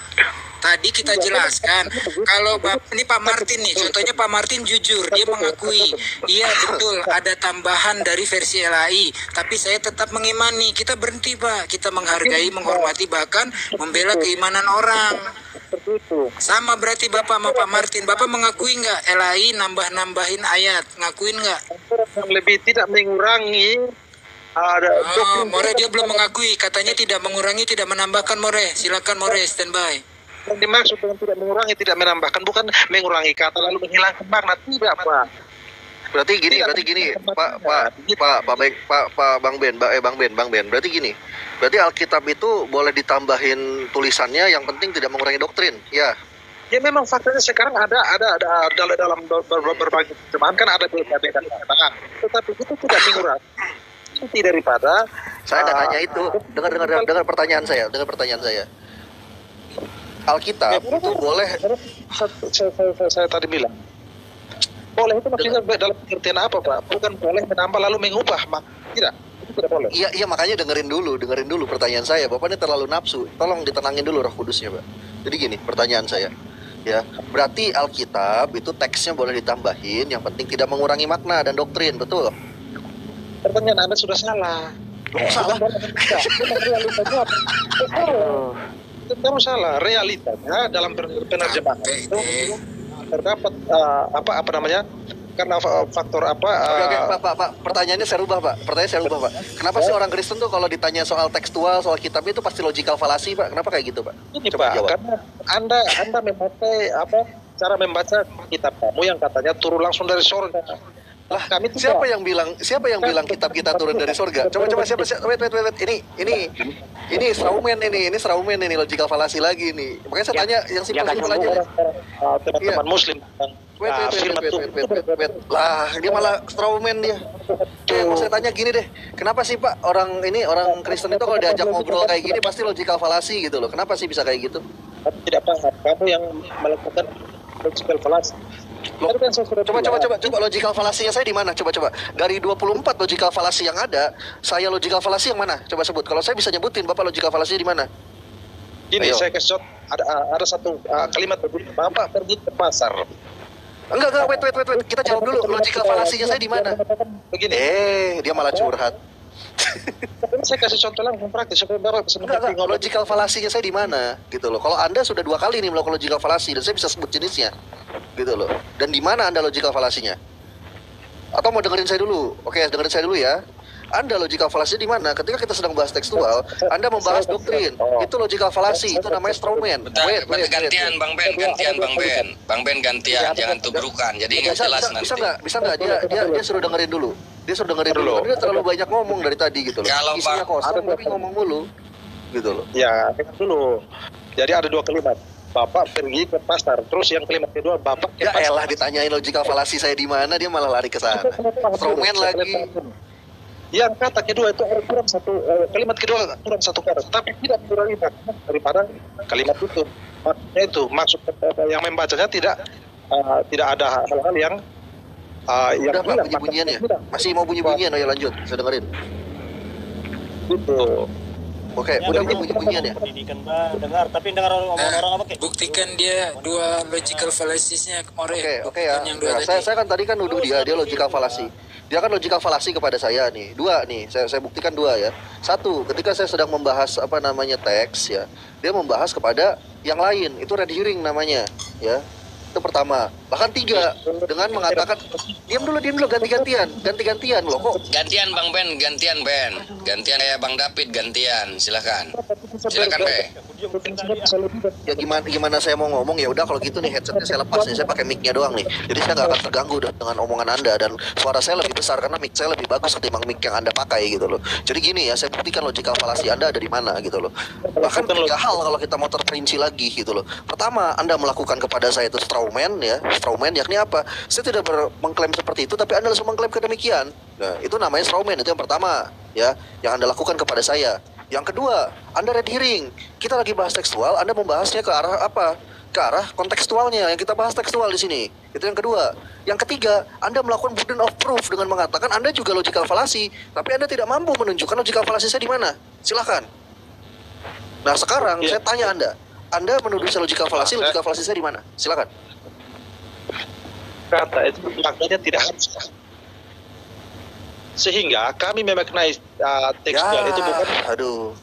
Tadi kita jelaskan kalau ini Pak Martin nih, contohnya Pak Martin jujur, dia mengakui, iya betul ada tambahan dari versi LAI, tapi saya tetap mengimani. Kita berhenti Pak, kita menghargai, menghormati, bahkan membela keimanan orang. Sama berarti Bapak sama Pak Martin, Bapak mengakui nggak LAI nambah-nambahin ayat, ngakuin nggak? Lebih tidak mengurangi. More dia belum mengakui, katanya tidak mengurangi, tidak menambahkan. More, silakan More, standby. Yang dimaksud dengan tidak mengurangi, tidak menambahkan, bukan mengurangi kata lalu menghilangkan makna, tidak Pak. Berarti gini, Bang Ben. Berarti gini. Berarti Alkitab itu boleh ditambahin tulisannya, yang penting tidak mengurangi doktrin, ya. Ya memang faktanya sekarang ada dalam berbagai terjemahan kan ada beda-beda kata, tetapi itu tidak mengurangi. Inti daripada saya ada tanya itu, dengar pertanyaan saya. Alkitab itu boleh, saya tadi bilang boleh itu maksudnya dalam pengertian apa Pak? Bukan boleh menambah lalu mengubah, tidak, itu tidak boleh. Iya makanya dengerin dulu pertanyaan saya. Bapak ini terlalu nafsu, tolong ditenangin dulu Roh Kudusnya Pak. Jadi gini pertanyaan saya, ya berarti Alkitab itu teksnya boleh ditambahin, yang penting tidak mengurangi makna dan doktrin, betul? Pertanyaan Anda sudah salah. Salah? Kamu salah. Realitanya dalam penerjemahan itu terdapat apa namanya? Karena faktor apa? Pak, pertanyaannya saya rubah Pak. Kenapa sih orang Kristen tuh kalau ditanya soal tekstual, soal kitab itu pasti logical fallacy Pak? Kenapa kayak gitu Pak? Ini Pak, karena Anda memakai cara membaca kitab kamu yang katanya turun langsung dari surga. Lah, siapa yang bilang kitab kita turun dari surga? Coba siapa? Wait. Ini Straumen ini logical fallacy lagi nih. Makanya saya tanya yang simpel-simpel aja. Teman-teman Muslim. Wait. Lah, dia malah Straumen dia. Mau saya tanya gini deh. Kenapa sih Pak orang Kristen itu kalau diajak ngobrol kayak gini pasti logical fallacy gitu loh. Kenapa sih bisa kayak gitu? Tidak paham. Kamu yang melakukan logical fallacy. Coba logical fallacy-nya saya di mana? Coba. Dari 24 logical fallacy yang ada, saya logical fallacy yang mana? Coba sebut. Kalau saya bisa nyebutin, Bapak logical fallacy di mana? Gini, saya kasih ada satu kalimat begitu. Bapak pergi ke pasar. Enggak, wait. Kita jawab dulu. Logical fallacy-nya saya di mana? Begini. Dia malah curhat. Saya kasih contoh langsung praktis supaya Bapak bisa mengerti. Logical fallacy-nya saya di mana? Gitu loh. Kalau Anda sudah 2 kali nih melakukan logical fallacy dan saya bisa sebut jenisnya. Gitu loh. Dan di mana Anda logical fallacy-nya? Atau mau dengerin saya dulu? Oke, dengerin saya dulu ya. Anda logical fallacy di mana? Ketika kita sedang bahas tekstual, Anda membahas doktrin. Itu logical fallacy, itu namanya Straumen. Gantian Bang Ben. Bang Ben gantian, jangan tubrukan. Jadi nggak jelas nanti. Bisa nggak? Dia suruh dengerin dulu. Karena dia terlalu banyak ngomong dari tadi gitu loh. Kalau isinya kosong tapi ngomong mulu. Gitu loh. Ya, dengar dulu. Jadi ada 2 kalimat. Bapak pergi ke pasar. Terus yang kalimat kedua, Bapak ke Ya pasar. elah, ditanyain logical fallacy saya di mana, dia malah lari ke sana. Strawman lagi. Yang kata kedua itu ada kurang satu, kalimat kedua kurang satu kata, tapi tidak mengurangi makna daripada kalimat itu. Maksudnya itu, maksud yang membacanya tidak ada hal-hal yang Udah Pak, hilang. bunyi-bunyian ya? Masih mau bunyi-bunyian, ayo lanjut, saya dengerin. Itu. Oke, udah bunyi-bunyian ya? Pendidikan Bang, dengar, tapi dengar orang apa kayak Buktikan dia dua logical fallacies-nya kemarin. Oke ya. Yang dua Nah, tadi. saya kan tadi kan nuduh dia logical fallacy. Dia kan logical fallacy kepada saya nih. Dua nih, saya buktikan dua ya. Satu, ketika saya sedang membahas apa namanya teks ya, dia membahas kepada yang lain. Itu red herring namanya, ya. Itu pertama. Bahkan tiga, dengan mengatakan diam dulu ganti-gantian loh kok. Gantian Bang Ben, gantian Ben. Gantian ya Bang David, gantian. Silakan. Silakan Be. Ya gimana saya mau ngomong, ya udah kalau gitu nih headsetnya saya lepas nih, saya pakai mic-nya doang nih. Jadi saya nggak akan terganggu dengan omongan Anda, dan suara saya lebih besar karena mic saya lebih bagus ketimbang mic yang Anda pakai gitu loh. Jadi gini ya, saya buktikan logical fallacy Anda ada di mana gitu loh. Bahkan tiga hal kalau kita mau terperinci lagi gitu loh. Pertama, Anda melakukan kepada saya itu strawman ya. Strawman yakni apa? Saya tidak mengklaim seperti itu, tapi Anda langsung mengklaim kedemikian. Nah, itu namanya strawman, itu yang pertama ya, yang Anda lakukan kepada saya. Yang kedua, Anda red herring. Kita lagi bahas tekstual, Anda membahasnya ke arah apa? Ke arah kontekstualnya, yang kita bahas tekstual di sini. Itu yang kedua. Yang ketiga, Anda melakukan burden of proof dengan mengatakan Anda juga logical fallacy, tapi Anda tidak mampu menunjukkan logical fallacy saya di mana. Silakan. Nah, sekarang saya tanya Anda menuduh saya logical fallacy saya di mana? Silakan. Kata itu maknanya tidak harus. Sehingga kami memaknai tekstual itu bukan. Aduh.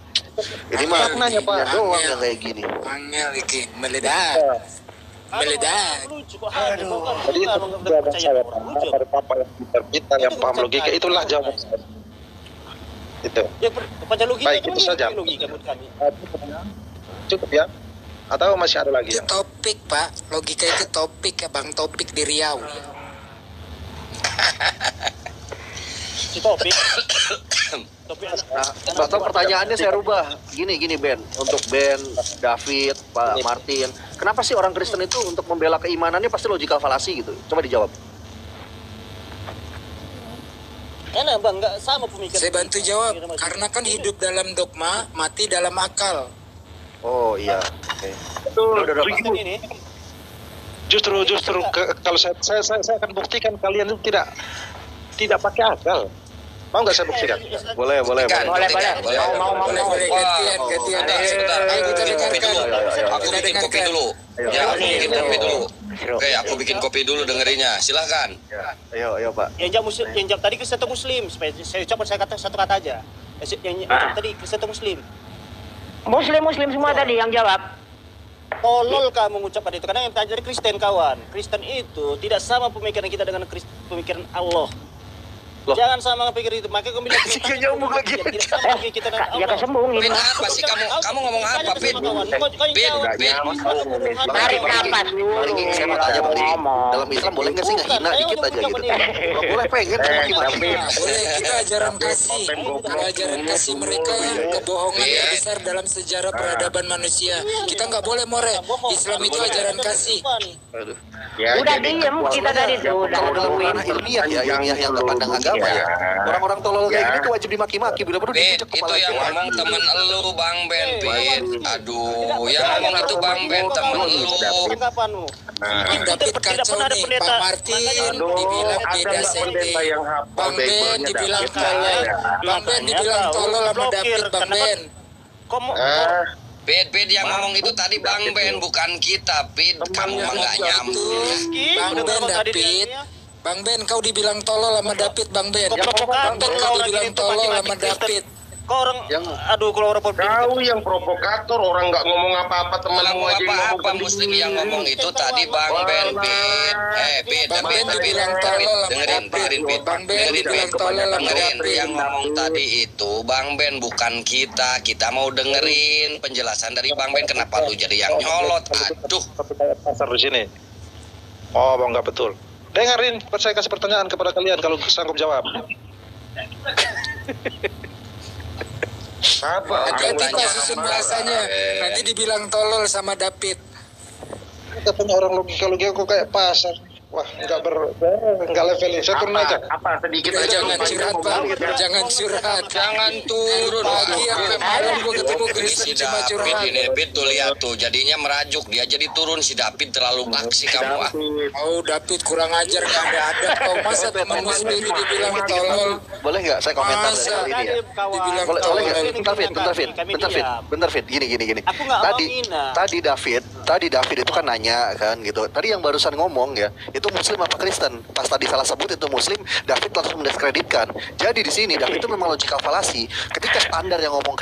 Ini mah maknanya Pak doang yang kayak gini. Angel iki meledak. Meledak. Aduh. Jadi itu jawaban saya dari Papa yang pintar-pintar, yang paham logika, itulah jawaban saya. Itu. Ya baca logika. Baik, itu saja. Logika menurut kami. Cukup ya? Atau masih ada lagi? Itu topik, Pak. Logika itu topik, Bang, topik di Riau. Topik. Nah, atau pertanyaannya saya rubah. Gini Ben, untuk Ben, David, Pak Martin, kenapa sih orang Kristen itu untuk membela keimanannya pasti logical fallacy gitu? Coba dijawab. Karena Bang nggak sama pemikiran. Saya bantu jawab. Karena kan hidup dalam dogma, mati dalam akal. Oh iya, oke. Ini. Justru kalau saya akan buktikan kalian itu tidak pakai akal. Mau nggak saya buktikan? Boleh. Boleh. Mau. Gantian. Sebentar. Ayo kita dengarkan. Aku bikin kopi dulu. Ya, aku bikin kopi dulu. Oke, aku bikin kopi dulu dengerinnya. Silahkan. Ayo Pak. Yang jawab tadi Kristen atau Muslim? Supaya saya ucapkan satu kata aja. Yang jawab tadi Kristen atau Muslim? Muslim semua tadi yang jawab. Tolol kamu mengucapkan itu, karena yang tanya dari Kristen kawan. Kristen itu tidak sama pemikiran kita dengan pemikiran Allah. Loh. Jangan sama pikir itu, makanya kamu bilang Masih nyambung lagi. tidak sama pikir kita dengan Ya Allah. kesembung ini. Pin apa sih kamu ngomong apa, Pin? Tarik nafas dulu. Saya mau tanya Bang Didi, dalam Islam boleh nggak sih nggak hina dikit aja gitu? Kalau boleh pengen sama gimana? Boleh, kita ajaran kasih. Kalau ajaran kasih mereka kebohongan terbesar dalam sejarah peradaban manusia. Kita nggak boleh more. Islam itu ajaran kasih. Udah diem kita tadi tuh. Udah Kalau dalam nungguin. ranah ilmiah ya, ilmiah yang nggak pandang agama ya. Orang-orang tolol kayak gini tuh wajib dimaki-maki, bila perlu Pin, dicek itu kepala. yang ngomong temen elu Bang Ben, Pin. Aduh, yang ngomong itu Bang Ben temen elu. Tanggapanmu? David kacau nih, Pak Martin dibilang beda senti. Bang Ben dibilang tolol. Bang Ben dibilang tolol sama David, Bang Ben. Pin yang ngomong itu tadi Bang Ben, bukan kita, Pin. Kamu mah nggak nyambung. Bang Ben, David. Bang Ben, kau dibilang tolol sama David, Bang Ben. Bang Ben, kau dibilang tolol sama David. Kau orang, aduh kalau orang Kau yang provokator, orang nggak ngomong apa-apa, temanmu aja yang ngomong Apa Muslim yang ngomong itu tadi Bang Ben, Pin. Pin, Bang Ben dibilang tolol sama dengerin, David. Pin. Bang Ben dibilang tolol sama Dengerin, David. yang ngomong tadi itu Bang Ben, bukan kita. Kita mau dengerin penjelasan dari Bang Ben. Kenapa lu jadi yang nyolot? Aduh. Pasar di sini. Oh, Bang, nggak betul. Dengerin, saya kasih pertanyaan kepada kalian kalau sanggup jawab. apa? Hati-hati Pak susun bahasanya. Nanti dibilang tolol sama David. kita punya orang logika kok kayak pasar. Wah, enggak levelin. Saya turun aja. Apa sedikit aja. Jangan curhat Bang, jangan curhat. Jangan turun Lagi yang kemarin gue ketemu Kristen si cuma David curhat. ini tuh lihat tuh jadinya merajuk dia jadi turun si David terlalu aksi kamu ah. Oh David kurang ajar, gak ada adab kau, masa temanmu sendiri dibilang tolol. Boleh nggak saya komentar dari hal ini ya? Dibilang Boleh tolol. bentar Fit. Gini. Aku nggak mau ngina. Tadi David itu kan nanya kan gitu. Tadi yang barusan ngomong ya, itu Muslim apa Kristen? Pas tadi salah sebut itu Muslim, David langsung mendiskreditkan. Jadi di sini David itu memang logical fallacy. Ketika standar yang ngomong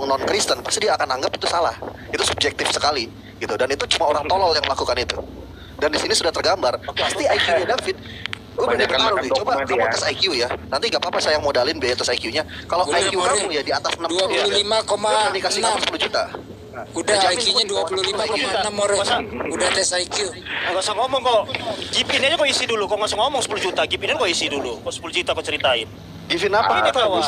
non Kristen, pasti dia akan anggap itu salah. Itu subjektif sekali gitu. Dan itu cuma orang tolol yang melakukan itu. Dan di sini sudah tergambar. Pasti IQ-nya David. Gue bener bertaruh nih, coba kamu tes IQ ya. Nanti gak apa-apa saya modalin biaya tes IQ-nya. Kalau IQ kamu ya di atas 60 ya, 25,6 dikasih kamu 10 juta. Udah IQ-nya 25,6 More. Udah tes IQ. Nggak usah ngomong kok. Gipin aja kok isi dulu. Kok nggak usah ngomong 10 juta. Gipin aja kok isi dulu. Kok 10 juta kok ceritain. Gipin apa? Ini kawan.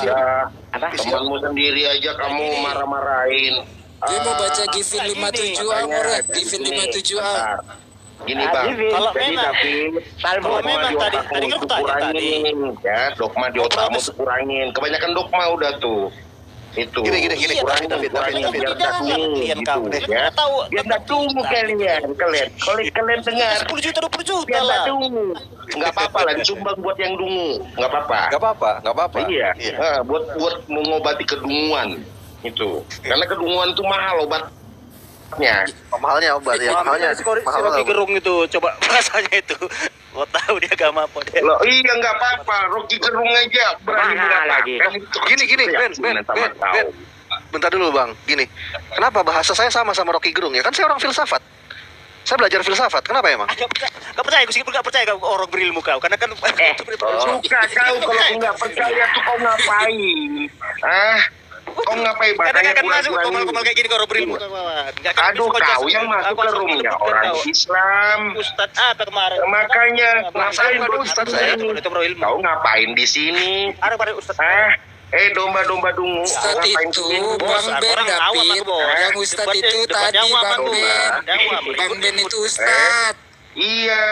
Temanmu sendiri aja kamu marah-marahin. Dia mau baca Givin 57A More. Givin 57A. Gini Bang, Kalau jadi memang- David, kalau memang di tadi otakmu kan aku tanya kurangin, ya dogma di otakmu tuh kurangin. Kebanyakan dogma udah tuh. Itu. Gini, kurangin, David. kurangin biar tak Kalian gitu, kamu. ya. Tahu. Biar tak tunggu kalian. Kalau kalian dengar, 10 juta 20 juta biar tak lah. tunggu. Nggak apa-apa lah, disumbang buat yang dungu. Nggak apa-apa. Nggak apa-apa. Iya. Nah, buat mengobati kedunguan itu. Karena kedunguan itu mahal obatnya. Mahalnya obat ya, mahalnya. Si Rocky Gerung itu coba bahasanya itu. Mau tahu dia agama apa dia. Loh, iya nggak apa-apa. Rocky Gerung aja berani mengatakan itu. Gini, Ben. Bentar dulu Bang, gini. Kenapa bahasa saya sama Rocky Gerung ya? Kan saya orang filsafat. Saya belajar filsafat. Kenapa emang? Gak percaya, gue sih gak percaya kau orang berilmu kau. Karena kan Suka kau kalau nggak percaya tuh kau ngapain? Kau ngapain? Karena kan masuk Pura-pura komal-komal kayak gini kau orang berilmu kawan. Nggak kan Aduh, kau yang masuk ke roomnya orang Islam. Ustad apa kemarin? Makanya ngapain Ustadz saya? Kau ngapain di sini? Ada Ustad. Domba-domba dungu. Ustad itu Bang Ben David. Yang Ustad itu tadi Bang Ben. Bang Ben itu Ustad. Iya.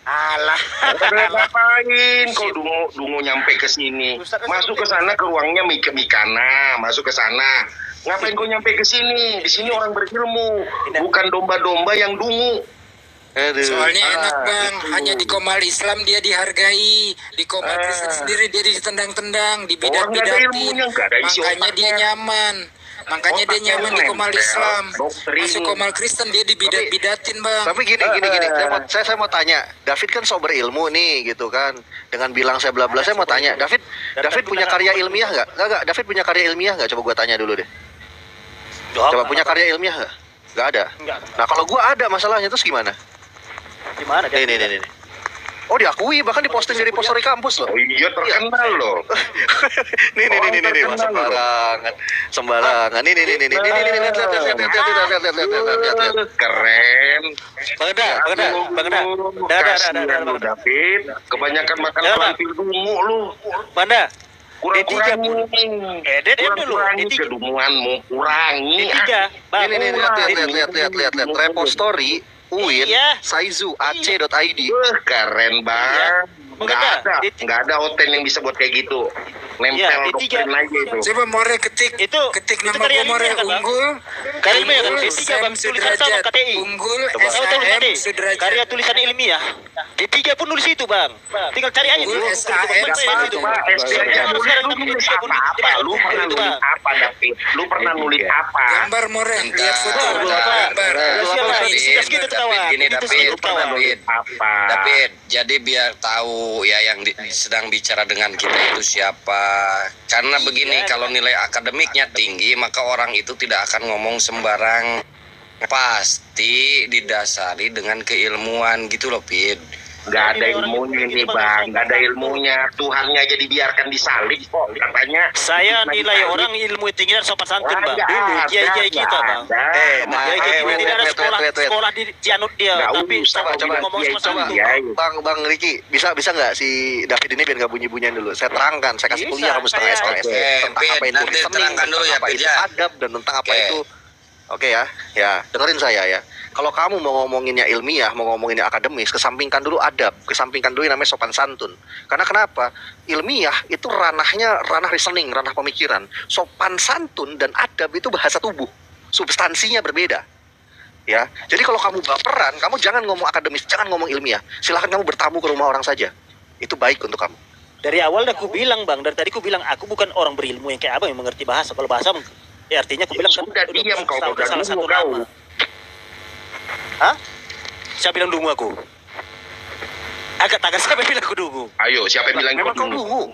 Alah. Ngapain kau dungu nyampe ke sini? Masuk ke sana ke ruangnya Mikana, masuk ke sana. Ngapain kau nyampe ke sini? Di sini orang berilmu, bukan domba-domba yang dungu. Soalnya enak Bang, hanya di Komal Islam dia dihargai, di Komal Kristen sendiri dia ditendang-tendang, dibidat-bidatin, makanya dia nyaman. Makanya dia nyaman di Komal Islam. Masuk Komal Kristen dia dibidat-bidatin Bang. Tapi gini. Saya mau tanya, David kan sok berilmu nih gitu kan. Dengan bilang saya bla bla, saya mau tanya, David punya karya ilmiah nggak? Nggak. David punya karya ilmiah nggak? Coba gua tanya dulu deh. Coba punya karya ilmiah nggak? Nggak ada. Nah kalau gua ada masalahnya terus gimana? Gimana dia? Nih. Oh diakui, bahkan diposting di repository kampus loh. Oh iya terkenal loh. Nih, sembarangan. Nih. Lihat. Keren. Bang David. Kebanyakan makan pelantil dungu lu. Banda. Kurang-kurangin. Kurangi kedunguanmu. Kurangi. Bang. Ini lihat. Repository UIN Saizu AC.id. Keren banget. Nggak ada hotel yang bisa buat kayak gitu. Nempel doktrin aja itu. Coba More ketik nama gue More unggul. Karya ilmiah kan D3 Bang, tulisan sama KTI. Unggul SAM Sudrajat. karya tulisan ilmiah. D3 pun nulis itu Bang. Tinggal cari aja Unggul dulu. SAM Lu pernah nulis apa David? Lu pernah nulis apa? Gambar More, lihat foto. Gambar. David, jadi biar tahu ya yang sedang bicara dengan kita itu siapa. Karena begini, kalau nilai akademiknya tinggi, maka orang itu tidak akan ngomong sembarang. Pasti didasari dengan keilmuan gitu loh, Pid. Nggak ada ilmunya nih Bang, nggak ada ilmunya. Tuhannya aja dibiarkan disalib kok katanya. Saya nilai orang ilmu tinggi dan sopan santun Bang. Dulu kiai-kiai kita Bang. Kiai-kiai kita tidak ada sekolah di anut dia, tapi coba ngomong sama santun. Bang Riki, bisa nggak si David ini biar nggak bunyi-bunyian dulu? Saya terangkan, saya kasih kuliah kamu setengah SKS tentang apa itu nanti terangkan dulu ya, apa itu adab dan tentang apa itu. Oke ya, dengerin saya ya. kalau kamu mau ngomonginnya ilmiah, mau ngomonginnya akademis, kesampingkan dulu adab, kesampingkan dulu yang namanya sopan santun. Karena kenapa? Ilmiah itu ranah reasoning, ranah pemikiran. Sopan santun dan adab itu bahasa tubuh, substansinya berbeda. Ya, jadi kalau kamu baperan, kamu jangan ngomong akademis, jangan ngomong ilmiah. Silahkan kamu bertamu ke rumah orang saja. Itu baik untuk kamu. Dari awal aku bilang Bang, dari tadi aku bilang aku bukan orang berilmu yang kayak apa yang mengerti bahasa. Kalau bahasa, ya artinya aku bilang sudah diam kau, salah satu kau. nama. Hah? Siapa bilang dungu aku? Angkat tangan, siapa yang bilang aku dungu? Ayo, siapa yang bilang Memang kau dungu?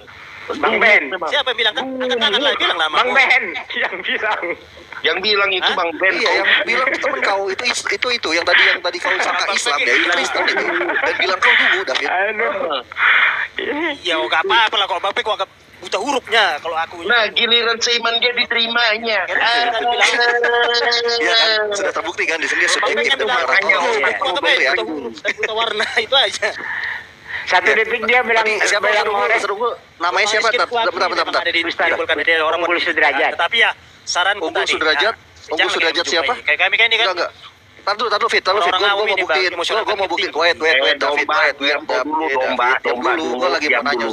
Bang Ben. Siapa yang bilang kan? Angkat tangan lah, bilang nama. Bang Ben yang bilang. Yang bilang itu Bang Ben. Iya, yang bilang temen kau itu yang tadi kau sangka Islam ya, itu Kristen itu. Dan bilang kau dungu, David. Ya enggak apa-apa lah, kalau Bapak kok agak buta hurufnya kalau aku. Nah, giliran seiman dia diterimanya. Iya kan, sudah terbukti kan di sini subjektif itu makanya ya. Buta warna itu aja. Satu detik dia bilang siapa yang sedungul? Namanya siapa? Bentar. Ada orang Unggul Sudrajat. Tetapi ya saran Unggul Sudrajat. Unggul Sudrajat siapa? Kayak kami kan ini kan. Enggak. Taruh Fit, gue mau buktiin, wait, David, gue lagi mau nanya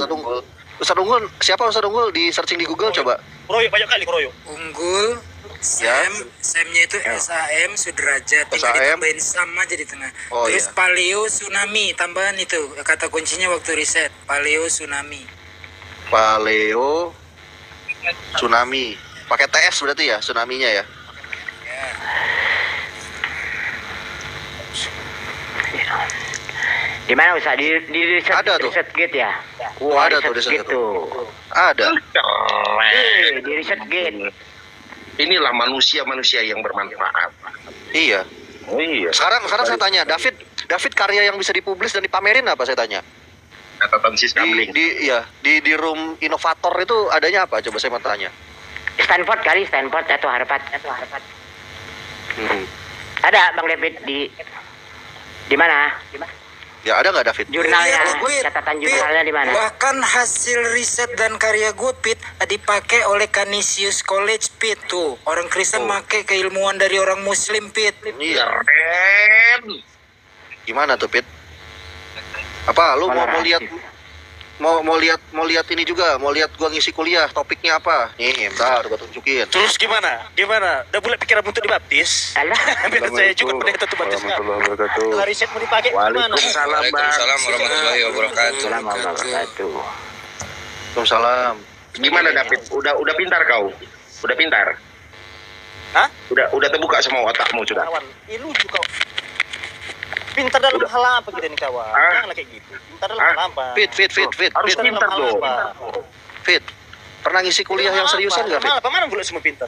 Ustaz Unggul, siapa Ustaz Unggul di searching di Google coba? Kroyok banyak kali kroyok. Unggul, Sam-nya itu SAM Sudrajat, tinggal ditambahin sama aja di tengah. Terus Paleo Tsunami, tambahan itu kata kuncinya waktu riset, Paleo Tsunami. Paleo Tsunami, pakai TS berarti ya tsunaminya ya? Di mana Ustaz? Di riset, ada tuh. Riset Gate ya? Ada tuh riset Gate tuh. Ada. Di Riset Gate. Inilah manusia yang bermanfaat. Iya. Oh iya. Sekarang saya tanya, David karya yang bisa dipublis dan dipamerin apa saya tanya? Catatan Siskabling. Di room inovator itu adanya apa? Coba saya mau tanya. Stanford atau Harvard. Ada Bang David di mana? Ya ada nggak David? Jurnalnya, catatan jurnalnya di mana? Bahkan hasil riset dan karya gue Pit dipakai oleh Canisius College Pit tuh. Orang Kristen pakai keilmuan dari orang Muslim Pit. Iya. Gimana tuh Pit? Apa lu mau lihat ini juga, mau lihat gua ngisi kuliah, topiknya apa? Nih, bentar gua tunjukin. Terus gimana? Udah mulai pikiran untuk dibaptis? Biar saya juga pendeta tuh baptis kan. Hari riset mau dipakai gimana? Waalaikumsalam warahmatullahi wabarakatuh. Waalaikumsalam. Gimana David? Udah pintar kau? Udah pintar? Hah? Udah terbuka semua otakmu sudah. Lu juga pintar dalam hal apa gitu nih kawan? Janganlah kayak gitu. Pintar dalam hal apa? Fit. Harus pintar dong. Fit. Pernah ngisi kuliah yang seriusan nggak Fit? Mana boleh semua pintar?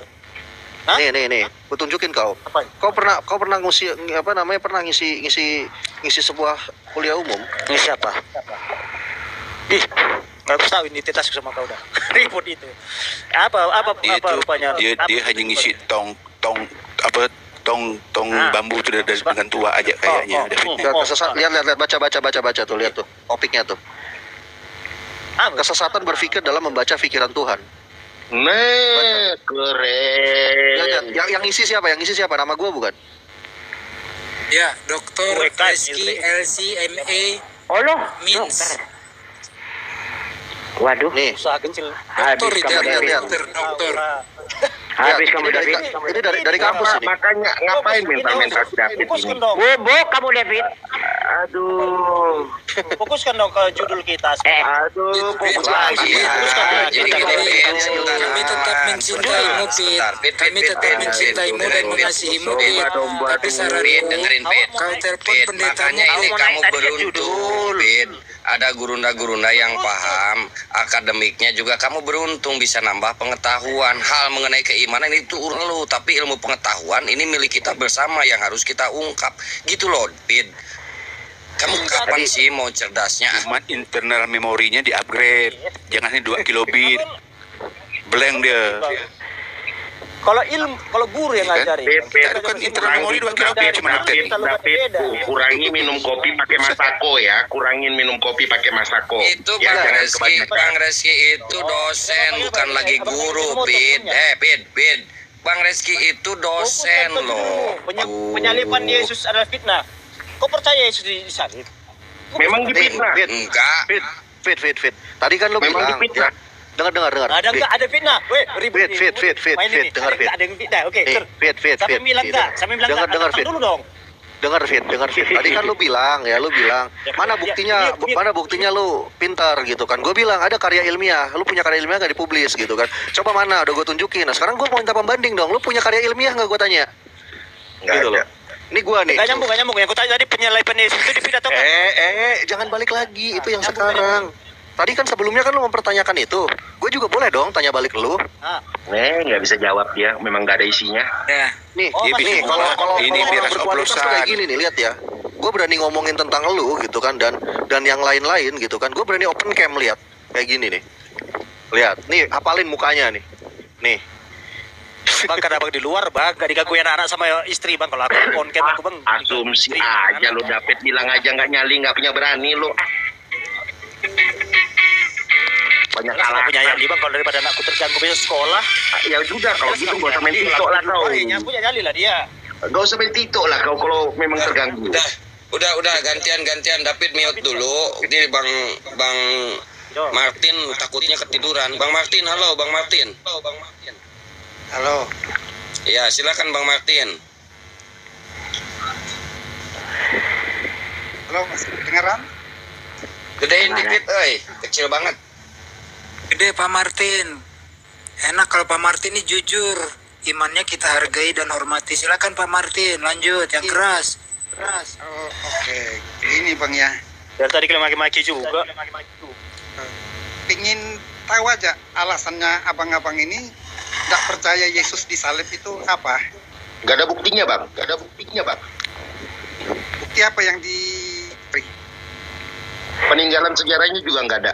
Nih. Gua tunjukin kau. Apa? Kau pernah ngisi sebuah kuliah umum? Ngisi apa? Ih, nggak aku tahu identitas sama kau dah. Ribut itu. Apa rupanya? Dia hanya ngisi tong bambu itu dengan tua aja kayaknya. Lihat baca tuh, lihat tuh topiknya tuh. Kesesatan berpikir dalam membaca pikiran Tuhan. Nah, keren. Yang ngisi siapa? Nama gua bukan? Ya, Dr. Reski LCMA Mins. Waduh. Nih. Usaha kecil. Dokter. Habis kamu David. Ini dari kampus ini. Makanya ngapain minta David ini? Bubuk kamu David. Aduh. Fokuskan dong ke judul kita. Aduh, fokus lagi. Jadi gini, kami tetap mencintaimu, Pit. Kami tetap mencintaimu dan mengasihimu, Pit. Tapi saranku, dengerin Pit. kau telepon pendetamu. Makanya ini kamu beruntung, Pit. Ada gurunda-gurunda yang paham akademiknya juga, kamu beruntung bisa nambah pengetahuan. Hal mengenai keimanan itu lu, tapi ilmu pengetahuan ini milik kita bersama yang harus kita ungkap. Gitu loh, Pit. Kamu kapan sih mau cerdasnya? Cuma internal memorinya di-upgrade. Jangan hanya 2 kilobit. Blank dia. Kalau guru yang ngajarin. Itu kan internal memori 2 kilobit cuma David, kurangi minum kopi pakai Masako ya. Kurangin minum kopi pakai Masako. Itu Bang Reski itu dosen bukan lagi guru, Pit. Pit. Bang Reski itu dosen loh. Penyaliban Yesus adalah fitnah. Kau percaya Yesus disalib? Memang difitnah. Enggak. Fit. Tadi kan lu bilang. Ya, dengar. Ada fitnah. Weh, ribut. Fit. Dengar Fit. Ada yang fitnah. Oke. Fit. Sampai bilang enggak. Dengar Fit. Dulu dong. Dengar Fit. Tadi kan lu bilang, mana buktinya lu pintar gitu kan. Gue bilang ada karya ilmiah, lu punya karya ilmiah gak dipublis gitu kan. Coba mana, udah gue tunjukin. Nah sekarang gue mau minta pembanding dong, lu punya karya ilmiah gak gue tanya? Nggak Gitu ada. loh. Ini gue nih. Gak nyambung. Yang aku tanya tadi penyaliban Yesus itu di fit atau enggak? Jangan balik lagi, itu yang sekarang. Tadi kan sebelumnya kan lu mempertanyakan itu. Gue juga boleh dong tanya balik lu. Nggak bisa jawab dia, memang nggak ada isinya. Nih, kalau ini biar berkualitas tuh kayak gini nih, lihat ya. Gue berani ngomongin tentang lu gitu kan dan yang lain-lain gitu kan. Gue berani open cam lihat kayak gini nih. Lihat, nih hafalin mukanya nih. Nih. Bang, karena bang di luar bang, gak digangguin anak sama istri bang. Kalau aku on cam aku bang. Asumsi aja lo, David bilang aja nggak nyali, nggak punya berani lo. Banyak Aku punya ayam bang, kalau daripada anakku terganggu besok sekolah. Ya sudah, kalau gitu gak usah main TikTok lah kau. Aku nyali lah dia. Gak usah main TikTok lah kau kalau memang terganggu. Udah gantian David mute dulu. Ini Bang Martin takutnya ketiduran. Bang Martin, halo Bang Martin. Halo. Ya, silakan Bang Martin. Halo, masih kedengaran? Gedein dikit, kecil banget. Gede Pak Martin. Enak kalau Pak Martin ini jujur. Imannya kita hargai dan hormati. Silakan Pak Martin, lanjut yang keras. Oh, oke. Ini Bang ya. Dari tadi kalian maki-maki juga. Pingin tahu aja alasannya abang-abang ini nggak percaya Yesus disalib itu apa? Gak ada buktinya bang. Bukti apa yang diberi? Peninggalan sejarahnya juga nggak ada.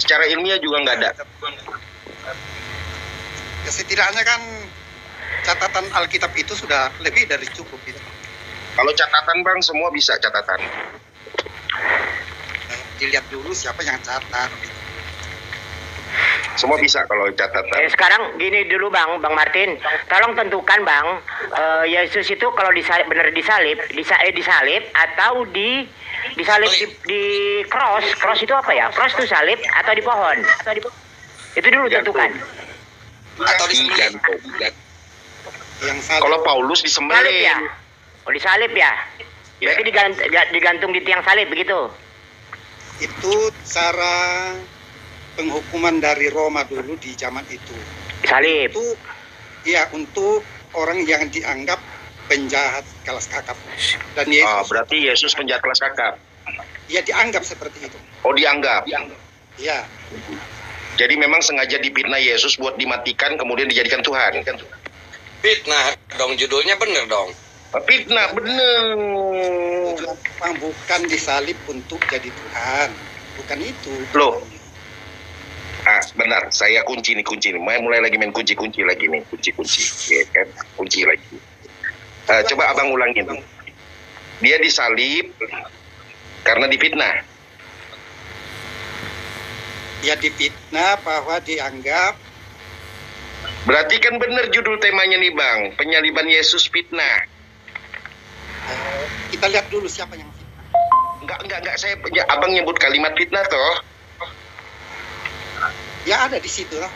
Secara ilmiah juga nggak ada. Ya setidaknya kan catatan Alkitab itu sudah lebih dari cukup gitu. Kalau catatan bang, semua bisa catatan. Dilihat dulu siapa yang catat. Semua bisa kalau catatan. Sekarang gini dulu Bang Martin, tolong tentukan Bang, Yesus itu kalau benar disalib atau disalib di cross itu apa ya? Cross itu salib atau di pohon? Itu dulu tentukan. Atau disembelih. Kalau Paulus disembelih. Salib ya? Oh disalib ya? Berarti digantung di tiang salib begitu? Itu cara penghukuman dari Roma dulu di zaman itu. Salib. Itu ya untuk orang yang dianggap penjahat kelas kakap. Dan Yesus. Berarti Yesus penjahat kelas kakap. Ya dianggap seperti itu. Oh dianggap. Ya. Jadi memang sengaja difitnah Yesus buat dimatikan kemudian dijadikan Tuhan. Fitnah dong, judulnya bener dong. Fitnah bener. Bukan disalib untuk jadi Tuhan. Bukan itu. Loh. Benar, saya kunci nih. Mulai lagi main kunci lagi nih, kunci, ya kan? Kunci lagi. Coba abang ulangin. Dia disalib karena difitnah. Ya difitnah bahwa dianggap. Berarti kan benar judul temanya nih bang, penyaliban Yesus fitnah. Kita lihat dulu siapa yang fitnah. Enggak. Abang nyebut kalimat fitnah toh. Ya ada di situ lah.